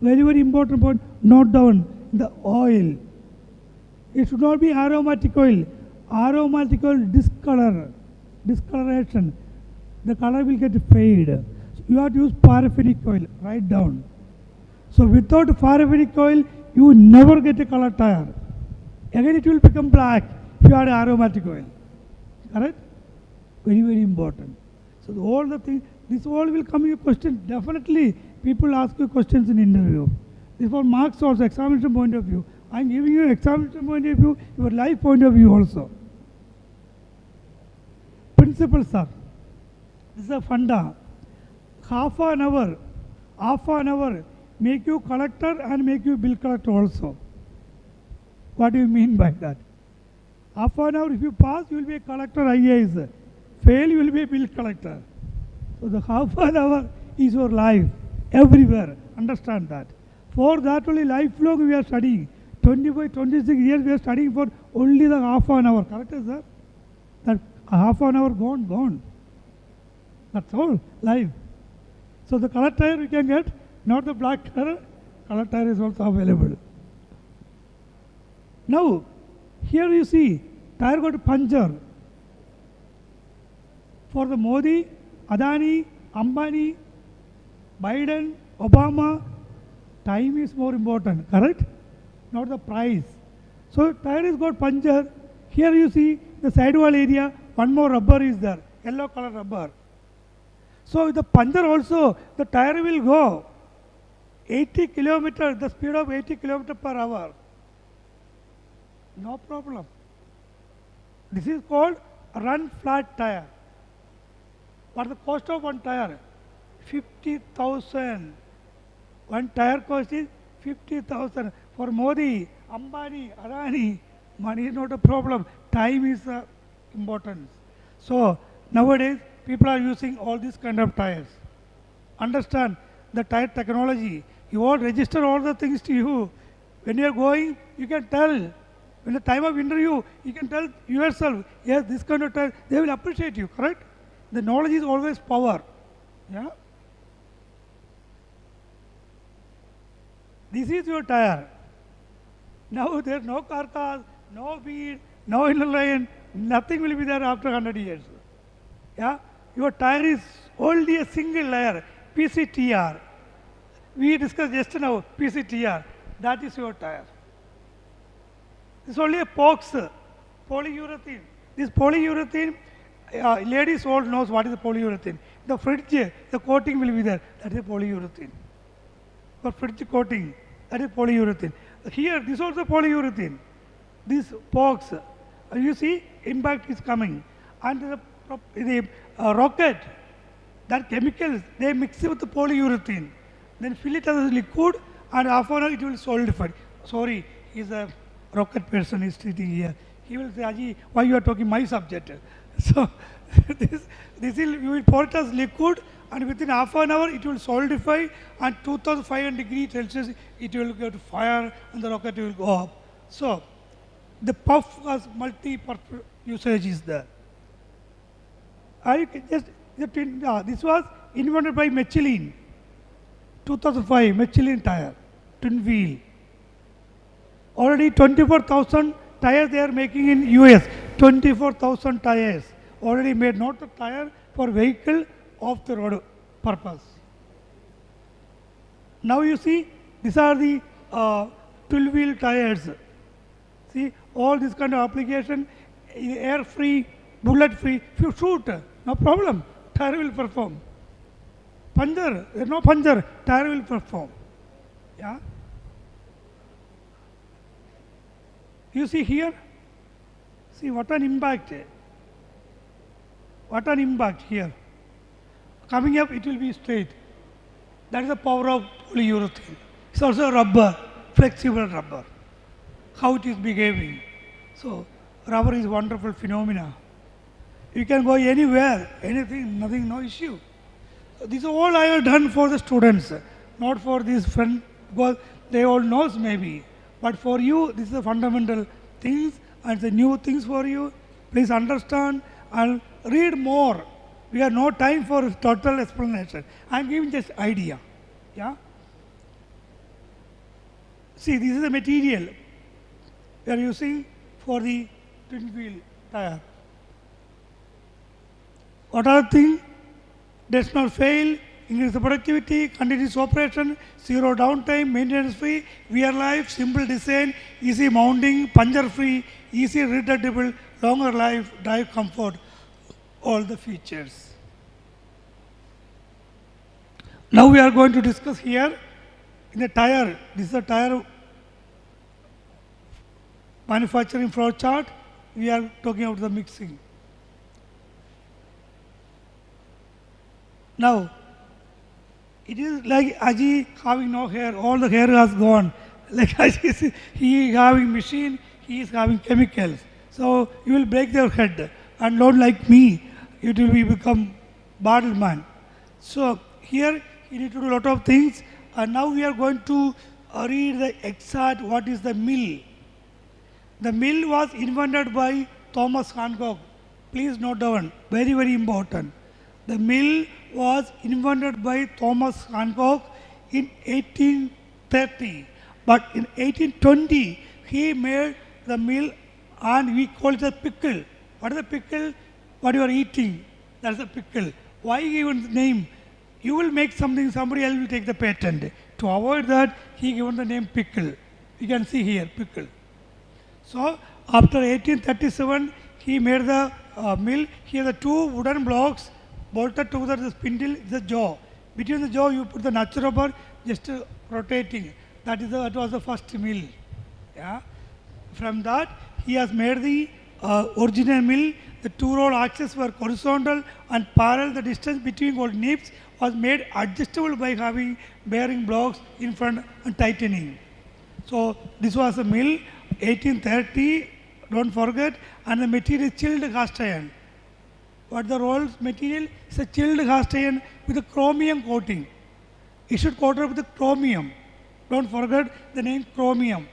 Very, very important point, note down the oil. It should not be aromatic oil. Aromatic oil discoloration. The color will get fade. So you have to use paraffinic oil. Write down. So without paraffinic oil, you will never get a color tire. Again, it will become black if you add aromatic oil. Correct? Very, very important. So all the things, this all will come in your question. Definitely, people ask you questions in interview. This for marks also, examination point of view. I am giving you examination point of view, your life point of view also. Principles are, this is a funda. Half an hour make you collector and make you bill collector also. What do you mean by that? Half an hour, if you pass, you will be a collector IAS. Fail, you will be a bill collector. So the half an hour is your life, everywhere. Understand that. For that only lifelong we are studying. 25, 26 years we are studying for only the half an hour. Correct, sir? That half an hour gone. That's all, life. So the color tire you can get, not the black tire. Color tire is also available. Now, here you see, tire got puncture. For the Modi, Adani, Ambani, Biden, Obama, time is more important, correct? Not the price. So tire is got puncture. Here you see the sidewall area, one more rubber is there, yellow color rubber. So with the puncture also, the tire will go 80 kilometers, the speed of 80 kilometers per hour. No problem. This is called run flat tire. What the cost of one tire? 50,000. One tire cost is 50,000. For Modi, Ambani, Adani, money is not a problem. Time is important. So nowadays people are using all these kind of tires. Understand the tire technology. You all register all the things to you. When you are going, you can tell. When the time of interview, you can tell yourself, yes, this kind of tire, they will appreciate you, correct? The knowledge is always power. Yeah? This is your tire. Now there is no carcass, no bead, no inner line, nothing will be there after 100 years. Yeah? Your tire is only a single layer, PCTR. We discussed just now, PCTR. That is your tire. This is only a box, polyurethane. This polyurethane, ladies all knows what is the polyurethane. The fridge, the coating will be there. That is polyurethane. For fridge coating, that is polyurethane. Here, this is also polyurethane. This box, you see, impact is coming. And the rocket, that chemicals, they mix it with the polyurethane. Then fill it as a liquid and after an hour it will solidify. Sorry, he's a rocket person is sitting here. He will say, Aji, why you are talking my subject? So, you will pour it as liquid and within half an hour it will solidify and 2500 degrees Celsius it will go to fire and the rocket will go up. So, the puff has multi-purpose usage is there. This was invented by Michelin, 2005 Michelin tire, twin wheel. Already 24,000 tires they are making in US, 24,000 tires already made, not the tire for vehicle off the road purpose. Now you see, these are the 12-wheel tires. See, all this kind of application, air-free, bullet-free, if you shoot, no problem, tire will perform. Puncture, there is no puncture, tire will perform. Yeah. You see here, see what an impact. What an impact here. Coming up, it will be straight. That is the power of polyurethane. It's also rubber, flexible rubber. How it is behaving. So, rubber is wonderful phenomena. You can go anywhere, anything, nothing, no issue. So this is all I have done for the students, not for these friends, because they all knows maybe. But for you, this is the fundamental things and the new things for you. Please understand and read more. We have no time for total explanation. I am giving just idea. Yeah. See, this is the material we are using for the twin wheel tire. What are the things? Does not fail, increase the productivity, continuous operation, zero downtime, maintenance free, wear life, simple design, easy mounting, puncture free, easy retractable, longer life, drive comfort, all the features. Now we are going to discuss here in the tire. This is a tire manufacturing flow chart. We are talking about the mixing. Now, it is like Aji having no hair, all the hair has gone. Like Aji, he is having machine, he is having chemicals. So you will break their head, and not like me, it will become bottle man. So here you need to do a lot of things, and now we are going to read the exact what is the mill. The mill was invented by Thomas Hancock. Please note down, very, very important. The mill was invented by Thomas Hancock in 1830. But in 1820, he made the mill and we call it a pickle. What is a pickle? What you are eating, that's a pickle. Why given the name? You will make something, somebody else will take the patent. To avoid that, he given the name pickle. You can see here, pickle. So, after 1837, he made the mill. Here the two wooden blocks bolted together the spindle is the jaw. Between the jaw, you put the notch rubber, just rotating. That was the first mill. Yeah. From that, he has made the original mill. The two roll axes were horizontal and parallel. The distance between both nips was made adjustable by having bearing blocks in front and tightening. So this was a mill, 1830. Don't forget, and the material is chilled cast iron. What the rolls material is a chilled cast iron with a chromium coating. It should coat it with the chromium. Don't forget the name chromium.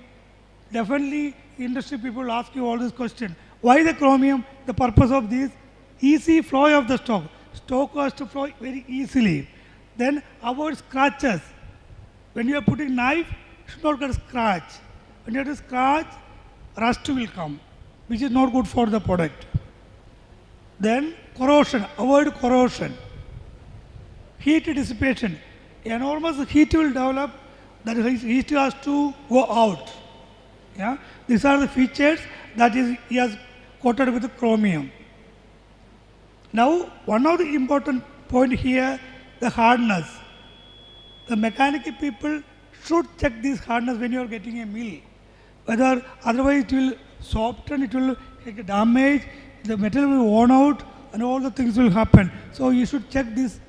Definitely industry people ask you all this question. Why the chromium? The purpose of this, easy flow of the stock. Stock has to flow very easily. Then avoid scratches. When you are putting knife, you should not get scratch. When you have to scratch, rust will come, which is not good for the product. Then corrosion, avoid corrosion. Heat dissipation, enormous heat will develop, that heat has to go out. Yeah? These are the features that is he has coated with the chromium. Now, one of the important point here, the hardness. The mechanical people should check this hardness when you are getting a mill. Whether otherwise it will soften, it will take a damage, the metal will worn out, and all the things will happen. So you should check this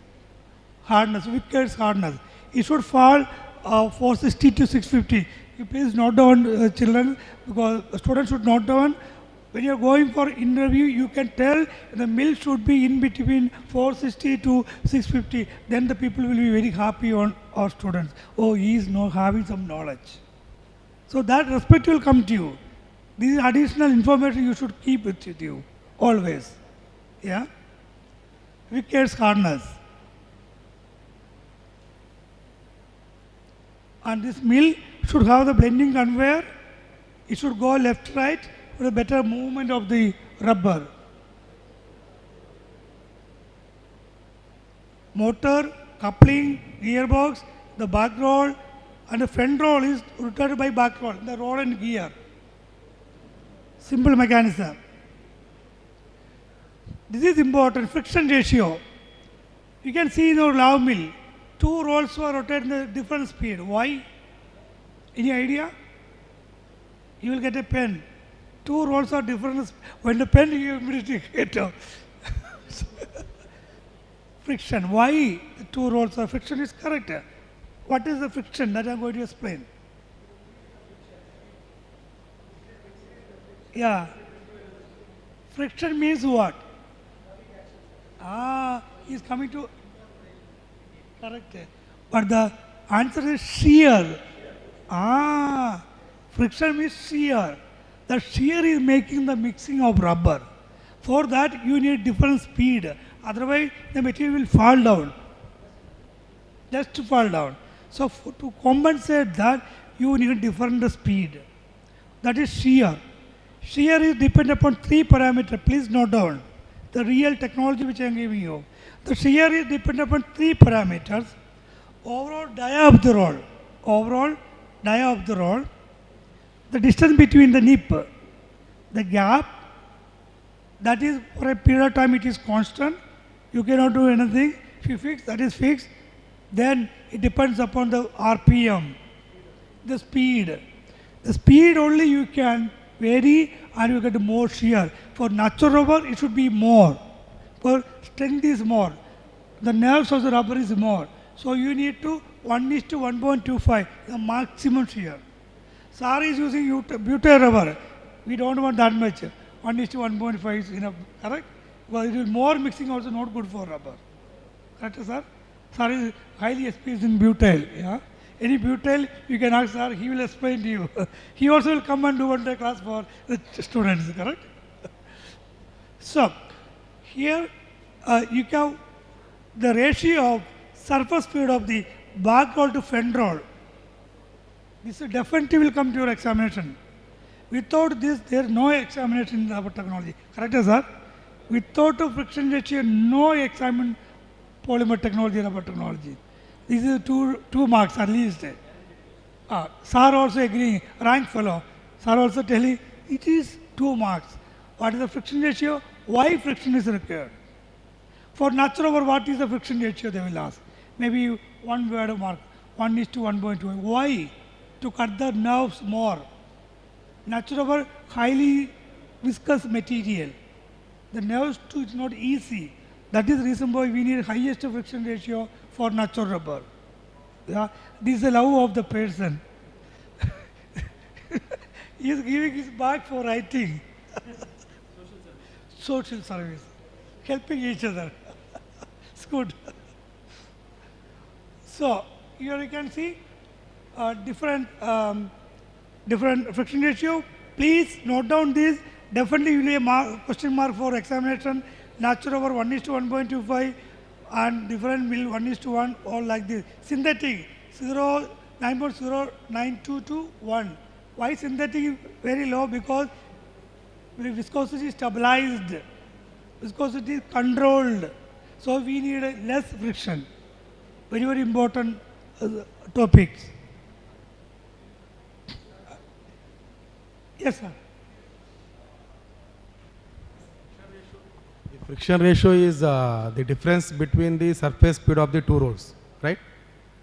hardness, Vickers hardness. It should fall 460 to 650. You please note down, children, because students should note down. When you are going for interview, you can tell the mill should be in between 460 to 650. Then the people will be very happy on our students. Oh, he is now having some knowledge. So that respect will come to you. This is additional information you should keep with you, always. Yeah? Vickers harness. And this mill should have the blending conveyor. It should go left, right, for a better movement of the rubber. Motor, coupling, gearbox, the back roll, and the front roll is rotated by back roll, the roll and gear. Simple mechanism. This is important, friction ratio. You can see in our love mill, two rolls were rotated at different speed. Why? Any idea? You will get a pen. Two rolls are different. When the pen you immediately get out. Friction. Why the two rolls are friction is correct. What is the friction that I am going to explain? Yeah. Friction means what? He is coming to correct. But the answer is shear. Friction means shear. The shear is making the mixing of rubber. For that you need different speed. Otherwise, the material will fall down. Just to fall down. So to compensate that, you need different speed. That is shear. Shear is dependent upon three parameters. Please note down the real technology which I am giving you. The shear is dependent upon three parameters. Overall dia of the roll. Overall dia of the roll. The distance between the nip. The gap. That is for a period of time it is constant. You cannot do anything. If you fix, that is fixed. Then it depends upon the RPM. The speed. The speed only you can vary and you get more shear. For natural rubber, it should be more. For strength is more. The nerves of the rubber is more. So you need to 1:1.25, the maximum shear. Sir is using butyl rubber. We don't want that much. 1:1.5 is enough, correct? Well, it is more mixing also not good for rubber. Correct, sir? Sir is highly experienced in butyl. Yeah? Any butyl, you can ask sir, he will explain to you. He also will come and do one day class for the students, correct? So, here you have the ratio of surface speed of the back roll to front roll. This definitely will come to your examination. Without this, there is no examination in our technology. Correct, sir? Without a friction ratio, no examine polymer technology and rubber technology. This is two marks at least. Sir also agreeing, rank fellow. Sir also telling it is 2 marks. What is the friction ratio? Why friction is required? For natural rubber, what is the friction ratio they will ask? Maybe 1 word mark, 1:1.2. Why? To cut the nerves more. Natural rubber, highly viscous material. The nerves too is not easy. That is the reason why we need highest friction ratio for natural rubber. Yeah? This is the love of the person. He is giving his back for writing. Social service. Helping each other. It's good. So, here you can see different friction ratio. Please note down this. Definitely you will have a question mark for examination. Natural rubber 1:1.25 and different will 1:1, all like this. Synthetic 9.0922 to 1. Why synthetic is very low? Because viscosity is stabilized, viscosity is controlled. So we need less friction. Very, very important topics. Yes, sir. Friction ratio is the difference between the surface speed of the two rolls, right?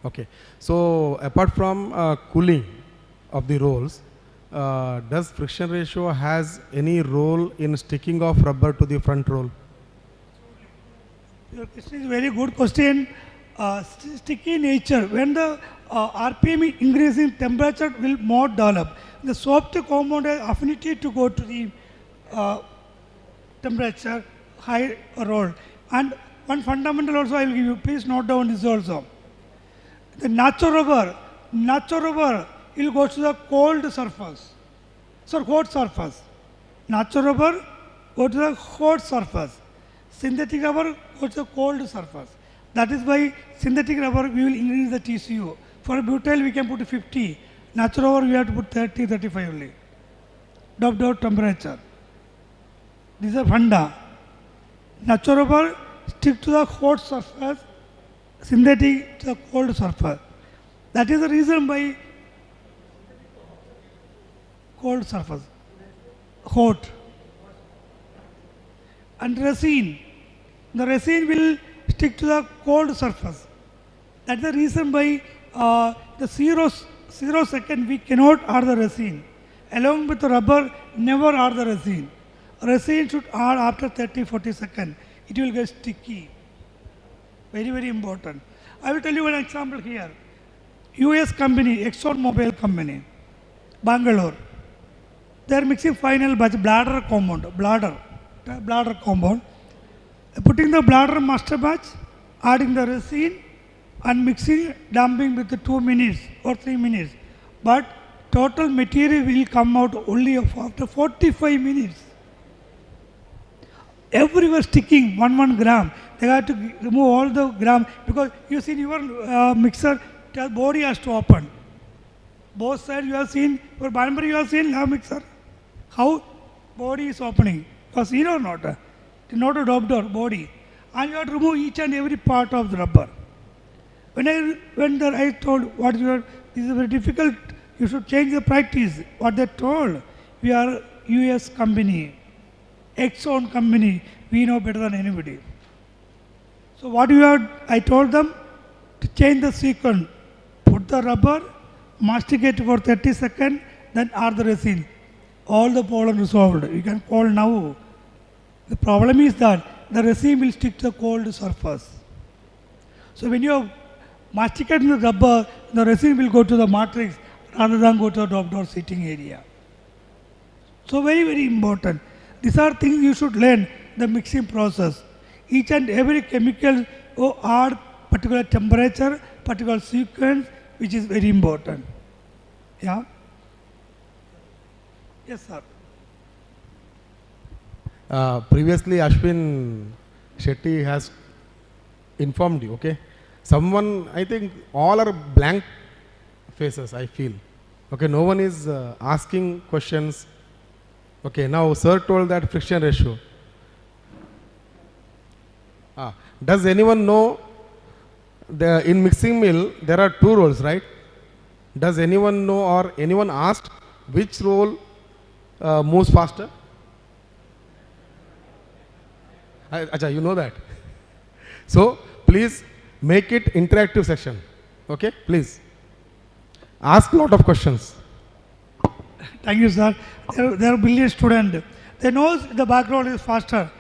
Okay. So apart from cooling of the rolls, does friction ratio has any role in sticking of rubber to the front roll? Your question is a very good question. Sticky nature. When the RPM increasing, temperature will more develop. The soft compound has affinity to go to the temperature high roll. And one fundamental also I will give you. Please note down this also. The natural rubber will go to the cold surface. So hot surface. Natural rubber go to the hot surface. Synthetic rubber go to the cold surface. That is why synthetic rubber we will increase the TCU. For butyl we can put 50. Natural rubber we have to put 30, 35 only. Dot temperature. This is a funda. Natural rubber stick to the hot surface, synthetic to the cold surface. That is the reason why cold surface, hot. And resin, the resin will stick to the cold surface. That is the reason why the 0 second we cannot add the resin. Along with the rubber, never add the resin. Resin should add after 30-40 seconds. It will get sticky. Very, very important. I will tell you one example here. US company, ExxonMobil company, Bangalore. They are mixing final batch bladder compound. Putting the bladder master batch, adding the resin and mixing, dumping with 2 minutes or 3 minutes. But total material will come out only after 45 minutes. Everywhere sticking 1 gram. they have to remove all the gram, because you see your mixer, the body has to open. Both sides you have seen, your Banbury you have seen lab mixer. How body is opening. You have seen or not? Not a drop door, body. And you have to remove each and every part of the rubber. When I told what you are, this is very difficult, you should change the practice. What they told, we are US company, Exxon company, we know better than anybody. So what I told them to change the sequence, put the rubber, masticate for 30 seconds, then add the resin. All the problem resolved. You can call now. The problem is that the resin will stick to the cold surface. So when you masticate the rubber, the resin will go to the matrix rather than go to the drop door seating area. So very, very important. These are things you should learn, the mixing process. Each and every chemical are particular temperature, particular sequence, which is very important. Yeah? Yes, sir. Previously, Ashwin Shetty has informed you, okay? Someone, I think all are blank faces, I feel. Okay, no one is asking questions. Okay, now sir told that friction ratio. Does anyone know, in mixing mill, there are two rolls, right? Does anyone know or anyone asked which roll moves faster? Acha, you know that. So, please make it interactive section. Okay, please. Ask lot of questions. Thank you, sir. There are brilliant students. They know the back roll is faster.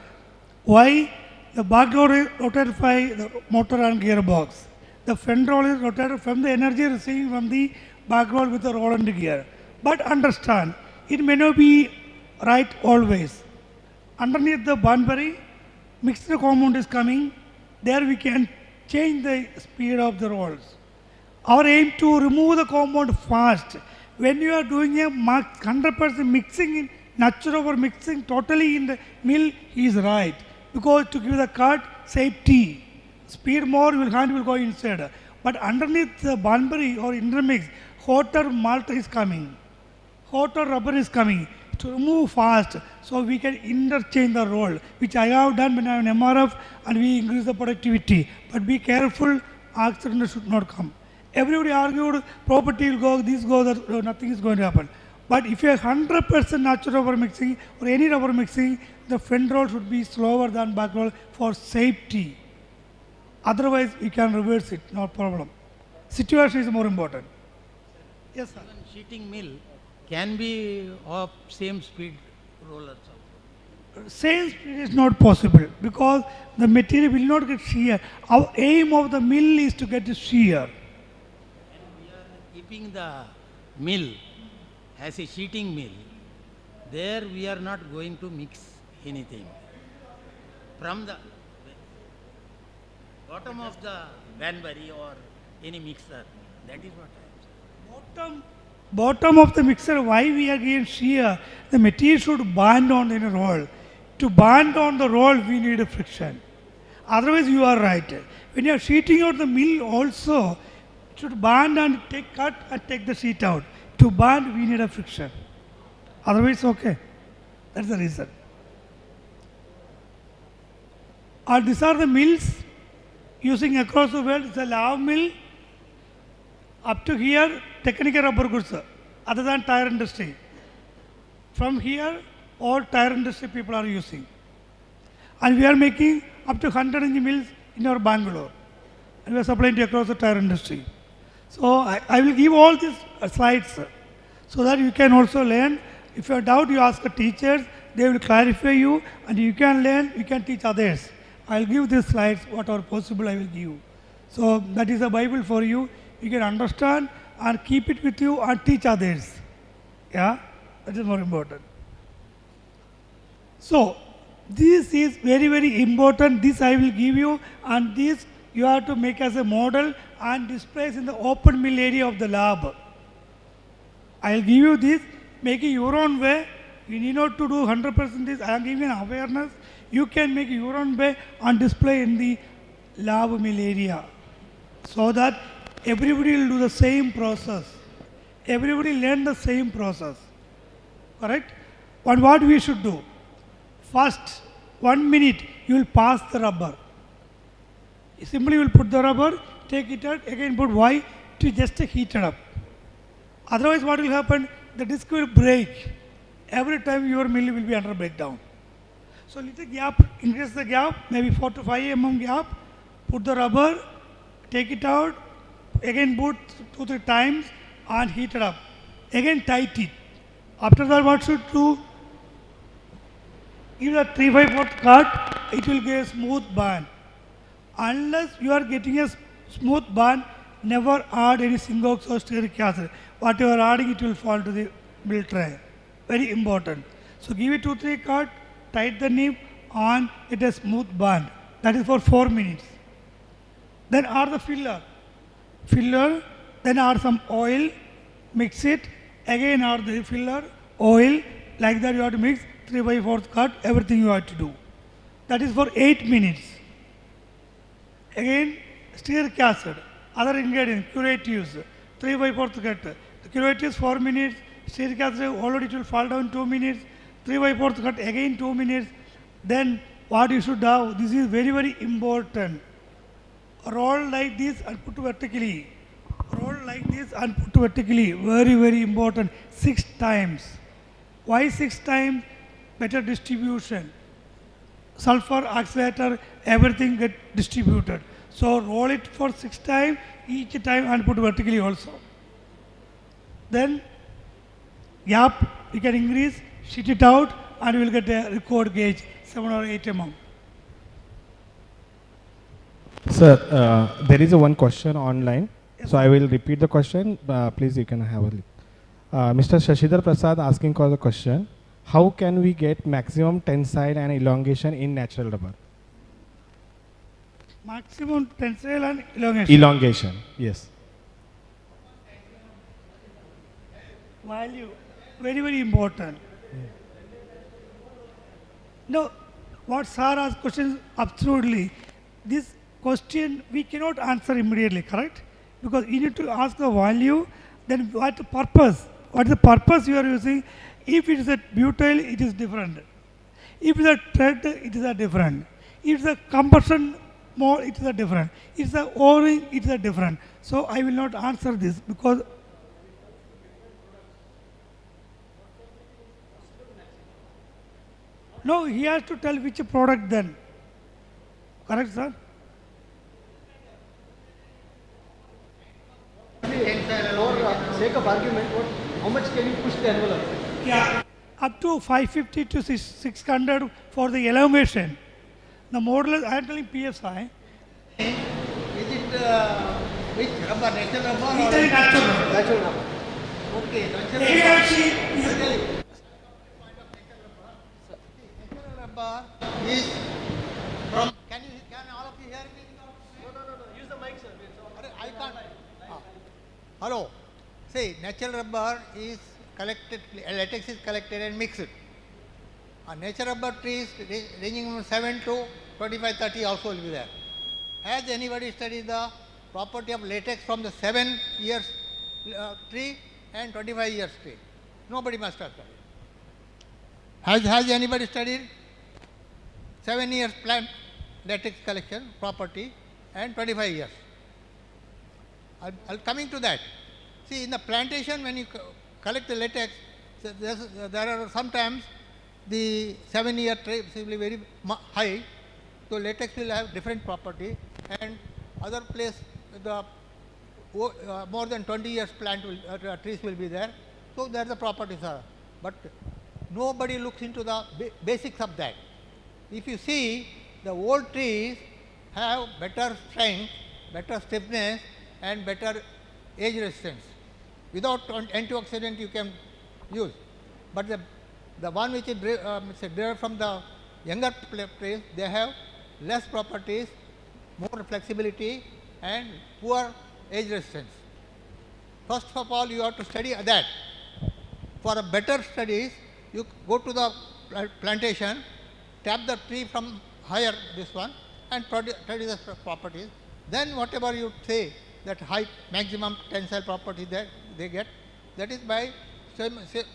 Why? The back roll is rotated by the motor and gearbox. The front roll is rotated from the energy receiving from the back roll with the roll and gear. But understand, it may not be right always. Underneath the Banbury, mixed compound is coming. There we can change the speed of the rolls. Our aim to remove the compound fast. When you are doing a 100% mixing in natural or mixing totally in the mill, he is right. Because to give the cut, safety, speed more, your hand will go inside. But underneath the Banbury or intermix, hotter malt is coming. Hotter rubber is coming. To remove fast, so we can interchange the roll, which I have done when I have an MRF and we increase the productivity. But be careful, accident should not come. Everybody argued, property will go, this goes, that, nothing is going to happen. But if you have 100% natural rubber mixing or any rubber mixing, the front roll should be slower than back roll for safety. Otherwise, you can reverse it, no problem. Situation is more important. Yes, sir. Even sheeting mill can be of same speed rollers also. Same speed is not possible because the material will not get shear. Our aim of the mill is to get the shear. And we are keeping the mill as a sheeting mill. There we are not going to mix anything. From the bottom of the Banbury or any mixer, that is what I am saying. Bottom of the mixer, why we are getting shear? The material should bond on in a roll. To bond on the roll, we need a friction. Otherwise, you are right. When you are sheeting out the mill also, it should bond and cut and take the sheet out. To bond, we need a friction. Otherwise, okay. That's the reason. And these are the mills using across the world. It's a lab mill. Up to here, technical rubber goods, other than tire industry. From here, all tire industry people are using. And we are making up to 100 inch mills in our Bangalore. And we are supplying to across the tire industry. So I will give all these slides so that you can also learn. If you have doubt, you ask the teachers, they will clarify you, and you can learn, you can teach others. I will give these slides, whatever possible I will give. So that is a Bible for you. You can understand and keep it with you and teach others. Yeah, that is more important. So this is very, very important. This I will give you, and this you have to make as a model and display in the open mill area of the lab. I will give you this, make it your own way, You need not to do 100% this. I am giving an awareness. You can make your own bay on display in the lab mill area, so that everybody will do the same process. Everybody learn the same process. Correct? And what we should do? First, 1 minute you will pass the rubber. Simply you will put the rubber, take it out, again put Y to just heat it up. Otherwise what will happen? The disc will break. Every time your mill will be under breakdown. So little gap, increase the gap, maybe 4 to 5 mm gap, put the rubber, take it out, again put 2-3 times and heat it up. Again tight it. After that what should do? Give a 3/4 cut, it will get a smooth band. Unless you are getting a smooth band, never add any Syngox or stearic acid. What you are adding, it will fall to the mill tray. Very important. So give it 2-3 cut, tight the nib and it a smooth band. That is for 4 minutes. Then add the filler. Then add some oil, mix it, again add the filler, oil, like that you have to mix, 3/4 cut, everything you have to do. That is for 8 minutes. Again, stearic acid, other ingredient, curatives, 3/4 cut. The curatives 4 minutes, stearic acid already it will fall down 2 minutes, 3/4 cut, again 2 minutes. Then what you should have, this is very, very important. Roll like this and put vertically. Roll like this and put vertically. Very, very important. 6 times. Why 6 times? Better distribution. Sulfur, accelerator, everything get distributed. So roll it for 6 times, each time and put vertically also. Then gap you can increase, sheet it out and you will get a record gauge 7 or 8 mm. Sir, there is one question online. Yes, so I will repeat the question. Please you can have a look. Mr. Shashidhar Prasad asking for the question. How can we get maximum tensile and elongation in natural rubber? Maximum tensile and elongation. Elongation, yes. Value, very, very important. No, what sir asked questions, absolutely. This question we cannot answer immediately, correct? Because you need to ask the value, then what the purpose? What is the purpose you are using? If it is a butyl, it is different. If it is a thread, it is a different. If it is a combustion mode, it is a different. If it is a O-ring, it is a different. So I will not answer this because no, he has to tell which product then. Correct, sir? For sake of argument, how much can you push the envelope? Yeah, up to 550 to 600 for the elongation. The model, I am telling PSI. Is it which rubber, natural rubber or Natural rubber. Okay, natural rubber is from, can all of you hear me? No, use the mic, sir. I can't. Hello. See, natural rubber is collected, latex is collected and mixed. Natural rubber trees ranging from 7 to 25, 30 also will be there. Has anybody studied the property of latex from the 7 years tree and 25 years tree? Nobody must have studied. Has anybody studied 7 years plant latex collection property and 25 years? I'll coming to that. See, in the plantation when you collect the latex, there are sometimes the 7-year tree will be very high, so latex will have different property, and other place the more than 20 years trees will be there, so there the properties are. But nobody looks into the basics of that. If you see, the old trees have better strength, better stiffness and better age resistance. Without antioxidant you can use. But the one which is derived from the younger trees, they have less properties, more flexibility and poor age resistance. First of all, you have to study that. For a better studies, you go to the plantation, tap the tree from higher, this one, and produce the properties. Then whatever you say, that high maximum tensile property that they get, that is by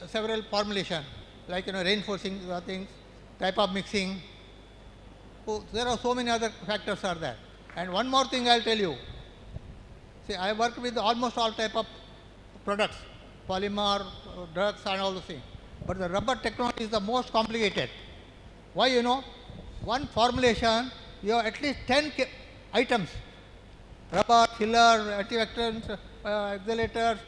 several formulation, like reinforcing things, type of mixing. So there are so many other factors are there. And one more thing I'll tell you. See, I work with almost all type of products, polymer, drugs and all those things. But the rubber technology is the most complicated. Why, one formulation, you have at least 10 items. Rubber, filler, antivectants, accelerators,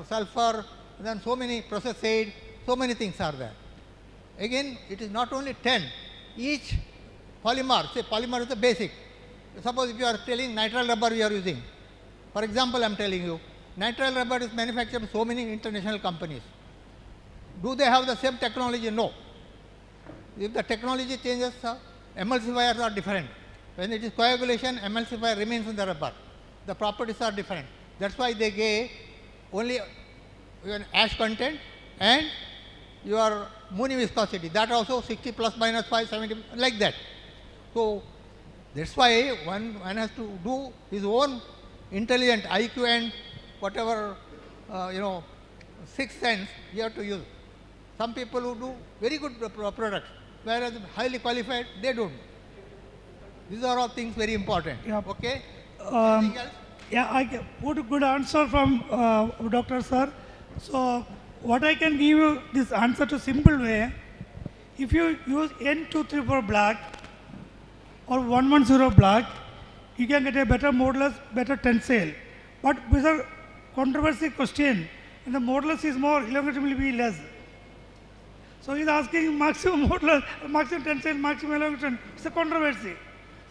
sulfur, then so many process aid, so many things are there. Again, it is not only 10. Each polymer, say polymer is the basic. Suppose if you are telling nitrile rubber you are using. For example, I am telling you, nitrile rubber is manufactured by so many international companies. Do they have the same technology? No. If the technology changes, emulsifiers are different. When it is coagulation, emulsifier remains in the rubber. The properties are different. That's why they gave only ash content and your Mooney viscosity. That also 60 plus minus 5, 70, like that. So that's why one has to do his own intelligent IQ and whatever, sixth sense you have to use. Some people who do very good products, whereas highly qualified, they don't. These are all things very important. Yep. Okay? Anything else? Yeah, I can put a good answer from Dr. Sir. So what I can give you this answer to simple way, if you use N234 black or 110 black, you can get a better modulus, better tensile. But with a controversy question, and the modulus is more, elongation will be less. So he's asking maximum modulus, maximum tensile, maximum elongation. It's a controversy.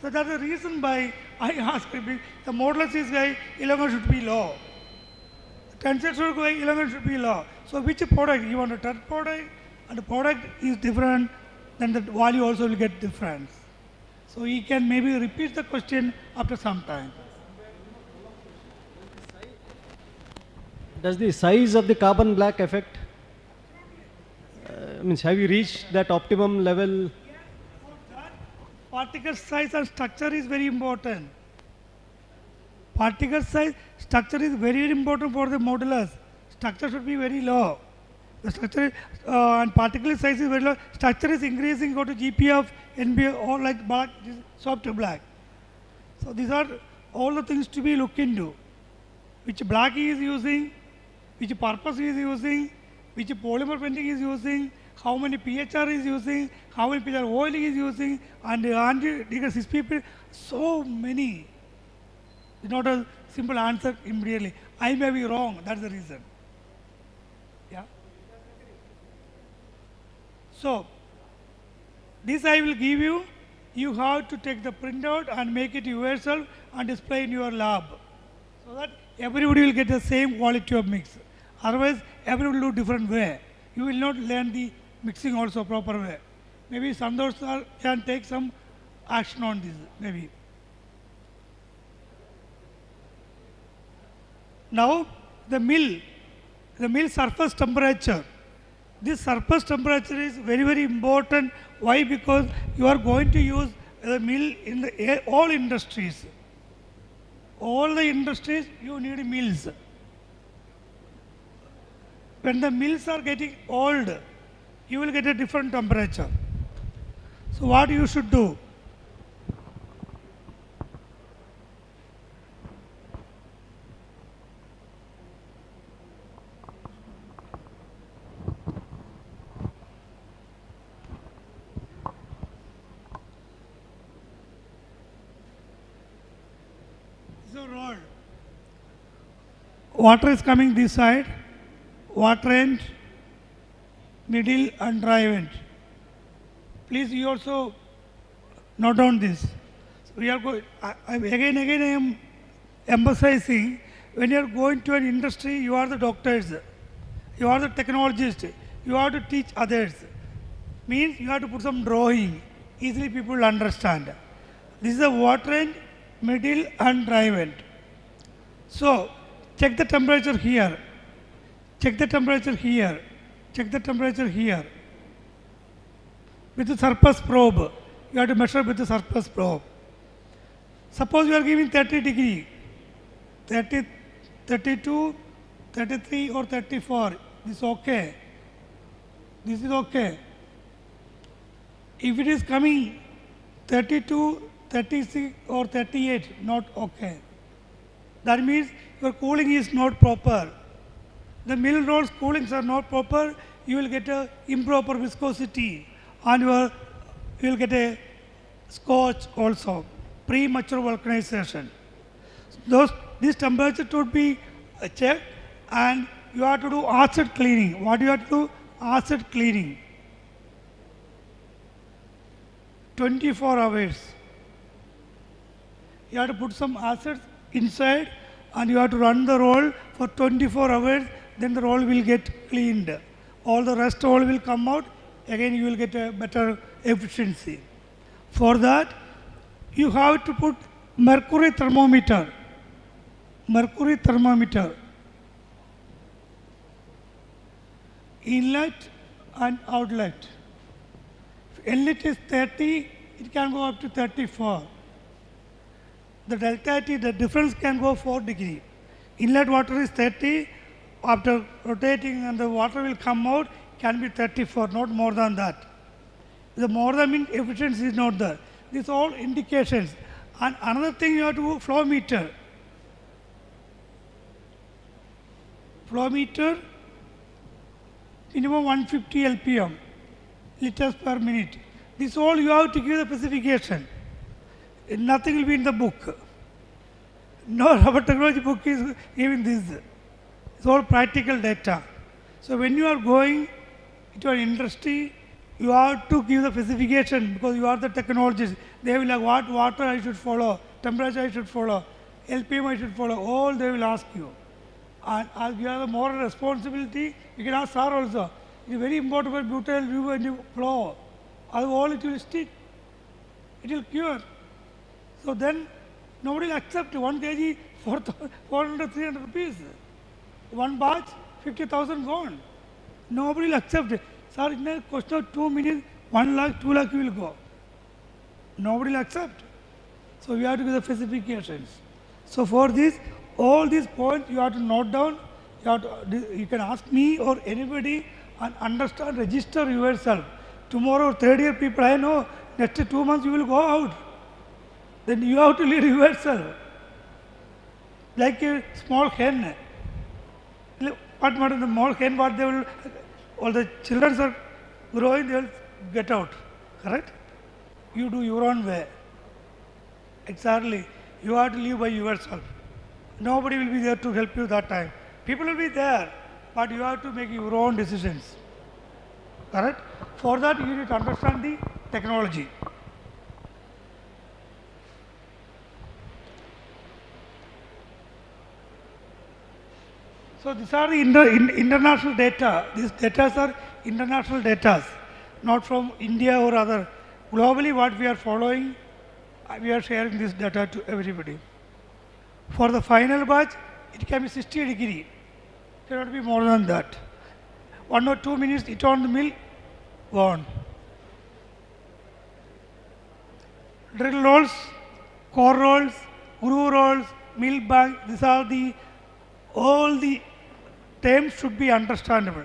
So that's the reason why I asked him, the modulus is high, elongation should be low. Tensile should go high, elongation should be low. So which product? You want a third product, and the product is different, then the value also will get different. So he can maybe repeat the question after some time. Does the size of the carbon black affect? Have you reached that optimum level? Particle size and structure is very important. Particle size, structure is very, very important for the modulus. Structure should be very low. The structure and particle size is very low. Structure is increasing, go to GP of NB or like black, soft black. So these are all the things to be looked into. Which black he is using, which purpose he is using, which polymer painting is using, how many PHR is using, how many PHR oil he is using, and anti-degrade 6PP, so many. It's not a simple answer immediately. I may be wrong, that's the reason. Yeah. So, this I will give you. You have to take the printout and make it yourself and display in your lab, so that everybody will get the same quality of mix. Otherwise, everybody will do different way. You will not learn the mixing also proper way. Maybe Sandosh sir can take some action on this, maybe. Now, the mill surface temperature. This surface temperature is very, very important. Why? Because you are going to use the mill in all industries. All the industries, you need mills. When the mills are getting old, you will get a different temperature. So what you should do? So roll. Water is coming this side. Water end, middle and dry vent. Please you also note down this. So we are going, again I am emphasizing, when you are going to an industry, you are the doctors, you are the technologists, you have to teach others. Means you have to put some drawing, easily people will understand. This is a water end, middle and dry vent. So check the temperature here. Check the temperature here, check the temperature here. with the surface probe. You have to measure with the surface probe. Suppose you are giving 30 degree, 30, 32, 33 or 34. This is okay. This is okay. If it is coming 32, 36 or 38, not okay. That means your cooling is not proper. The mill rolls coolings are not proper, you will get a improper viscosity and you will get a scorch also, premature vulcanization. This temperature should be checked and you have to do acid cleaning. What do you have to do? Acid cleaning. 24 hours. You have to put some acid inside and you have to run the roll for 24 hours, then the roll will get cleaned. All the rest roll will come out, again you will get a better efficiency. For that, you have to put mercury thermometer. Mercury thermometer. Inlet and outlet. If inlet is 30, it can go up to 34. The delta T, the difference can go 4 degrees. Inlet water is 30, after rotating and the water will come out, can be 34, not more than that. The more than means efficiency is not there. These are all indications. And another thing you have to do, flow meter. Flow meter, minimum 150 LPM, liters per minute. This all you have to give the specification. Nothing will be in the book. No rubber technology book is giving this. It's all practical data. So when you are going to an industry, you have to give the specification because you are the technologist. They will like what water I should follow, temperature I should follow, LPM I should follow, all they will ask you. And as you have the moral responsibility, you can ask sir also. It is very important for butyl view and you flow. Otherwise it will stick. It will cure. So then nobody will accept 1 kg 400, 300 rupees. One batch, 50,000 gone. Nobody will accept it. Sir, in a question of 2 minutes, 1 lakh, 2 lakh will go. Nobody will accept. So we have to give the specifications. So for this, all these points you have to note down. You can ask me or anybody and understand, register yourself. Tomorrow, third year people, I know, next 2 months you will go out. Then you have to lead yourself. Like a small hen. What matter the small hen, what they will, all the children are growing, they will get out. Correct? You do your own way. Exactly. You have to live by yourself. Nobody will be there to help you that time. People will be there, but you have to make your own decisions. Correct? For that, you need to understand the technology. So these are the international data. These data are international data, not from India or other. Globally, what we are following, we are sharing this data to everybody. For the final batch, it can be 60 degree. It cannot be more than that. 1 or 2 minutes, it on the mill, gone. Drill rolls, core rolls, groove rolls, mill bank, these are the, all the terms should be understandable.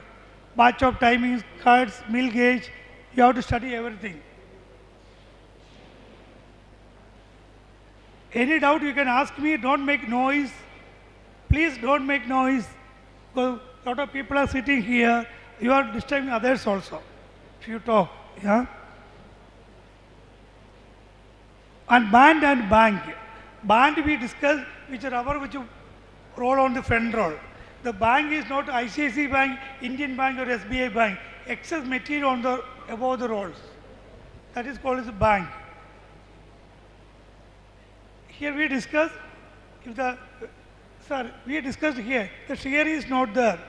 Batch of timings, cuts, mill gauge, you have to study everything. Any doubt you can ask me, don't make noise. Please don't make noise. Because a lot of people are sitting here, you are disturbing others also. If you talk, yeah? And band and bank. Band we discussed, which are rubber which you roll on the front roll. The bank is not ICICI Bank, Indian Bank or SBI Bank. Excess material on the above the rolls. That is called as a bank. Here we discuss, if the, sir, we discussed here, the shear is not there,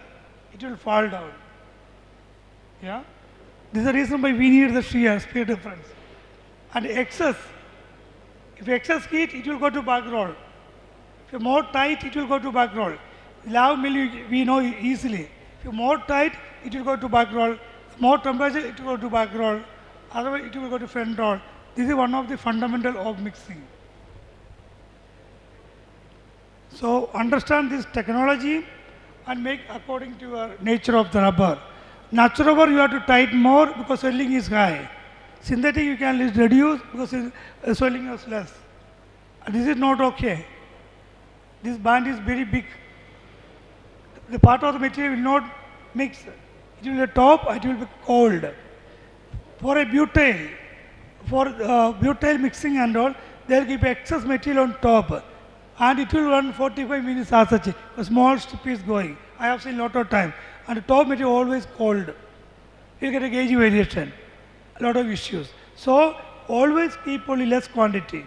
it will fall down. Yeah? This is the reason why we need the shear, speed difference. And excess, if excess heat, it will go to back roll. If you're more tight, it will go to back roll. Lave mill, we know easily. If you're more tight, it will go to back roll. More temperature, it will go to back roll. Otherwise, it will go to front roll. This is one of the fundamental of mixing. So understand this technology and make according to your nature of the rubber. Natural rubber you have to tighten more because swelling is high. Synthetic you can reduce because swelling is less. This is not okay. This band is very big. The part of the material will not mix. It will be top, it will be cold. For a butyl mixing and all, they will keep excess material on top. And it will run 45 minutes as such. A small strip is going. I have seen a lot of time. And the top material always cold. You get a gauge variation. A lot of issues. So always keep only less quantity.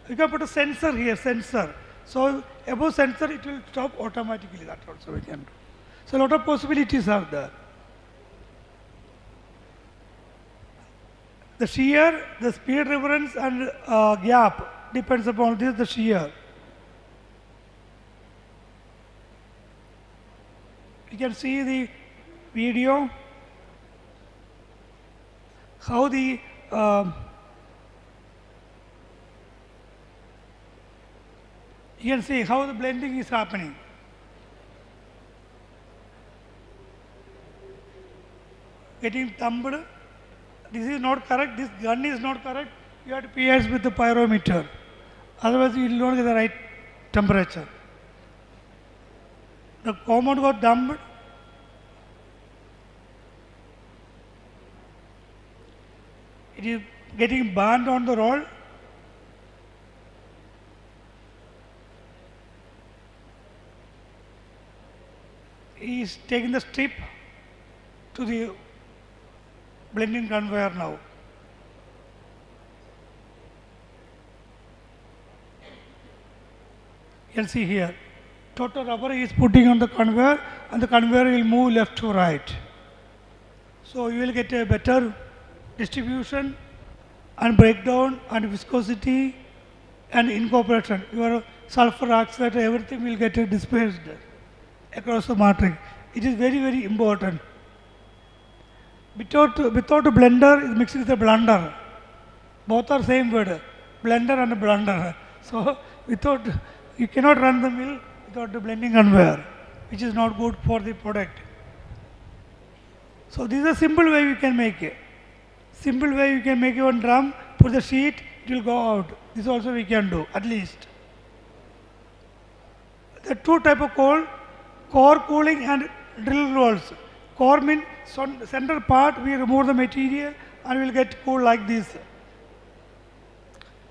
You can put a sensor here, sensor. So above sensor it will stop automatically. That also we can do. So a lot of possibilities are there. The shear, the speed reference and gap depends upon this, the shear. You can see the video, how the you can see how the blending is happening. Getting thumbed. This is not correct, this gun is not correct, you have to pierce with the pyrometer. Otherwise you will not get the right temperature. The compound got dumped. It is getting burned on the roll. He is taking the strip to the blending conveyor now. You can see here, total rubber is putting on the conveyor and the conveyor will move left to right. So you will get a better distribution and breakdown and viscosity and incorporation. Your sulfur oxide, everything will get dispersed across the matrix. It is very, very important. Without a blender, is mixed with a blunder. Both are same word, blender and blunder. So without, you cannot run the mill without the blending conveyor, which is not good for the product. So this is a simple way you can make it. Simple way you can make one drum, put the sheet, it will go out. This also we can do, at least. There are two type of core cooling and drill rolls. Core means center part, we remove the material and we will get cool like this.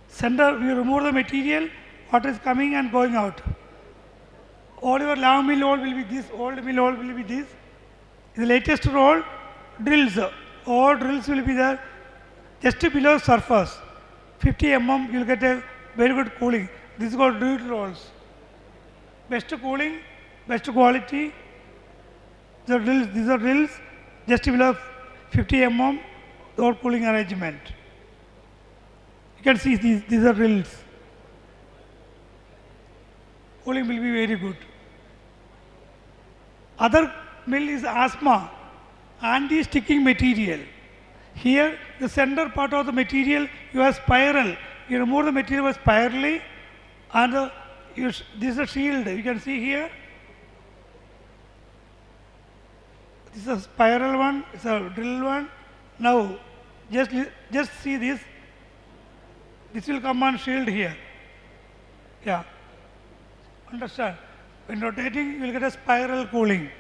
Center, we remove the material, water is coming and going out. All your long mill roll will be this, old mill roll will be this. The latest roll, drills, all drills will be there just below surface. 50 mm, you will get a very good cooling. This is called drill rolls. Best cooling, best quality. The drills, these are drills just below 50 mm, door cooling arrangement. You can see these are drills. Cooling will be very good. Other mill is asthma, anti-sticking material. Here, the center part of the material, you have spiral. You remove the material spirally, and this is a shield. You can see here. This is a spiral one, it's a drill one. Now, just see this. This will come on shield here. Yeah. Understand? When rotating, you will get a spiral cooling.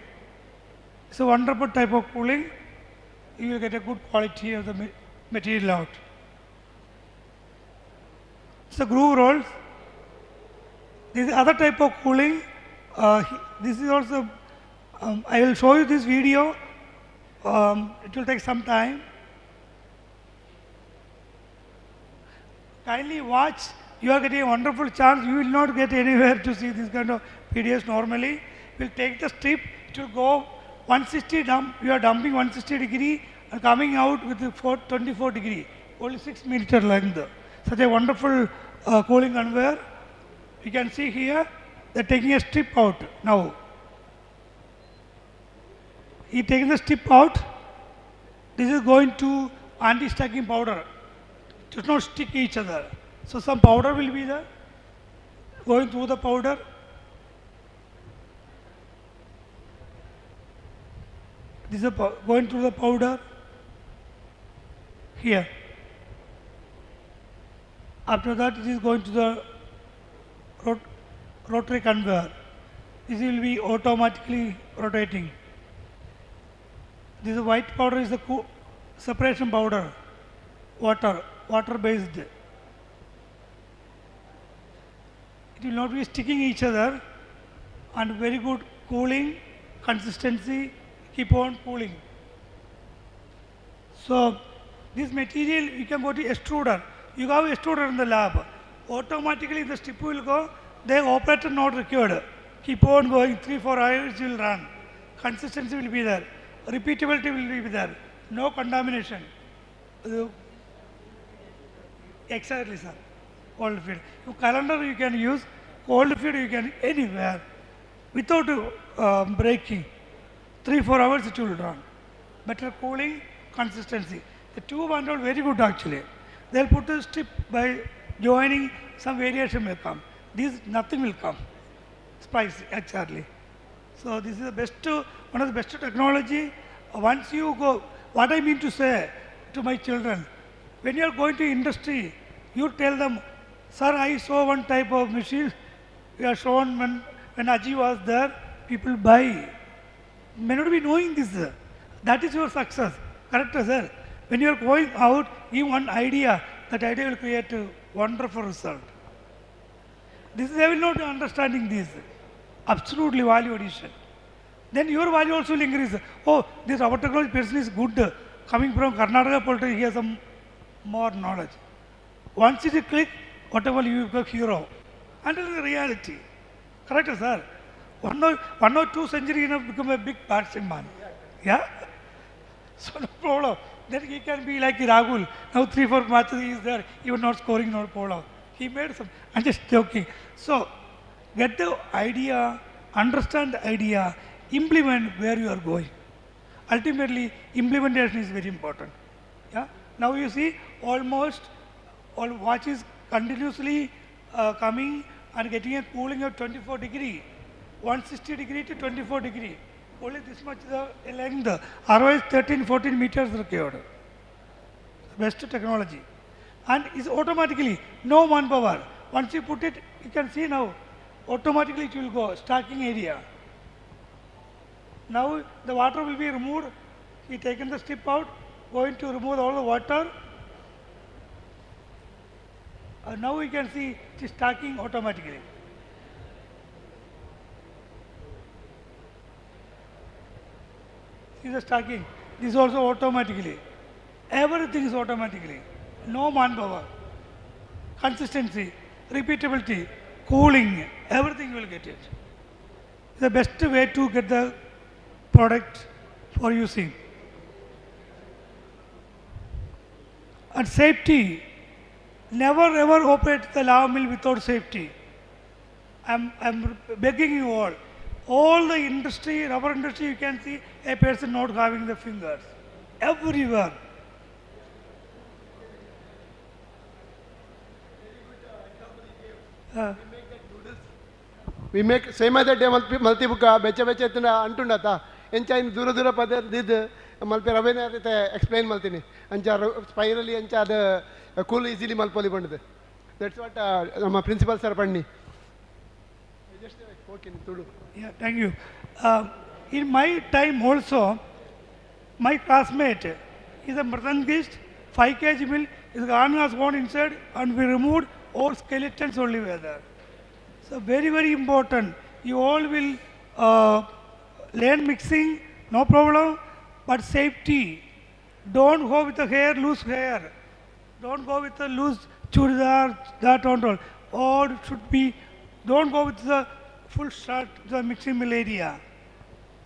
It's a wonderful type of cooling. You will get a good quality of the material out. It's a groove rolls. This is other type of cooling. This is also, I will show you this video. It will take some time. Kindly watch. You are getting a wonderful chance. You will not get anywhere to see this kind of videos normally. You will take the strip. It will go 160 dump. You are dumping 160 degree and coming out with the 24 degree. Only 6 meter length. Such a wonderful cooling conveyor. You can see here, they are taking a strip out now. He taking the strip out. This is going to anti-stacking powder. It does not stick each other. So some powder will be there, going through the powder. This is going through the powder here. After that, it is going to the rotary conveyor. This will be automatically rotating. This white powder is the separation powder, water based. It will not be sticking each other, and very good cooling, consistency, keep on cooling. So this material you can go to extruder. You have extruder in the lab. Automatically the strip will go, the operator not required. Keep on going, 3-4 hours you will run. Consistency will be there. Repeatability will be there. No contamination. Exactly, sir. Cold feed. Calendar you can use, cold feed you can anywhere without breaking. 3-4 hours it will run. Better cooling, consistency. The tube and all very good actually. They'll put the strip by joining, some variation will come. This nothing will come. Spice exactly. So this is the best, one of the best technology. Once you go, what I mean to say to my children, when you are going to industry, you tell them, sir, I saw one type of machine. We are shown when AJI was there, people buy. May not be knowing this. That is your success. Correct, sir? When you are going out, give one idea. That idea will create a wonderful result. This they will not be understanding this. Absolutely value addition. Then your value also will increase. Oh, this our technology person is good. Coming from Karnataka politics, he has some more knowledge. Once it is click, whatever you become hero. And it is reality. Correct, sir? One or two centuries, you become a big batsman. Yeah? So no problem. Then he can be like Rahul. Now 3-4 matches he is there, even not scoring, no problem. He made some, I'm just joking. So get the idea, understand the idea, implement where you are going. Ultimately, implementation is very important. Yeah? Now you see, almost all watches continuously coming and getting a cooling of 24 degree, 160 degree to 24 degree. Only this much the length, otherwise 13-14 meters required. Best technology. And it's automatically, no manpower. Once you put it, you can see now, automatically it will go, stacking area. Now the water will be removed. He taken the strip out, going to remove all the water. Now we can see it is stacking automatically. See the stacking. This is also automatically. Everything is automatically. No manpower. Consistency, repeatability, cooling, everything you will get it. The best way to get the product for using. And safety. Never ever operate the lava mill without safety. I'm begging you all. All the industry, rubber industry, you can see a person not having the fingers. Everywhere. We make same as that multi-buka, becha antundata. Encha in dura pada did malpe ravena explain maltini. Ancha spirally ancha the cool easily malpoli bandade. That's what my principal sir pandi. Yeah, thank you. In my time also, my classmate is a Mratangist, 5 kg mill, his gun was gone inside and we removed all skeletons only were there. So very, very important. You all will learn mixing, no problem, but safety. Don't go with the hair, loose hair. Don't go with the loose churidar, that and all. All should be, don't go with the full shirt, the mixing mill area.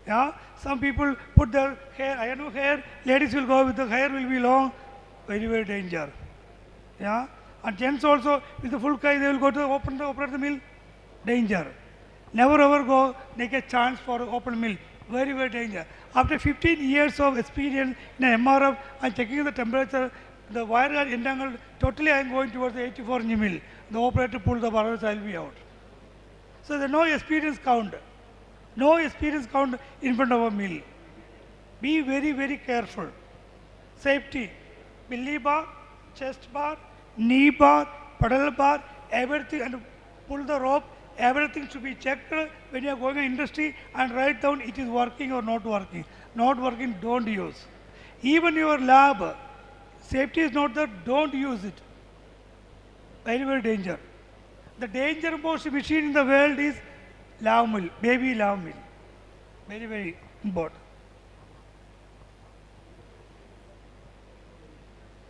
Yeah? Some people put their hair, I know hair, ladies will go with the hair will be long, very, very danger. Yeah? And gents also, with the full kai, they will go to operate the mill, danger. Never ever go, take a chance for open mill. Very, very dangerous. After 15 years of experience in an MRF and checking the temperature, the wire got entangled. Totally, I am going towards the 84 inch mill. The operator pulled the wire, so I will be out. So there is no experience count. No experience count in front of a mill. Be very, very careful. Safety. Belly bar, chest bar, knee bar, pedal bar, everything, and pull the rope. Everything should be checked when you are going in industry and write down it is working or not working. Not working, don't use. Even your lab, safety is not there, don't use it. Very, very danger. The danger most machine in the world is lave mill, baby lave mill. Very, very important.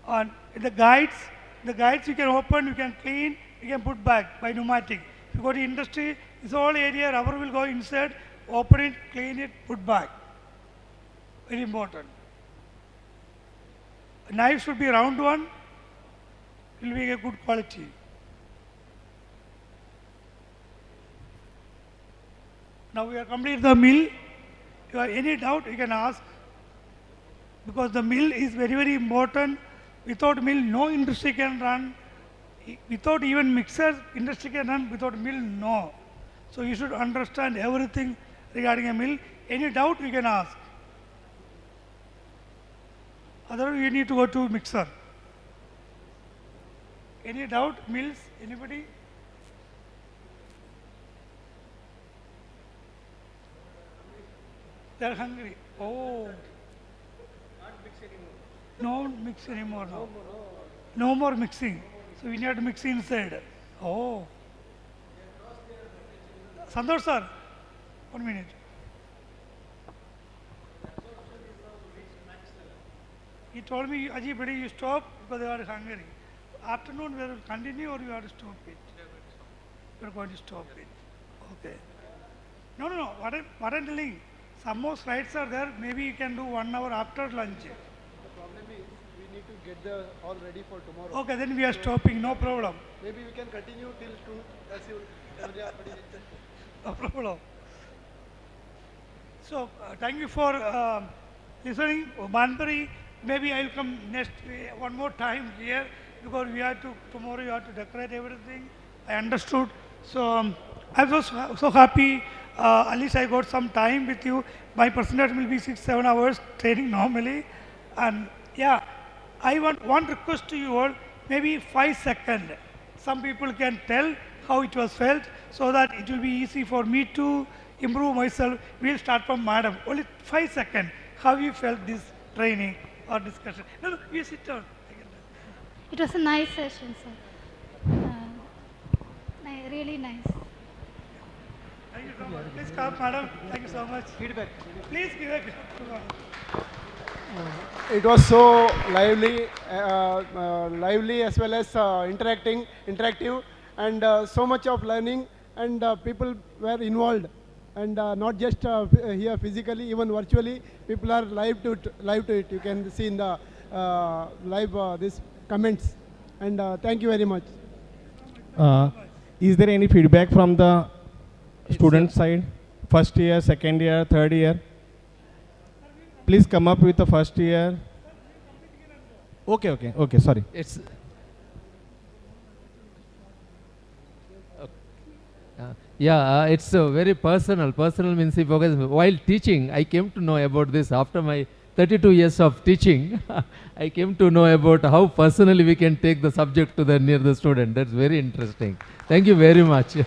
And the guides you can open, you can clean, you can put back by pneumatic. If you go to industry, this whole area, rubber will go inside, open it, clean it, put back. Very important. A knife should be round one, it will be a good quality. Now we are completed the mill. If you have any doubt, you can ask. Because the mill is very, very important. Without mill, no industry can run. Without even mixers, industry can run. Without mill, no. So you should understand everything regarding a mill. Any doubt, you can ask. Otherwise, you need to go to mixer. Any doubt, mills, anybody? They are hungry. Oh. No mix anymore now. No more mixing. So we need to mix inside. Oh. Santosh sir, 1 minute. He told me, Aji, buddy, you stop because they are hungry. Afternoon, we will continue or you have to stop it? We are going to stop it. Okay. No. What I'm telling, some more slides are there. Maybe you can do 1 hour after lunch. The problem is we need to get the all ready for tomorrow. Okay, then we are stopping. No problem. Maybe we can continue till 2. As you, no problem. So, thank you for listening. Banpuri, maybe I will come next one more time here because we have to, tomorrow you have to decorate everything. I understood. So, I was so happy. At least I got some time with you. My percentage will be 6-7 hours training normally. And yeah, I want one request to you all, maybe 5 seconds. Some people can tell how it was felt so that it will be easy for me to improve myself. We'll start from madam. Only 5 seconds. How you felt this training or discussion? No, you sit down. It was a nice session, sir. Really nice. Thank you so much. Please come, madam. Thank you so much. Feedback. Please give a It was so lively, lively as well as interactive, and so much of learning, and people were involved, and not just here physically, even virtually, people are live to it. You can see in the live this comments, and thank you very much. Is there any feedback from the student side? First year, second year, third year? Please come up with the first year. Okay, sorry. It's it's very personal. Personal means because while teaching, I came to know about this after my 32 years of teaching. I came to know about how personally we can take the subject to the near the student. That's very interesting. Thank you very much.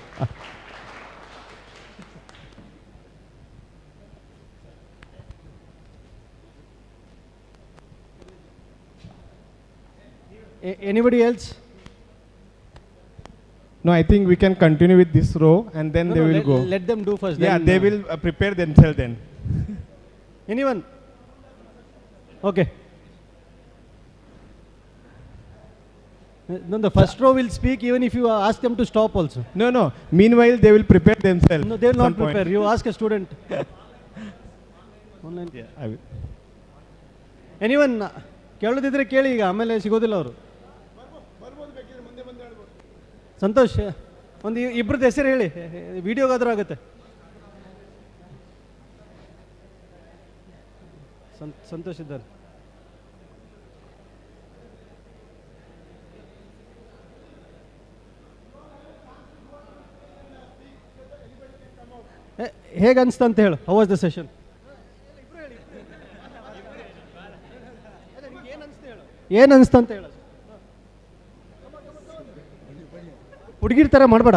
Anybody else? No, I think we can continue with this row and then they will go. Let them do first. Yeah, they will prepare themselves then. Anyone? Okay. No, the first row will speak even if you ask them to stop also. No. Meanwhile, they will prepare themselves. No, they will not prepare. You ask a student. Online. Yeah, I will. Anyone? ಕೇಳೋದಿದ್ರೆ ಕೇಳಿ ಈಗ ಆಮೇಲೆ ಸಿಗೋದಿಲ್ಲ ಅವರು. ಸಂತೋಷ್ ಒಂದು ಇಬ್ಬರದ್ದು ಹೆಸರು ಹೇಳಿ, ವಿಡಿಯೋಗಾದ್ರೂ ಆಗುತ್ತೆ. ಸಂತೋಷ್ ಇದ್ದಾರೆ. ಹೇಗೆ ಅನಿಸ್ತಾ ಅಂತ ಹೇಳು. How was the session? ಏನು ಅನಿಸ್ತಾ ಅಂತ ಹೇಳು. ಹುಡುಗಿರ್ ಥರ ಮಾಡಬೇಡ.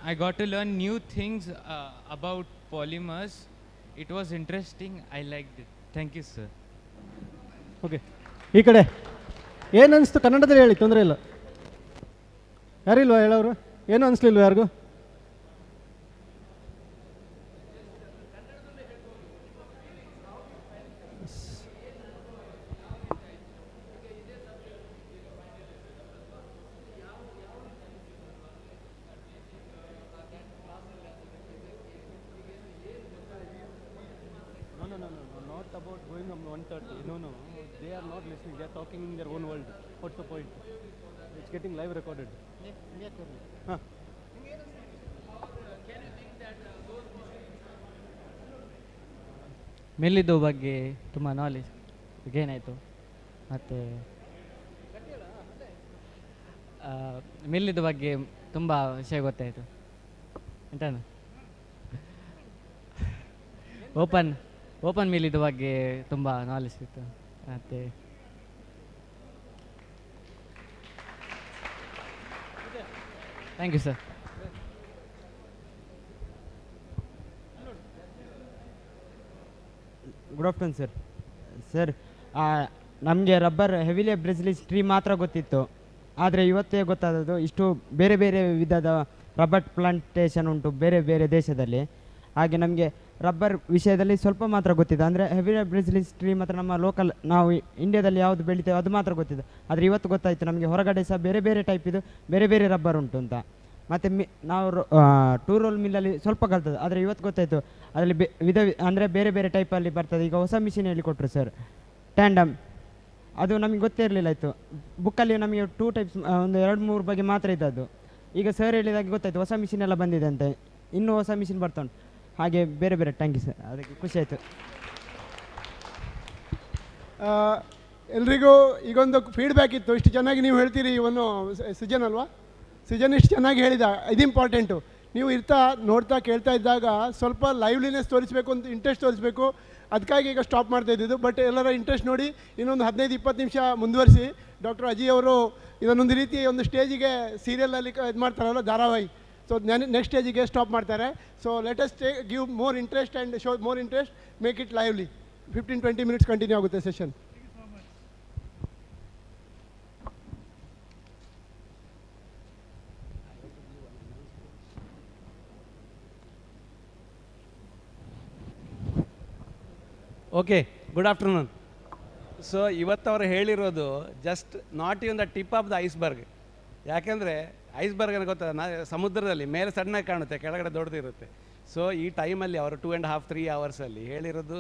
I got to learn new things about polymers. It was interesting. I liked it. Thank you, sir. Okay, ಈ ಕಡೆ ಏನು ಅನಿಸ್ತು ಕನ್ನಡದಲ್ಲಿ ಹೇಳಿ, ತೊಂದರೆ ಇಲ್ಲ. ಯಾರಿಲ್ವಾ ಹೇಳೋರು? ಏನು ಅನಿಸ್ಲಿಲ್ವ ಯಾರಿಗೂ? They are not listening. They are talking in their own world. What's the point? It's getting live recorded. ಮಿಲ್ಲಿದ್ದು ಬಗ್ಗೆ ತುಂಬ ನಾಲೆಜ್ ಗೇನ್ ಆಯಿತು. ಮತ್ತು ಮಿಲ್ಲಿದ್ದು ಬಗ್ಗೆ ತುಂಬ ವಿಷಯ ಗೊತ್ತಾಯಿತು. ಎಂತಾನು ಓಪನ್ ಮಿಲ್ಲಿದ್ದು ಬಗ್ಗೆ ತುಂಬ ನಾಲೆಜ್ ಸಿಕ್ತು. ಮತ್ತು thank you sir. Good afternoon sir. Sir, ನಮಗೆ ರಬ್ಬರ್ ಹೆವಿಲಿ ಬ್ರೆಜಿಲಿಸ್ ಟ್ರೀ ಮಾತ್ರ ಗೊತ್ತಿತ್ತು. ಆದರೆ ಇವತ್ತೇ ಗೊತ್ತಾದದ್ದು ಇಷ್ಟು ಬೇರೆ ಬೇರೆ ವಿಧದ ರಬ್ಬರ್ ಪ್ಲಾಂಟೇಶನ್ ಉಂಟು ಬೇರೆ ಬೇರೆ ದೇಶದಲ್ಲಿ. ಹಾಗೆ ನಮಗೆ ರಬ್ಬರ್ ವಿಷಯದಲ್ಲಿ ಸ್ವಲ್ಪ ಮಾತ್ರ ಗೊತ್ತಿದೆ. ಅಂದರೆ ಹೆವಿಲಿ ಬ್ರೆಜಿಲಿಸ್ ಟ್ರೀ ಮಾತ್ರ ನಮ್ಮ ಲೋಕಲ್ ನಾವು ಇಂಡಿಯಾದಲ್ಲಿ ಯಾವುದು ಬೆಳಿತೇವೆ ಅದು ಮಾತ್ರ ಗೊತ್ತಿದೆ. ಆದರೆ ಇವತ್ತು ಗೊತ್ತಾಯಿತು ನಮಗೆ ಹೊರಗಡೆ ಸಹ ಬೇರೆ ಬೇರೆ ಟೈಪ್ ಇದು ಬೇರೆ ಬೇರೆ ರಬ್ಬರ್ ಉಂಟು ಅಂತ. ಮತ್ತು ನಾವು ಟೂ ರೋಲ್ ಮಿಲ್ಲಲ್ಲಿ ಸ್ವಲ್ಪ ಕಲ್ತದ್ದು. ಆದರೆ ಇವತ್ತು ಗೊತ್ತಾಯಿತು ಅದರಲ್ಲಿ ವಿಧ ಅಂದರೆ ಬೇರೆ ಬೇರೆ ಟೈಪಲ್ಲಿ ಬರ್ತದೆ. ಈಗ ಹೊಸ ಮಿಷಿನ್ ಹೇಳಿಕೊಟ್ರು ಸರ್, ಟ್ಯಾಂಡಮ್. ಅದು ನಮಗೆ ಗೊತ್ತೇ ಇರಲಿಲ್ಲ. ಆಯಿತು ಬುಕ್ಕಲ್ಲಿ ನಮಗೆ 2 ಟೈಪ್ಸ್ ಒಂದು 2-3 ಬಗ್ಗೆ ಮಾತ್ರ ಇದ್ದದ್ದು. ಈಗ ಸರ್ ಹೇಳಿದಾಗೆ ಗೊತ್ತಾಯಿತು ಹೊಸ ಮಿಷಿನ್ ಎಲ್ಲ ಬಂದಿದೆ ಅಂತ. ಇನ್ನೂ ಹೊಸ ಮಿಷಿನ್ ಬರ್ತಾ ಉಂಟು. ಹಾಗೆ ಬೇರೆ ಬೇರೆ. ಥ್ಯಾಂಕ್ ಯು ಸರ್, ಅದಕ್ಕೆ ಖುಷಿ ಆಯಿತು. ಎಲ್ರಿಗೂ ಈಗೊಂದು ಫೀಡ್ಬ್ಯಾಕ್ ಇತ್ತು. ಇಷ್ಟು ಚೆನ್ನಾಗಿ ನೀವು ಹೇಳ್ತೀರಿ. ಇವನು ಸೃಜನ್ ಅಲ್ವಾ, ಸೃಜನ್ ಇಷ್ಟು ಚೆನ್ನಾಗಿ ಹೇಳಿದ. ಇದು ಇಂಪಾರ್ಟೆಂಟು. ನೀವು ನೋಡ್ತಾ ಕೇಳ್ತಾ ಇದ್ದಾಗ ಸ್ವಲ್ಪ ಲೈವ್ಲಿನೆಸ್ ತೋರಿಸಬೇಕು ಅಂತ ಇಂಟ್ರೆಸ್ಟ್ ತೋರಿಸಬೇಕು. ಅದಕ್ಕಾಗಿ ಈಗ ಸ್ಟಾಪ್ ಮಾಡ್ತಾ ಇದ್ದಿದ್ದು. ಬಟ್ ಎಲ್ಲರ ಇಂಟ್ರೆಸ್ಟ್ ನೋಡಿ ಇನ್ನೊಂದು 15-20 ನಿಮಿಷ ಮುಂದುವರಿಸಿ. ಡಾಕ್ಟರ್ ಅಜಯ್ ಅವರು ಇದನ್ನೊಂದು ರೀತಿ ಒಂದು ಸ್ಟೇಜಿಗೆ ಸೀರಿಯಲಲ್ಲಿ ಇದು ಮಾಡ್ತಾರಲ್ಲ ಧಾರಾವಾಹಿ, ಸೊ ನೆಕ್ಸ್ಟ್ ಸ್ಟೇಜಿಗೆ ಸ್ಟಾಪ್ ಮಾಡ್ತಾರೆ. So let us give more interest and show more interest, make it lively. 15-20 minutes continue ಆಗುತ್ತೆ session. Okay, good afternoon. So ಇವತ್ತು ಅವರು ಹೇಳಿರೋದು just not even the tip of the iceberg. ಯಾಕೆಂದರೆ iceberg ಅಂತ ಗೊತ್ತಾ, ಸಮುದ್ರದಲ್ಲಿ ಮೇಲೆ ಸಣ್ಣಗೆ ಕಾಣುತ್ತೆ, ಕೆಳಗಡೆ ದೊಡ್ಡದಿರುತ್ತೆ. ಸೊ ಈ ಟೈಮಲ್ಲಿ ಅವರು 2.5-3 ಅವರ್ಸಲ್ಲಿ ಹೇಳಿರೋದು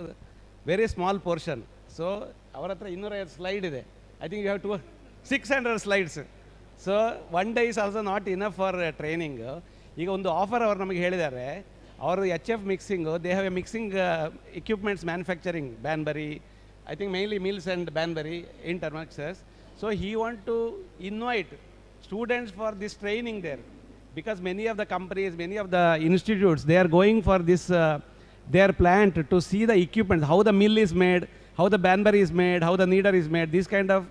ವೆರಿ ಸ್ಮಾಲ್ ಪೋರ್ಷನ್. ಸೊ ಅವರ ಹತ್ರ 250 ಸ್ಲೈಡ್ ಇದೆ. I think you have 600 slides. So 1 day is also not enough for training. ಈಗ ಒಂದು ಆಫರ್ ಅವರು ನಮಗೆ ಹೇಳಿದ್ದಾರೆ. ಅವರು HF mixing, they have a mixing equipments manufacturing, Banbury, I think mainly Mills and Banbury in Termaxes. So he want to invite students for this training there, because many of the companies, many of the institutes, they are going for this their plant to see the equipment, how the mill is made, how the Banbury is made, how the kneader is made, this kind of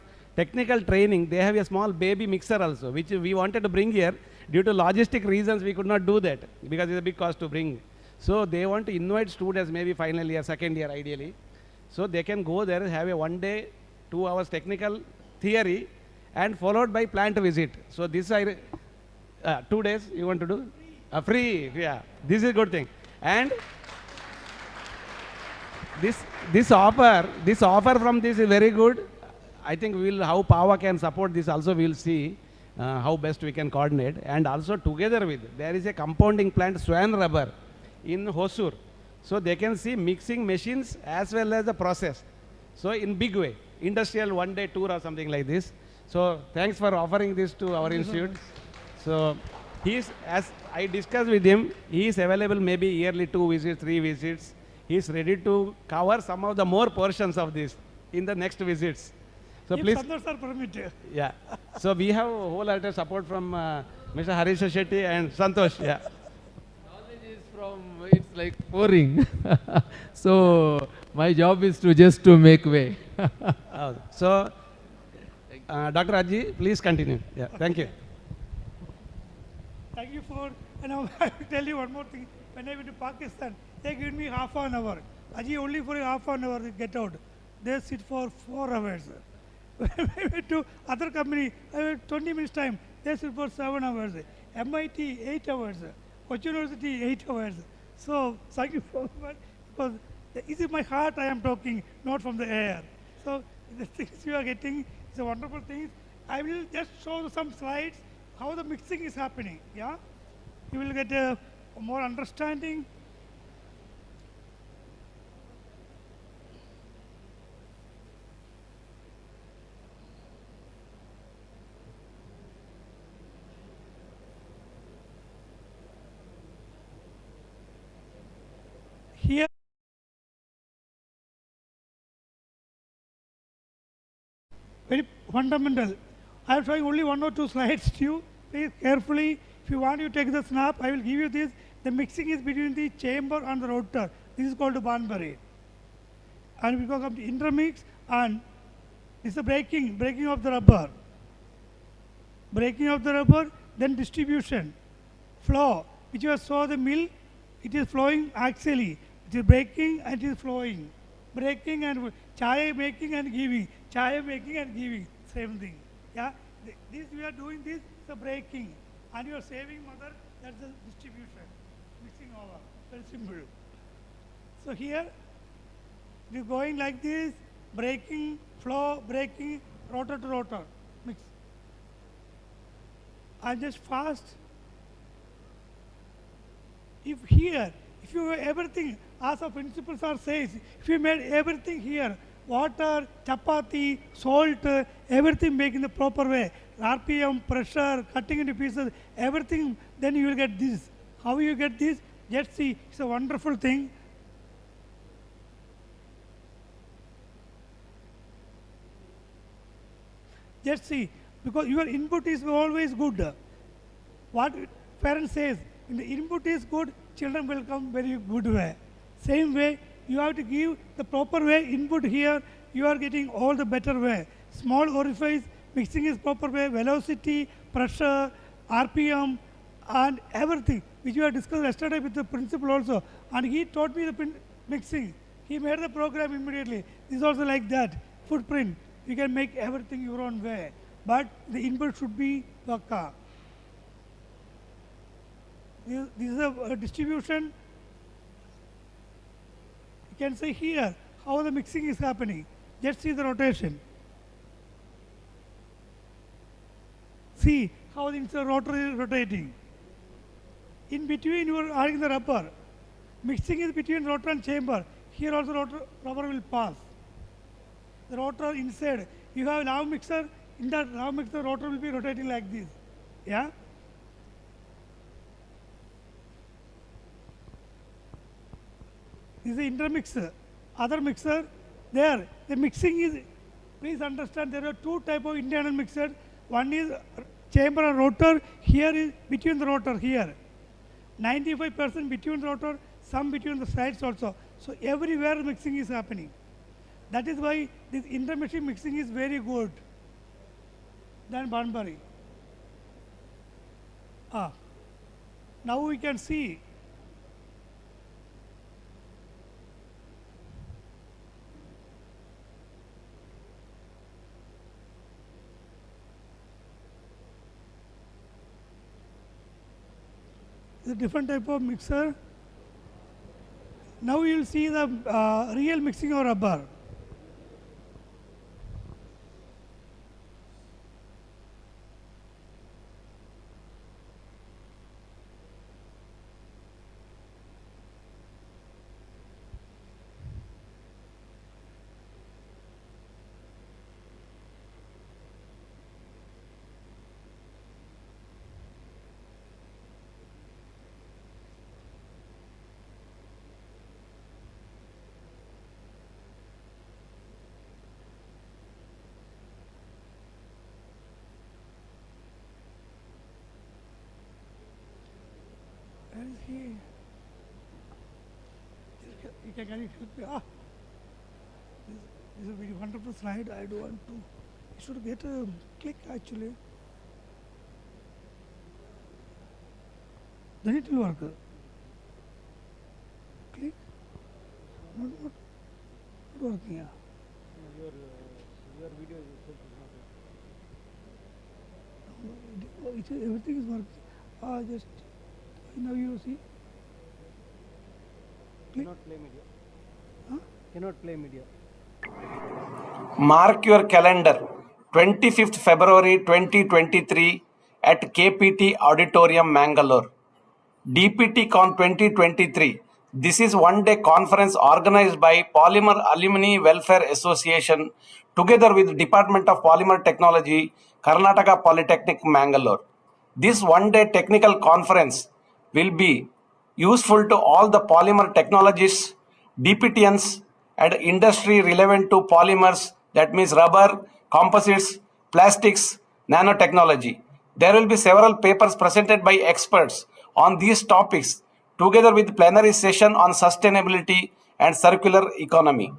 technical training. They have a small baby mixer also, which we wanted to bring here. Due to logistic reasons, we could not do that because it's a big cost to bring. So they want to invite students, maybe final year, second year ideally. So they can go there, have a 1 day, 2 hours technical theory, and followed by plant visit. So this 2 days you want to do? Free, yeah. This is a good thing. And this offer from this is very good. I think how PAWA can support this also we'll see how best we can coordinate. And also together with, there is a compounding plant, Swan Rubber, in Hosur. So they can see mixing machines as well as the process. So in big way, industrial one-day tour or something like this. So thanks for offering this to our institute. So as I discussed with him, he is available maybe yearly 2 visits, 3 visits. He is ready to cover some of the more portions of this in the next visits. So please. Sir, permit. Yeah. So we have a whole lot of support from Mr. Harish Shetty and Santosh. Yeah. It's like pouring. So my job is to make way. So Dr. Aji, please continue. Yeah, thank you. Thank you for, and I will tell you one more thing. When I went to Pakistan, they gave me half an hour. Aji, only for half an hour they get out. They sit for 4 hours. When I went to other company, I had 20 minutes time. They sit for 7 hours. MIT, 8 hours. Kochi University, 8 hours. So, thank you so much. Because this is my heart I am talking, not from the air. So, the things you are getting is a wonderful thing. I will just show some slides how the mixing is happening. Yeah, you will get a more understanding. Here, very fundamental. I am showing only 1 or 2 slides to you. Please carefully, if you want to take the snap, I will give you this. The mixing is between the chamber and the rotor. This is called Banbury. And we go come to intermix, and this is the breaking of the rubber. Breaking of the rubber, then distribution. Flow, which you saw the mill, it is flowing axially. It is breaking and it is flowing. Breaking and chai making and giving. Chai making and giving. Same thing. Yeah. This we are doing this, the breaking. And you are saving mother, that's the distribution. Mixing over. Very simple. So here, it is going like this, breaking, flow, breaking, rotor to rotor. Mix. And just fast. If you have everything, as our principal sir says, if you made everything here, water, chapati, salt, everything make in the proper way, RPM, pressure, cutting into pieces, everything, then you will get this. How you get this? Just see, it's a wonderful thing. Just see, because your input is always good. What parents says, when the input is good, children will come very good way. Same way, you have to give the proper way input here, you are getting all the better way. Small orifice, mixing is proper way, velocity, pressure, RPM, and everything, which we have discussed yesterday with the principal also. And he taught me the mixing. He made the program immediately. This is also like that. Footprint, you can make everything your own way. But the input should be Waka. This is a distribution. You can see here how the mixing is happening. Just see the rotation. See how the rotor is rotating. In between you are adding the rubber. Mixing is between rotor and chamber. Here also rubber will pass. The rotor inside. You have now mixer. In that now mixer, rotor will be rotating like this. Yeah. This is the intermixer. Other mixer, there, the mixing is, please understand there are 2 types of internal mixer. One is chamber and rotor, here is between the rotor here. 95% between the rotor, some between the sides also. So everywhere mixing is happening. That is why this intermixing mixing is very good than Banbury. Now we can see a different type of mixer. Now you will see the real mixing of rubber. Where is he? Can you help me? This is a very wonderful slide. I don't want to. You should get a click actually. Then it will work. Click. Not working. Yeah. Your video is not. Everything is working. Just now you see. Click. Cannot play media. Huh? Cannot play media. Mark your calendar, 25th February 2023 at KPT Auditorium, Mangalore. DPT Con 2023. This is one-day conference organized by Polymer Alumni Welfare Association together with Department of Polymer Technology, Karnataka Polytechnic, Mangalore. This one-day technical conference will be useful to all the polymer technologists, DPTians, and industry relevant to polymers, that means rubber, composites, plastics, nanotechnology. There will be several papers presented by experts on these topics together with plenary session on sustainability and circular economy.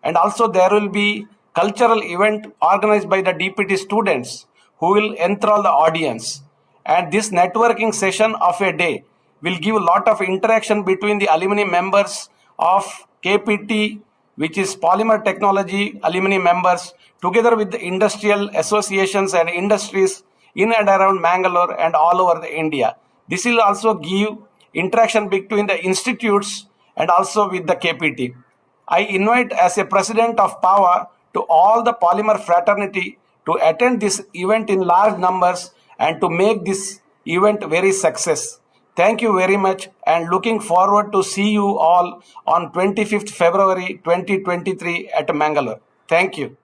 And also there will be cultural event organized by the DPT students who will enthrall the audience. And this networking session of a day will give a lot of interaction between the alumni members of KPT, which is Polymer Technology alumni members, together with the industrial associations and industries in and around Mangalore and all over the India. This will also give interaction between the institutes and also with the KPT. I invite as a president of PAWA to all the polymer fraternity to attend this event in large numbers and to make this event very success. Thank you very much and looking forward to see you all on 25th February 2023 at Mangalore. Thank you.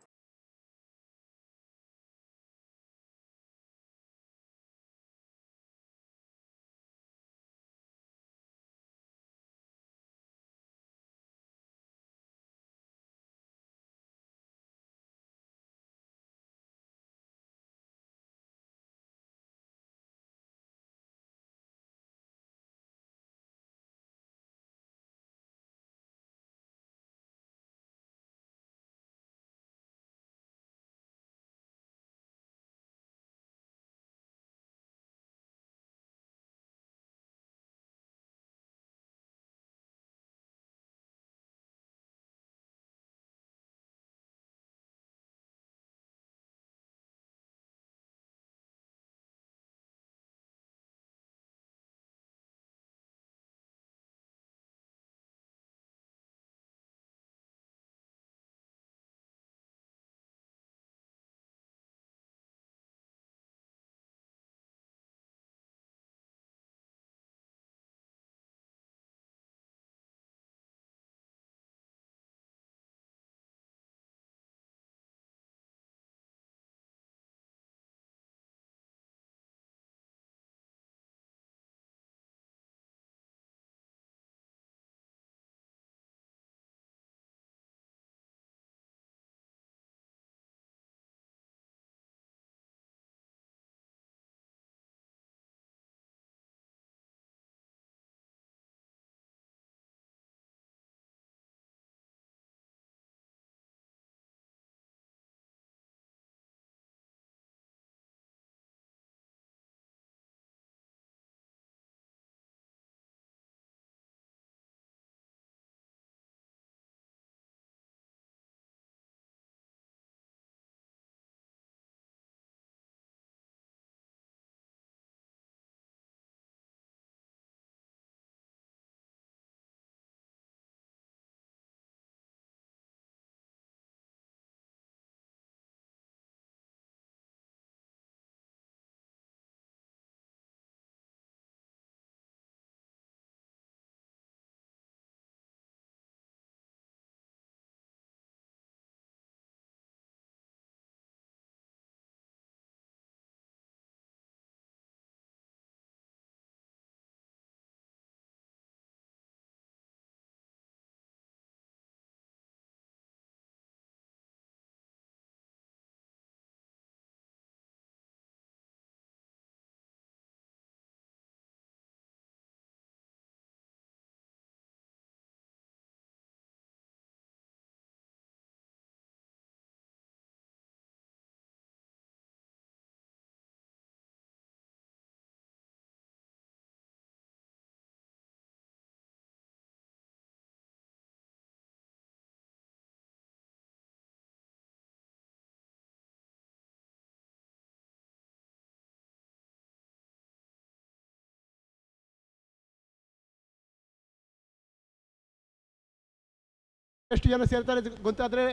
ಎಷ್ಟು ಜನ ಸೇರ್ತಾರೆ ಗೊತ್ತಾದರೆ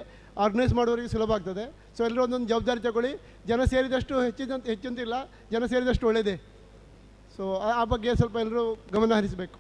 organise ಮಾಡೋರಿಗೆ ಸುಲಭ ಆಗ್ತದೆ. So ಎಲ್ಲರೂ ಒಂದೊಂದು ಜವಾಬ್ದಾರಿ ತಗೊಳ್ಳಿ. ಜನ ಸೇರಿದಷ್ಟು ಹೆಚ್ಚಂತಿಲ್ಲ, ಜನ ಸೇರಿದಷ್ಟು ಒಳ್ಳೆಯದೇ. ಸೊ ಆ ಬಗ್ಗೆ ಸ್ವಲ್ಪ ಎಲ್ಲರೂ ಗಮನ ಹರಿಸಬೇಕು.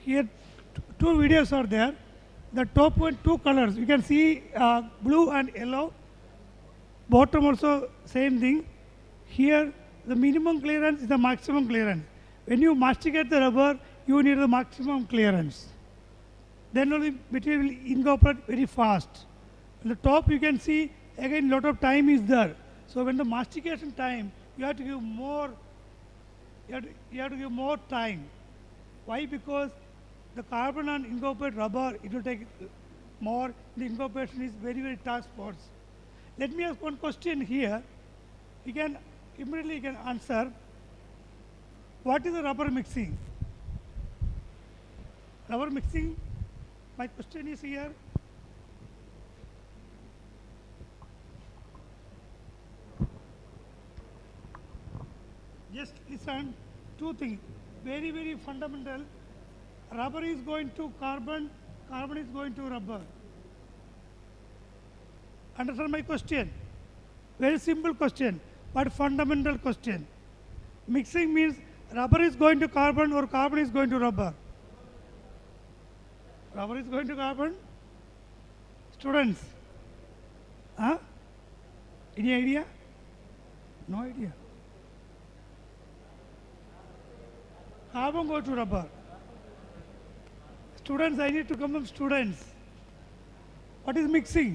Here two videos are there. The top one, two colors. You can see blue and yellow. Bottom also same thing. Here the minimum clearance is the maximum clearance. When you masticate the rubber, you need the maximum clearance. Then only material will incorporate very fast. At the top you can see again lot of time is there. So when the mastication time, you have to give more. You have to give more time. Why? Because the carbon and incorporate rubber, it will take more. The incorporation is very tough spots. Let me ask one question here. You can immediately answer. What is the rubber mixing? Rubber mixing. My question is here. Just listen. Two things. Very fundamental. Rubber is going to carbon. Carbon is going to rubber. Understand my question? Very simple question, but fundamental question. Mixing means rubber is going to carbon or carbon is going to rubber. Rubber is going to carbon. Students, huh? Any idea? No idea. Carbon go to rubber. Students, I need to come from students. What is mixing?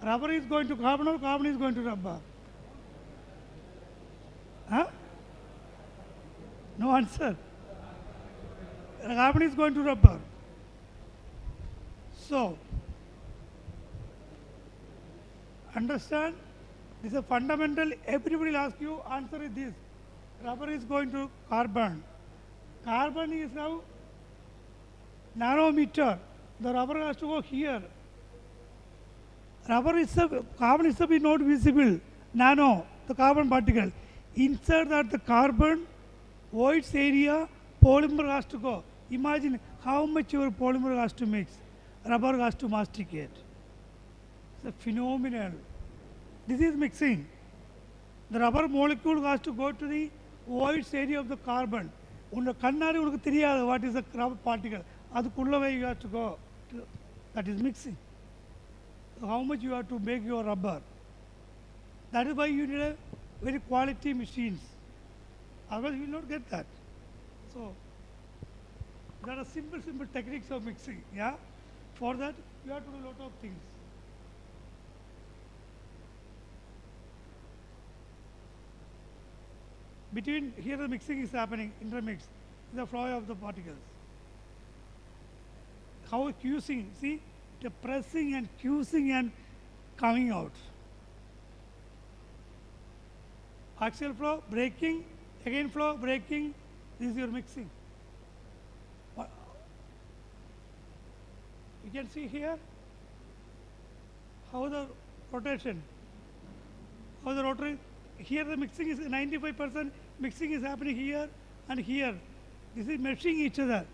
Rubber is going to carbon or carbon is going to rubber? Huh? No answer. Carbon is going to rubber. So, understand? This is a fundamental. Everybody will ask you, answer is this. Rubber is going to carbon. Carbon is now nanometer. The rubber has to go here. Rubber itself, carbon itself is not visible. Nano, the carbon particle. Inside that the carbon, voids area, polymer has to go. Imagine how much your polymer has to mix. Rubber has to masticate. It's a phenomenal. This is mixing. The rubber molecule has to go to the voids area of the carbon. What is the rubber particle? That's way you have to go. That is mixing. So how much you have to make your rubber. That is why you need a very quality machines. Otherwise you will not get that. So there are simple techniques of mixing. Yeah. For that you have to do a lot of things. Between here the mixing is happening, intermix, the flow of the particles. How fusing, see, the pressing and fusing and coming out. Axial flow, breaking, again flow, breaking, this is your mixing. You can see here how the rotation, how the rotary here the mixing is 95% mixing is happening here and here. This is meshing each other.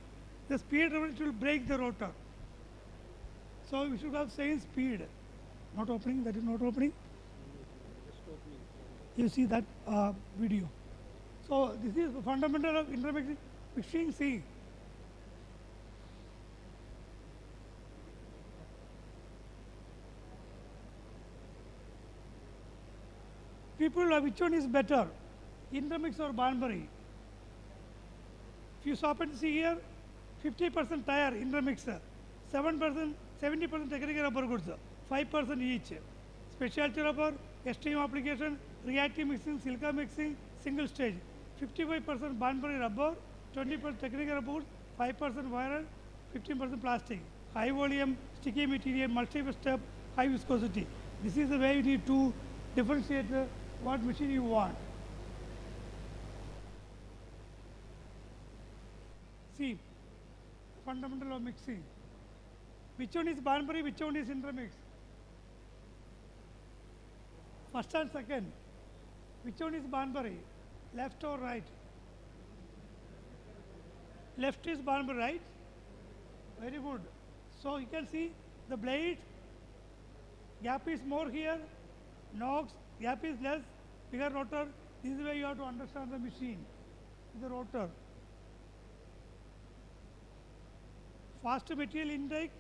The speed reference will break the rotor. So we should have same speed. Not opening, that is not opening. You see that video. So this is the fundamental of intermixing mixing C. People, which one is better, intermix or Banbury? If you stop and see here, 50% tire intermixer, 7%, 70% technical rubber goods, 5% each. Specialty rubber, extreme application, reactive mixing, silica mixing, single stage. 55% Banbury rubber, 20% technical rubber goods, 5% wire, 15% plastic. High volume, sticky material, multi-step, high viscosity. This is the way you need to differentiate what machine you want. See, fundamental of mixing. Which one is Banbury, which one is intermix? First and second. Which one is Banbury? Left or right? Left is Banbury, right? Very good. So you can see the blade, gap is more here, nogs, gap is less, bigger rotor. This is where you have to understand the machine, the rotor. Fast material intake,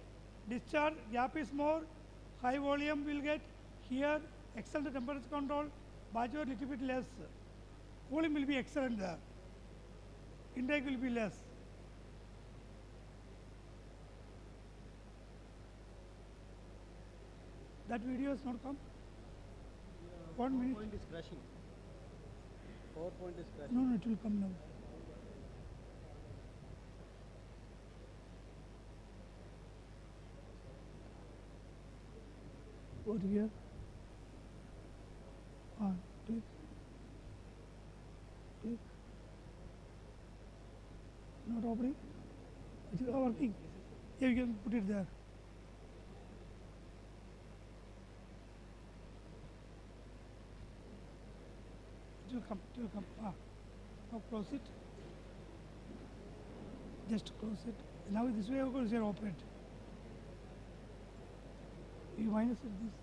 discharge, gap is more, high volume will get here, excellent temperature control, Bajo little bit less. Volume will be excellent there. Intake will be less. That video has not come? 1 minute. PowerPoint is crashing. PowerPoint is crashing. No, it will come now. Over here. Click. Click. Not opening. It is working. Yeah, you can put it there. It will come. It will come. Now close it. Just close it. Now this way, of course, you operate. You minus it this.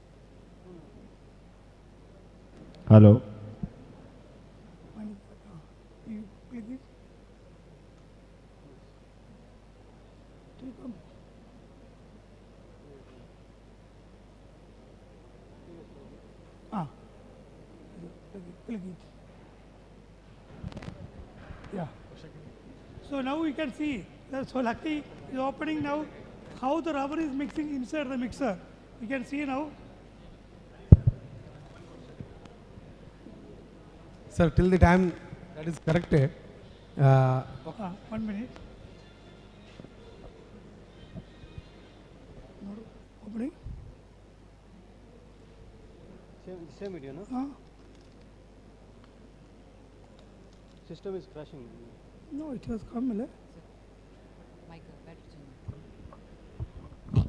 Hello. Minus you click it. It will come. Click it. Yeah. So now we can see. So lucky is opening now. How the rubber is mixing inside the mixer. You can see now. Sir, till the time that is corrected. 1 minute. Not opening. Same video, no? System is crashing. No, it has come. Mic battery change.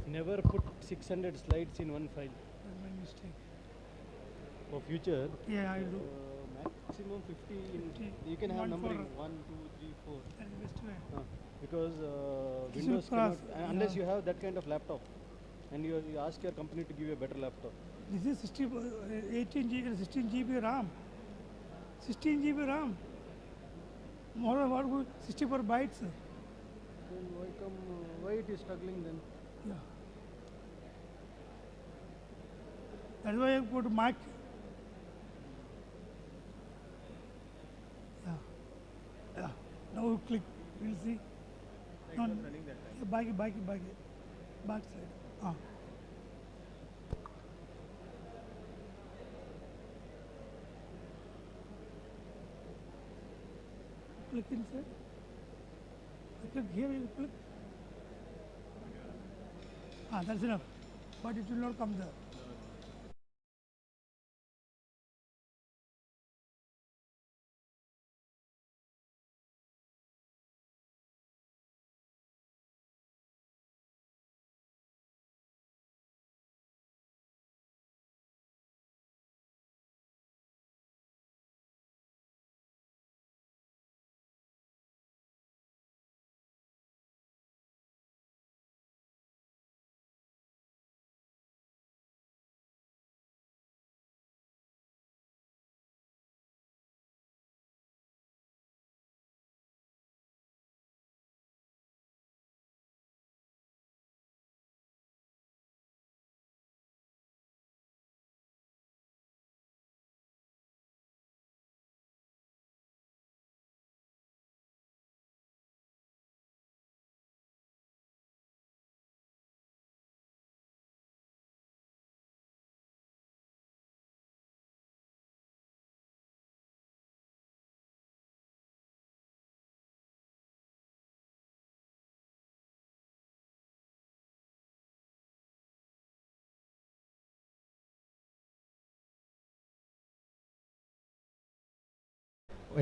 Never put 600 slides in one file. That's my mistake. For future, Yeah, I do. maximum 50. 50. You can have One numbering for- 1, 2, 3, 4. That is the best way. Because This will Windows cross, cannot, unless yeah. you have that kind of laptop, and you ask your company to give you a better laptop. This is 18 GB, 16 GB RAM. 16 GB RAM. More than what? 64 bytes. Then why it is struggling then? Yeah. That's why I put Mac. Yeah. Yeah. Now you click. We'll see. No, back side. Ah. Click inside. Click here, you click. Ah, that's enough. But it will not come there.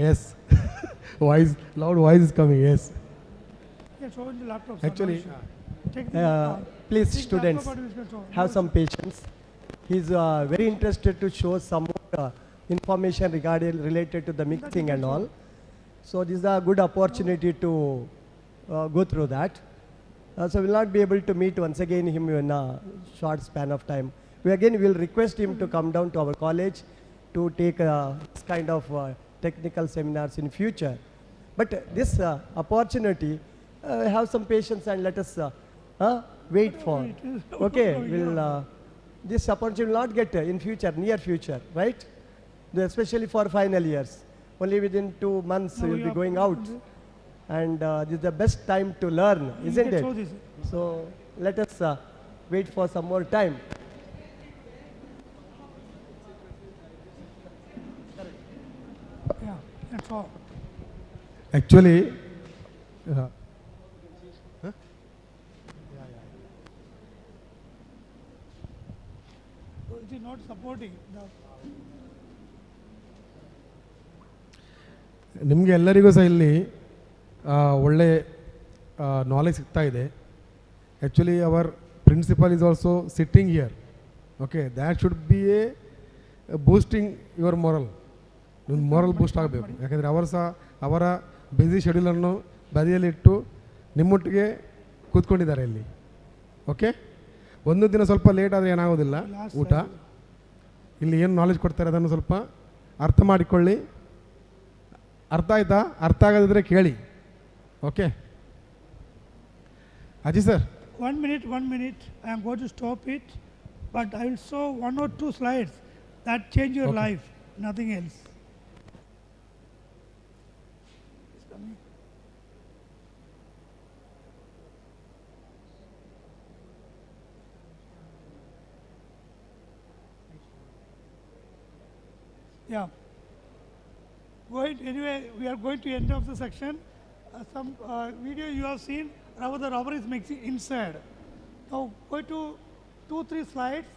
Yes. Voice, loud voice is coming, yes. Yeah, show in the laptop. Sir, Actually, no issue. Take the, please, take students, laptop and we can show. have No some issue. patience. He's very interested to show some more information regarding related to the mixing and all. So this is a good opportunity to go through that. So we'll not be able to meet once again him in a short span of time. We again will request him to come down to our college to take this kind of technical seminars in future. But this opportunity, have some patience and let us wait for. Okay, we'll, this opportunity will not get in future, near future, right? Especially for final years. Only within 2 months No, you'll we be are going going out. to And this is the best time to learn, You isn't can it? show this. So let us wait for some more time. Yeah, that's all. actually, So it is not supporting. ನಿಮಗೆ ಎಲ್ಲರಿಗೂ ಸಹ ಇಲ್ಲಿ ಒಳ್ಳೆ knowledge ಸಿಗ್ತಾ ಇದೆ. Actually our principal is also sitting here. Okay, that should be a boosting your morale. ನಿಮ್ಮ morale boost ಆಗಬೇಕು. ಯಾಕಂದರೆ ಅವರು ಸಹ ಅವರ ಬ್ಯುಸಿ ಶೆಡ್ಯೂಲನ್ನು ಬದಿಯಲ್ಲಿಟ್ಟು ನಿಮ್ಮೊಟ್ಟಿಗೆ ಕೂತ್ಕೊಂಡಿದ್ದಾರೆ ಇಲ್ಲಿ. ಓಕೆ, ಒಂದು ದಿನ ಸ್ವಲ್ಪ ಲೇಟ್ ಆದರೆ ಏನಾಗೋದಿಲ್ಲ, ಊಟ ಇಲ್ಲಿ ಏನು ನಾಲೆಜ್ ಕೊಡ್ತಾರೆ ಅದನ್ನು ಸ್ವಲ್ಪ ಅರ್ಥ ಮಾಡಿಕೊಳ್ಳಿ. ಅರ್ಥ ಆಯ್ತಾ? ಅರ್ಥ ಆಗದಿದ್ದರೆ ಕೇಳಿ. ಓಕೆ ಅಜಿ sir. 1 minute. I am going to stop it, but I will show 1 or 2 slides that change your Okay. life, nothing else. It's coming. Yeah. Anyway, we are going to end of the section. Some video you have seen, how the rubber is mixing inside. Now go to 2-3 slides.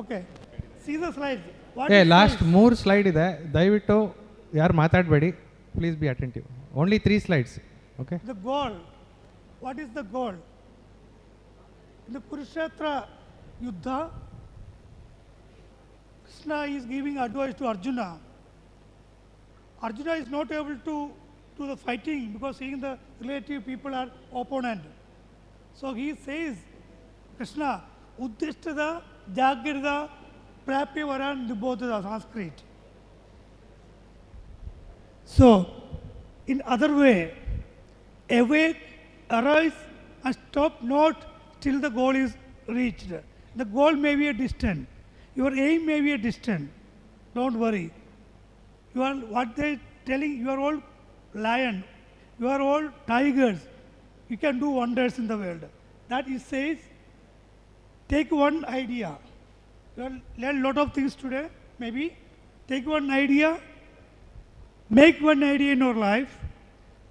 Okay. See the slides. What is last slides? 3 slide ಇದೆ, ದಯವಿಟ್ಟು ಯಾರು ಮಾತಾಡಬೇಡಿ, please be attentive. Only 3 slides. Okay, The goal. What is the goal? In the Kurukshetra Yuddha, Krishna is giving advice to Arjuna. Arjuna is not able to do the fighting because seeing the relative people are opponent. So he says, Krishna, Uddishtada, Jagirda, Prapyavaran, Nibodhada, Sanskrit. So, in other way, awake, arise and stop not till the goal is reached. The goal may be a distant. Your aim may be a distant. Don't worry. You are what they telling. You are all lion. You are all tigers. You can do wonders in the world. That it says, take one idea. You will learn a lot of things today. Maybe take one idea. Make one idea in your life.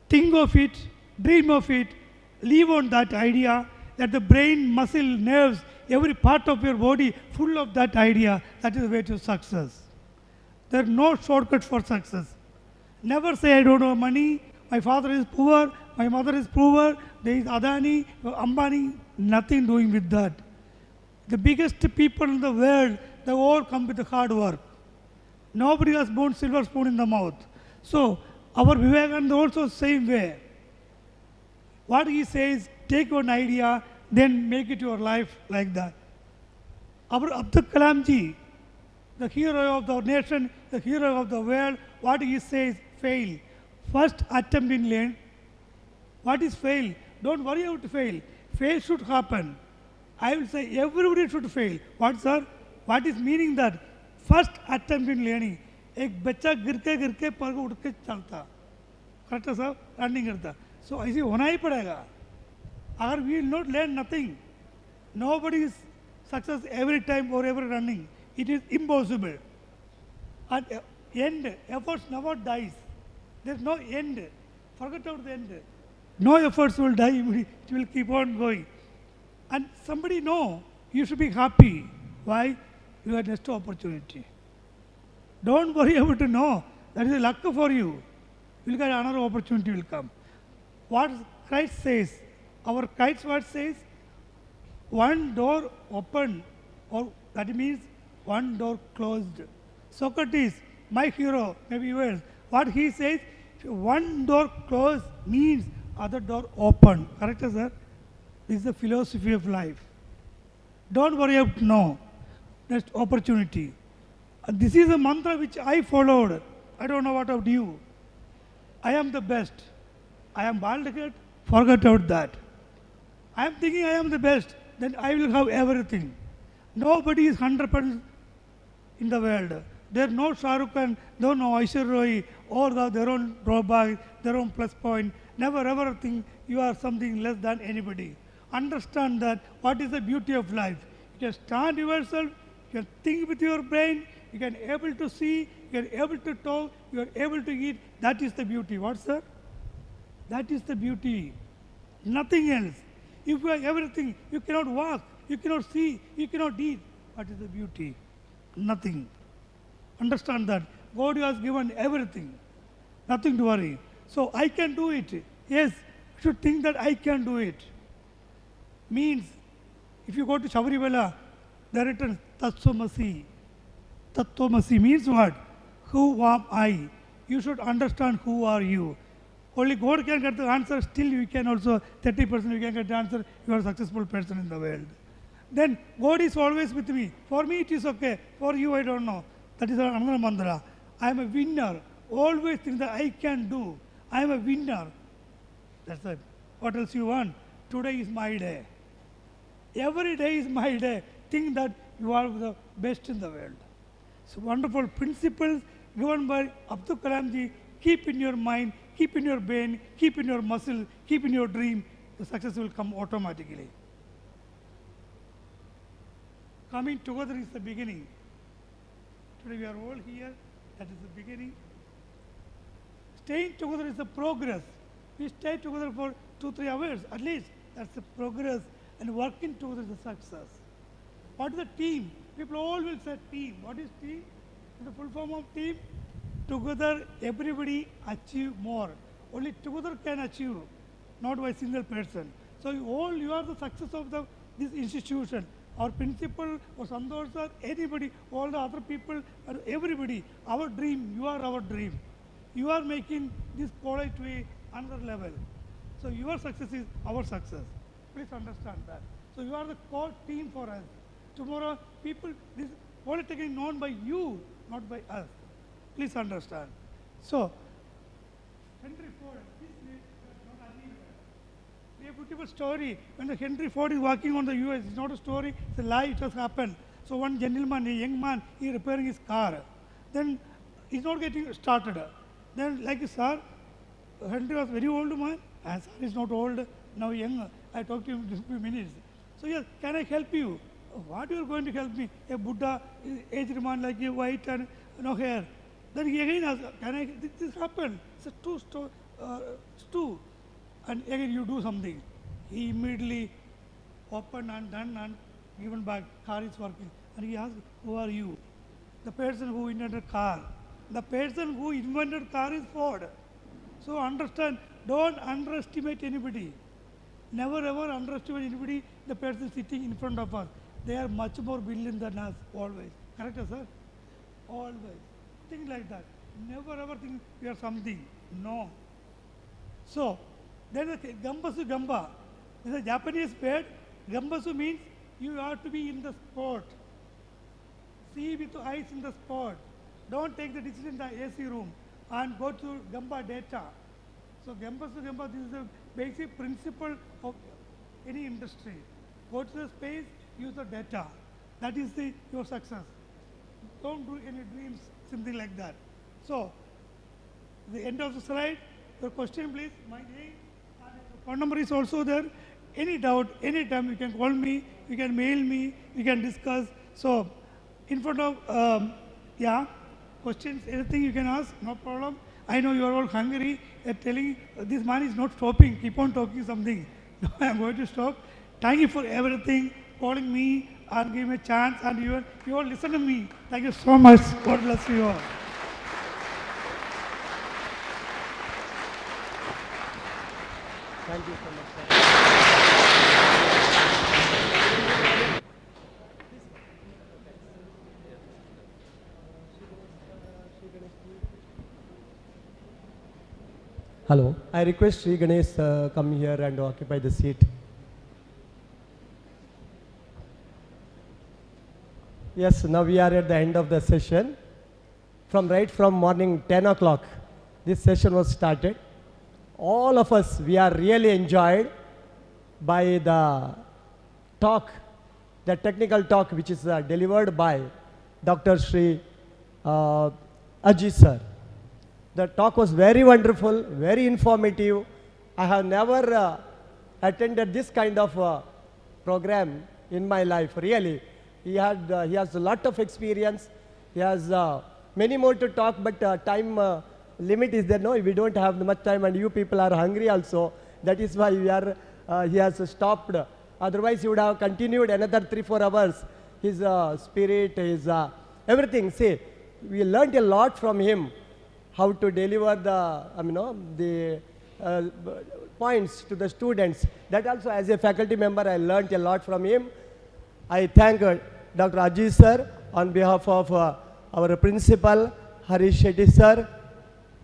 Think of it. Dream of it. Live on that idea. That the brain, muscle, nerves, every part of your body full of that idea. That is the way to success. There are no shortcuts for success. Never say, I don't have money, my father is poor, my mother is poor, there is Adani, Ambani, nothing doing with that. The biggest people in the world, they all come with hard work. Nobody has born silver spoon in the mouth. So, our Vivekananda also same way. What he says, take one idea, then make it your life like that. Our Abdul Kalam ji, the hero of the nation, the hero of the world, what he says, fail. First attempt in land. What is fail? Don't worry about fail. Fail should happen. I will say everybody should fail. What, sir? What is meaning that? First attempt in learning. एक बच्चा गिर के पर उठ के चलता, correct है साहब, रनिंग करता. So ऐसे होना ही पड़ेगा. अगर we will not learn nothing, nobody is success every time or every running. It is impossible. At end, efforts never dies. There is no end. Forget about the end. No efforts will die. It will keep on going. And somebody know you should be happy. Why? You have next opportunity. Don't worry about to know. That is a luck for you. You will get another opportunity will come. What Christ says, our Christ what says? One door open, or that means one door closed. Socrates, my hero, maybe yours, what he says, one door closed means other door open. Correct, sir? This is the philosophy of life. Don't worry about no. Next opportunity. This is a mantra which I followed. I don't know what about you. I am the best. I am Baldagat. Forget about that. I am thinking I am the best. Then I will have everything. Nobody is 100% in the world. There are no Shah Rukh Khan, there are no Aishwarya Rai, or their own drawback, their own plus point. Never ever think you are something less than anybody. Understand that what is the beauty of life. You can stand yourself, you can think with your brain, you can able to see, you are able to talk, you are able to eat. That is the beauty. What, sir? That is the beauty. Nothing else. If you have everything, you cannot walk, you cannot see, you cannot eat. What is the beauty? Nothing. Understand that. God has given everything. Nothing to worry. So I can do it. Yes, you should think that I can do it. Means, if you go to Shabaribala, there written Tatsomasi. Tatsomasi means what? Who am I? You should understand who are you. Only God can get the answer. Still you can also, 30% you can get the answer. You are a successful person in the world. Then God is always with me. For me it is okay. For you I don't know. That is another mantra. I am a winner. Always think that I can do. I am a winner. That's it. What else you want? Today is my day. Every day is my day. Think that you are the best in the world. So wonderful principles given by Abdul Kalam ji. Keep in your mind, keep in your brain, keep in your muscle, keep in your dream. The success will come automatically. Coming together is the beginning. Today we are all here. That is the beginning. Staying together is the progress. We stay together for 2-3 hours at least. That's the progress. And working together is the success. What is the team? People all will say team. What is team? The full form of team? Together everybody achieve more. Only together can achieve, not by single person. So you are the success of this institution. Our principal or Sandosh sir, anybody, all the other people, everybody. Our dream, you are our dream. You are making this college to another level. So your success is our success. Please understand that. So you are the core team for us. Tomorrow, people, this polytechnic known by you, not by us. Please understand. So, Henry Ford, this is not a beautiful story. When the Henry Ford is walking on the US, it's not a story, it's a lie, it has happened. So one gentleman, a young man, he repairing his car. Then he's not getting started. Then like, sir, Henry was very old man, and sir is not old, now young. I talked to him in a few minutes. So yes, can I help you? What you are going to help me? A Buddha, aged man like you, white and no hair. Then he again asked, can I, this happened. It's a stew. And again you do something. He immediately opened and done and given back, car is working. And he asked, who are you? The person who invented car. The person who invented car is Ford. So understand, don't underestimate anybody. Never ever underestimate anybody, the person sitting in front of us. They are much more brilliant than us, always. Correct, sir? Always. Think like that. Never ever think we are something. No. So, then Gambasu Gamba. This is a Japanese word. Gambasu means you have to be in the sport. See with eyes in the sport. Don't take the decision in the AC room and go to Gamba data. So Gambasu Gamba, this is the basic principle of any industry. Go to the space, use the data. That is your success. Don't do any dreams, something like that. So, the end of the slide, your question please, my name, and phone number is also there. Any doubt, anytime you can call me, you can mail me, you can discuss. So, in front of, questions, anything you can ask, no problem. I know you are all hungry, telling this man is not stopping, keep on talking something. No, I am going to stop. Thank you for everything, calling me and giving me a chance, and you all listen to me. Thank you so much. God bless you all. Thank you so much, sir. Hello. I request Sri Ganesh come here and occupy the seat. Yes, now we are at the end of the session. Right from morning 10 o'clock, this session was started. All of us, we are really enjoyed by the talk, the technical talk which is delivered by Dr. Sri Ajit sir. The talk was very wonderful, very informative. I have never attended this kind of program in my life, really. He has a lot of experience. He has many more to talk, but time limit is there. No, we don't have much time, and you people are hungry also. That is why he has stopped. Otherwise, he would have continued another 3-4 hours. His spirit, his everything. See, we learned a lot from him. How to deliver the points to the students. That also, as a faculty member, I learned a lot from him. I thank Dr. Ajit sir on behalf of our principal, Harish Shetty sir,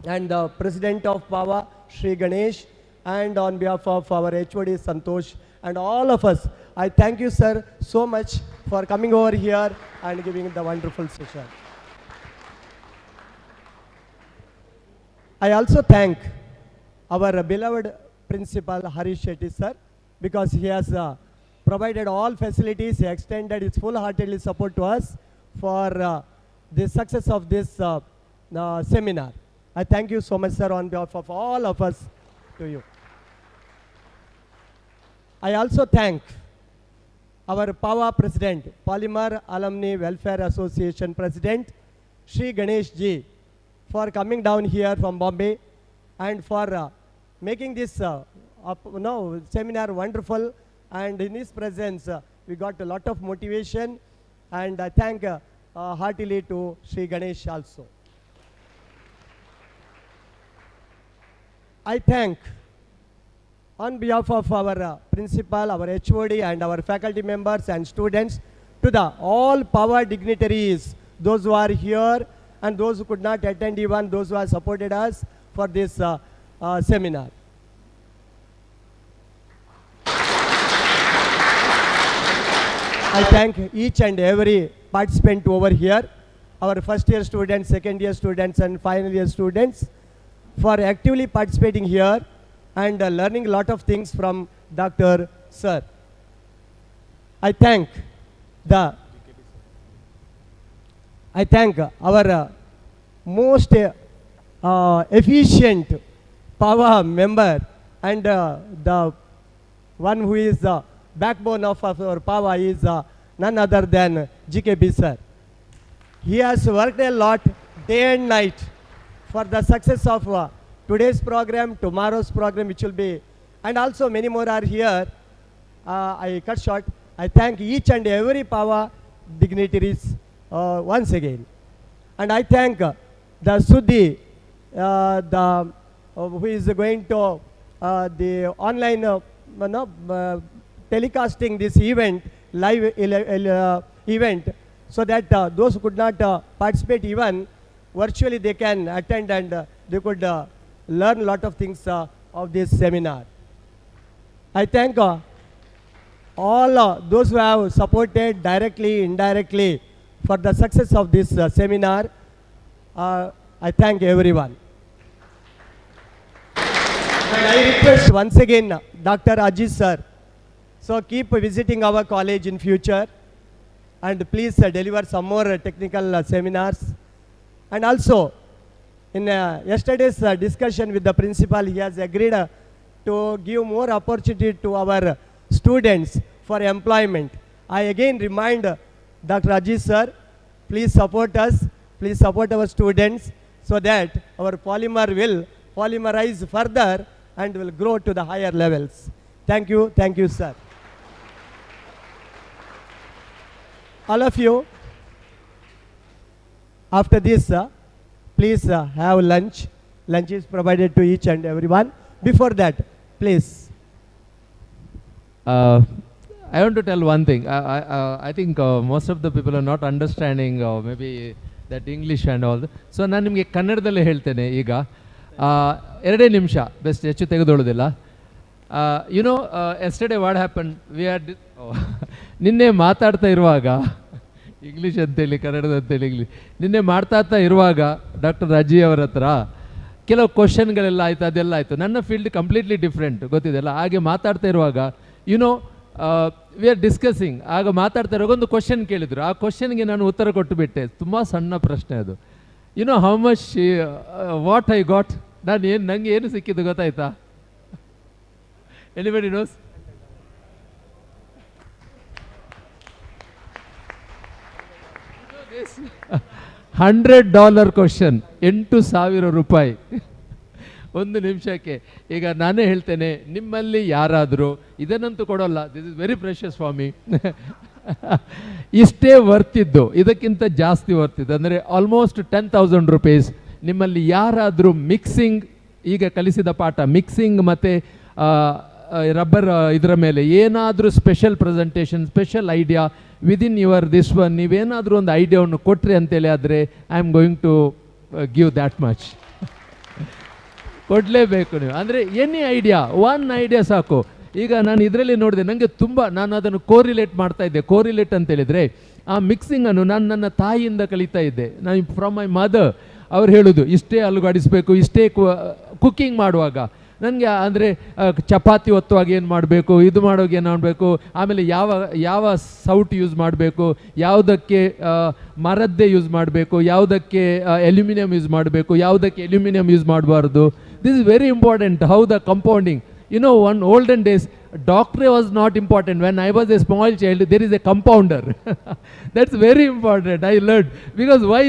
and the president of PAWA, Sri Ganesh, and on behalf of our HOD, Santosh, and all of us. I thank you, sir, so much for coming over here and giving the wonderful session. I also thank our beloved principal, Harish Shetty sir, because he has provided all facilities. He extended his full-heartedly support to us for the success of this seminar. I thank you so much, sir, on behalf of all of us to you. I also thank our PAWA president, Polymer Alumni Welfare Association president, Sri Ganesh ji, for coming down here from Bombay and for making this seminar wonderful. And in his presence, we got a lot of motivation, and I thank heartily to Sri Ganesh also. I thank on behalf of our principal, our HOD, and our faculty members and students to the all PAWA dignitaries, those who are here and those who could not attend, even those who have supported us for this seminar. I thank each and every participant over here, our first year students, second year students, and final year students, for actively participating here and learning a lot of things from Dr. Sir. I thank the I thank our most efficient PAWA member and the one who is the backbone of our PAWA is none other than GKB sir. He has worked a lot day and night for the success of today's program, tomorrow's program which will be, and also many more are here. I cut short. I thank each and every PAWA dignitaries once again. And I thank the Suddi, who is going to the online telecasting this event, live event, so that those who could not participate even virtually they can attend and they could learn a lot of things of this seminar. I thank all those who have supported directly, indirectly for the success of this seminar. I thank everyone. And I request once again Dr. Ajit sir, so keep visiting our college in future and please deliver some more technical seminars. And also in yesterday's discussion with the principal, he has agreed to give more opportunity to our students for employment. I again remind Dr. Ajit sir, please support us, please support our students so that our polymer will polymerize further and will grow to the higher levels. Thank you, sir. All of you, after this, please have lunch. Lunch is provided to each and everyone. Before that, please. I want to tell one thing. I think most of the people are not understanding maybe that English and all. So ನಾನು ನಿಮಗೆ ಕನ್ನಡದಲ್ಲೇ ಹೇಳ್ತೇನೆ ಈಗ 2 ನಿಮಿಷ best ಹೆಚ್ಚು ತೆಗೆದುಕೊಳ್ಳೋದಿಲ್ಲ. Yesterday what happen we are ನಿನ್ನೆ ಮಾತಾಡ್ತಾ ಇರುವಾಗ ಇಂಗ್ಲೀಷ್ ಅಂತೇಳಿ ಕನ್ನಡದ ಅಂತೇಳಿ ಇಂಗ್ಲೀಷ್ ನಿನ್ನೆ ಮಾಡ್ತಾ ಇರುವಾಗ ಡಾಕ್ಟರ್ ಅಜ್ಜಿ ಅವರ ಹತ್ರ ಕೆಲವು ಕ್ವಶನ್ಗಳೆಲ್ಲ ಆಯಿತು, ಅದೆಲ್ಲ ಆಯಿತು. ನನ್ನ ಫೀಲ್ಡ್ ಕಂಪ್ಲೀಟ್ಲಿ ಡಿಫ್ರೆಂಟ್ ಗೊತ್ತಿದೆಯಲ್ಲ. ಹಾಗೆ ಮಾತಾಡ್ತಾ ಇರುವಾಗ ವಿ ಆರ್ ಡಿಸ್ಕಸಿಂಗ್, ಆಗ ಮಾತಾಡ್ತಾ ಇರುವಾಗ ಒಂದು ಕ್ವಶನ್ ಕೇಳಿದರು. ಆ ಕ್ವಶನ್ಗೆ ನಾನು ಉತ್ತರ ಕೊಟ್ಟು ಬಿಟ್ಟೆ. ತುಂಬ ಸಣ್ಣ ಪ್ರಶ್ನೆ ಅದು. How much what I got, ನಂಗೆ ಏನು ಸಿಕ್ಕಿದ್ದು ಗೊತ್ತಾಯ್ತಾ? Anybody nose? $100 ಕ್ವಶನ್, 8,000 ರೂಪಾಯಿ 1 ನಿಮಿಷಕ್ಕೆ. ಈಗ ನಾನೇ ಹೇಳ್ತೇನೆ, ನಿಮ್ಮಲ್ಲಿ ಯಾರಾದರೂ ಇದನ್ನಂತೂ ಕೊಡೋಲ್ಲ, this is very precious for me, ಇಷ್ಟೇ ವರ್ತಿದ್ದು, ಇದಕ್ಕಿಂತ ಜಾಸ್ತಿ ವರ್ತಿದ್ದು ಅಂದರೆ ಆಲ್ಮೋಸ್ಟ್ 10,000 ರೂಪೀಸ್. ನಿಮ್ಮಲ್ಲಿ ಯಾರಾದರೂ ಮಿಕ್ಸಿಂಗ್, ಈಗ ಕಲಿಸಿದ ಪಾಠ ಮಿಕ್ಸಿಂಗ್ ಮತ್ತು ರಬ್ಬರ್ ಇದರ ಮೇಲೆ ಏನಾದರೂ special presentation, special idea within your this one, ನೀವೇನಾದರೂ ಒಂದು ಐಡಿಯಾವನ್ನು ಕೊಟ್ಟರೆ ಅಂತೇಳಿ ಆದರೆ I am going to give that much. ಕೊಡಲೇಬೇಕು ನೀವು, ಅಂದರೆ ಎನಿ ಐಡಿಯಾ, 1 ಐಡಿಯಾ ಸಾಕು. ಈಗ ನಾನು ಇದರಲ್ಲಿ ನೋಡಿದೆ, ನನಗೆ ತುಂಬ, ನಾನು ಅದನ್ನು ಕೋರಿಲೇಟ್ ಮಾಡ್ತಾ ಇದ್ದೆ. ಕೋರಿಲೇಟ್ ಅಂತೇಳಿದರೆ ಆ ಮಿಕ್ಸಿಂಗನ್ನು ನಾನು ನನ್ನ ತಾಯಿಯಿಂದ ಕಲಿತಾ ಇದ್ದೆ. ನಾನು ಫ್ರಮ್ ಮೈ ಮದರ್. ಅವ್ರು ಹೇಳೋದು ಇಷ್ಟೇ ಅಲುಗಾಡಿಸಬೇಕು, ಇಷ್ಟೇ ಕುಕ್ಕಿಂಗ್ ಮಾಡುವಾಗ ನನಗೆ ಅಂದರೆ ಚಪಾತಿ ಒತ್ತುವಾಗ ಏನು ಮಾಡಬೇಕು, ಇದು ಮಾಡೋವಾಗ ಏನು ಮಾಡಬೇಕು, ಆಮೇಲೆ ಯಾವ ಸೌಟ್ ಯೂಸ್ ಮಾಡಬೇಕು, ಯಾವುದಕ್ಕೆ ಮರದ್ದೇ ಯೂಸ್ ಮಾಡಬೇಕು, ಯಾವುದಕ್ಕೆ ಅಲ್ಯೂಮಿನಿಯಂ ಯೂಸ್ ಮಾಡಬೇಕು, ಯಾವುದಕ್ಕೆ ಅಲ್ಯೂಮಿನಿಯಂ ಯೂಸ್ ಮಾಡಬಾರ್ದು. This is very important. How the compounding, one olden days doctor was not important. When I was a small child, there is a compounder. That's very important. I learned, because why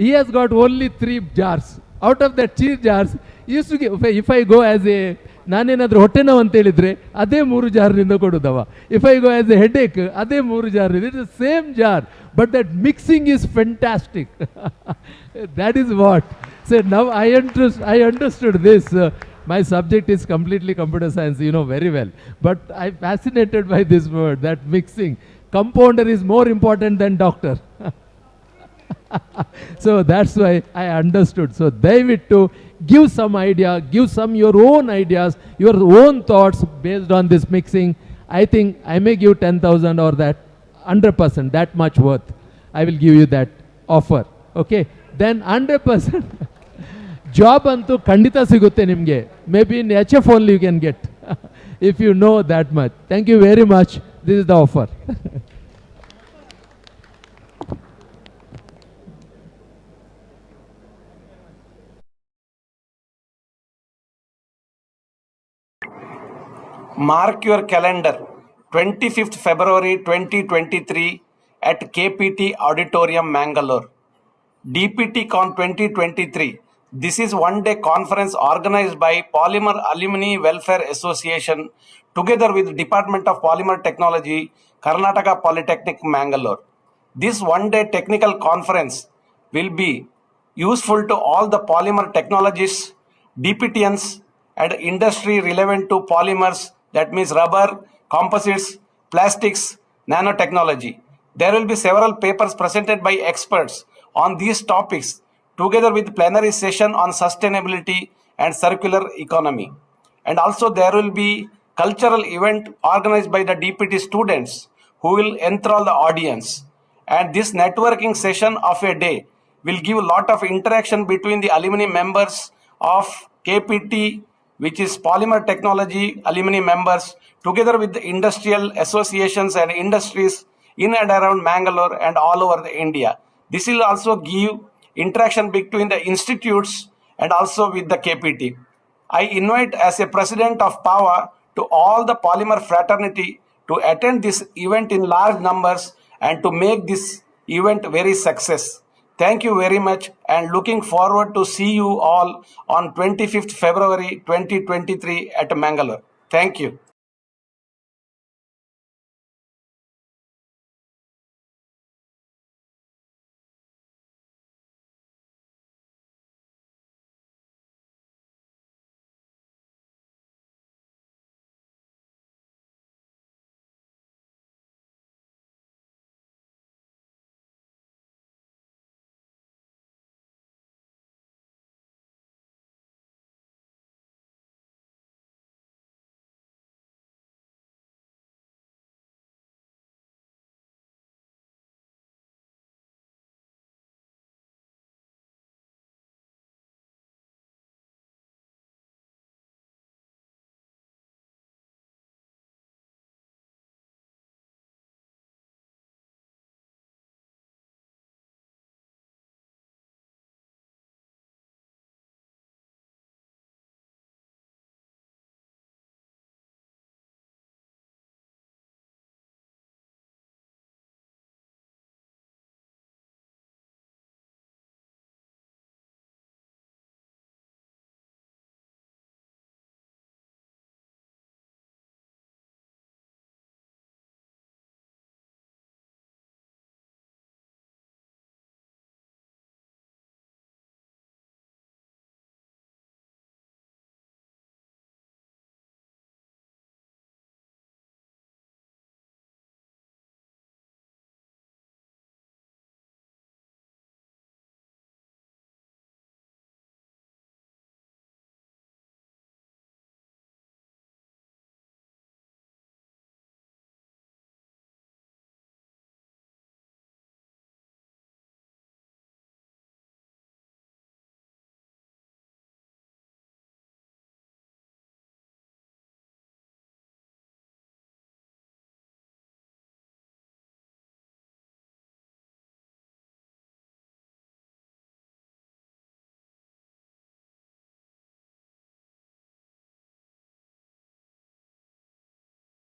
he has got only 3 jars. Out of that 3 jars he used to give, if I go as a ನಾನೇನಾದರೂ ಹೊಟ್ಟೆ ನೋವು ಅಂತ ಹೇಳಿದರೆ ಅದೇ 3 ಜಾರ್ನಿಂದ ಕೊಡೋದವ. If I go as a headache ಅದೇ 3 jar. It is same jar, but that mixing is fantastic. That is what. So now I understood this. My subject is completely computer science, very well. But I'm fascinated by this word, that mixing. Compounder is more important than doctor. So that's why I understood. So ದಯವಿಟ್ಟು give some idea, give some your own ideas, your own thoughts based on this mixing. I think I may give 10,000 or that 100%, that much worth. I will give you that offer. Okay? Then 100%. Job ಅಂತೂ ಖಂಡಿತ ಸಿಗುತ್ತೆ ನಿಮಗೆ. Maybe in HF only you can get if you know that much. Thank you very much. This is the offer. Mark your calendar, 25th February 2023 at KPT Auditorium, Mangalore. DPTCon 2023. This is one-day conference organized by Polymer Alumni Welfare Association together with Department of Polymer Technology, Karnataka Polytechnic, Mangalore. This one-day technical conference will be useful to all the polymer technologists, DPTians, and industry relevant to polymers, that means rubber, composites, plastics, nanotechnology. There will be several papers presented by experts on these topics together with plenary session on sustainability and circular economy. And also there will be cultural event organized by the DPT students who will enthrall the audience. And this networking session of a day will give a lot of interaction between the alumni members of KPT, which is Polymer Technology alumni members, together with the industrial associations and industries in and around Mangalore and all over the India. This will also give interaction between the institutes and also with the KPT. I invite as a president of PAWA to all the polymer fraternity to attend this event in large numbers and to make this event very success. Thank you very much and looking forward to see you all on 25th February 2023 at Mangalore. Thank you.